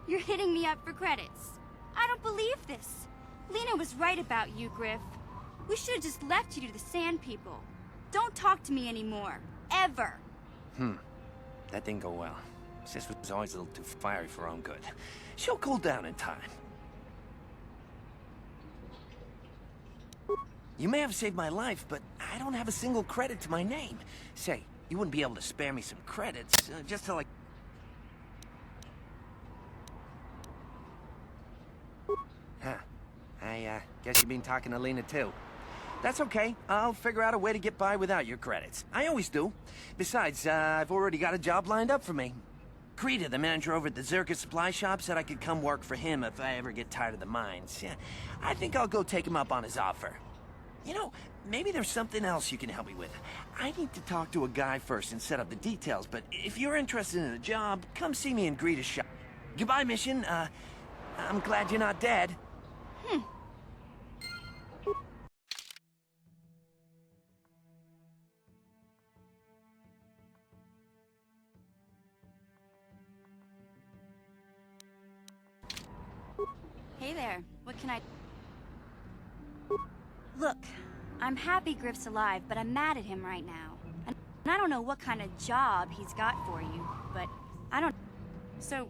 S16: You're hitting me up for credits. I don't believe this. Lena was right about you, Griff. We should have just left you to the Sand People. Don't talk to me anymore. Ever.
S21: That didn't go well. Sis was always a little too fiery for her own good. She'll cool down in time. You may have saved my life, but I don't have a single credit to my name. Say, you wouldn't be able to spare me some credits, just to like... Huh. I guess you've been talking to Lena too. That's okay. I'll figure out a way to get by without your credits. I always do. Besides, I've already got a job lined up for me. Krita, the manager over at the Zerka supply shop, said I could come work for him if I ever get tired of the mines. Yeah, I think I'll go take him up on his offer. You know, maybe there's something else you can help me with. I need to talk to a guy first and set up the details, but if you're interested in a job, come see me in Greta's shop. Goodbye, Mission. I'm glad you're not dead.
S16: Hey there. What can I... Look, I'm happy Griff's alive, but I'm mad at him right now. And I don't know what kind of job he's got for you, but I don't... So...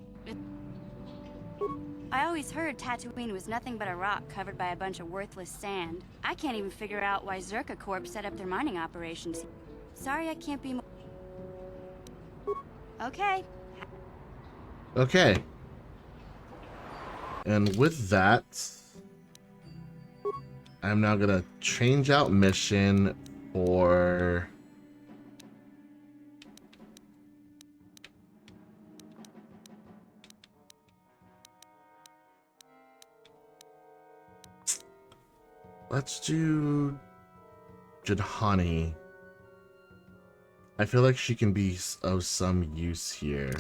S16: I always heard Tatooine was nothing but a rock covered by a bunch of worthless sand. I can't even figure out why Zerka Corp set up their mining operations. Sorry I can't be more... Okay.
S1: Okay. And with that, I'm now gonna change out mission for let's do Jadhani. I feel like she can be of some use here.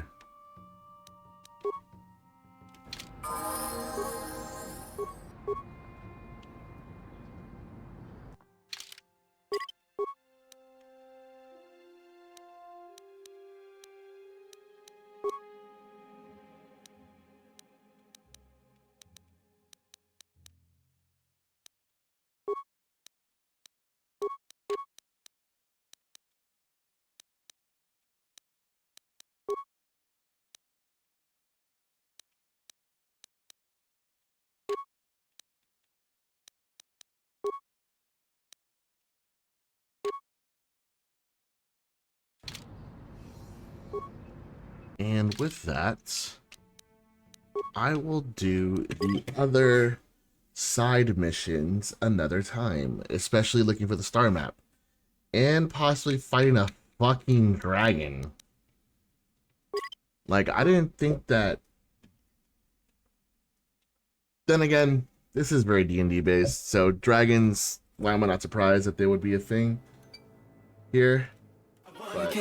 S1: And with that, I will do the other side missions another time, especially looking for the star map and possibly fighting a fucking dragon. Like, I didn't think that. Then again, this is very D&D based, so dragons, why am I not surprised that they would be a thing here? But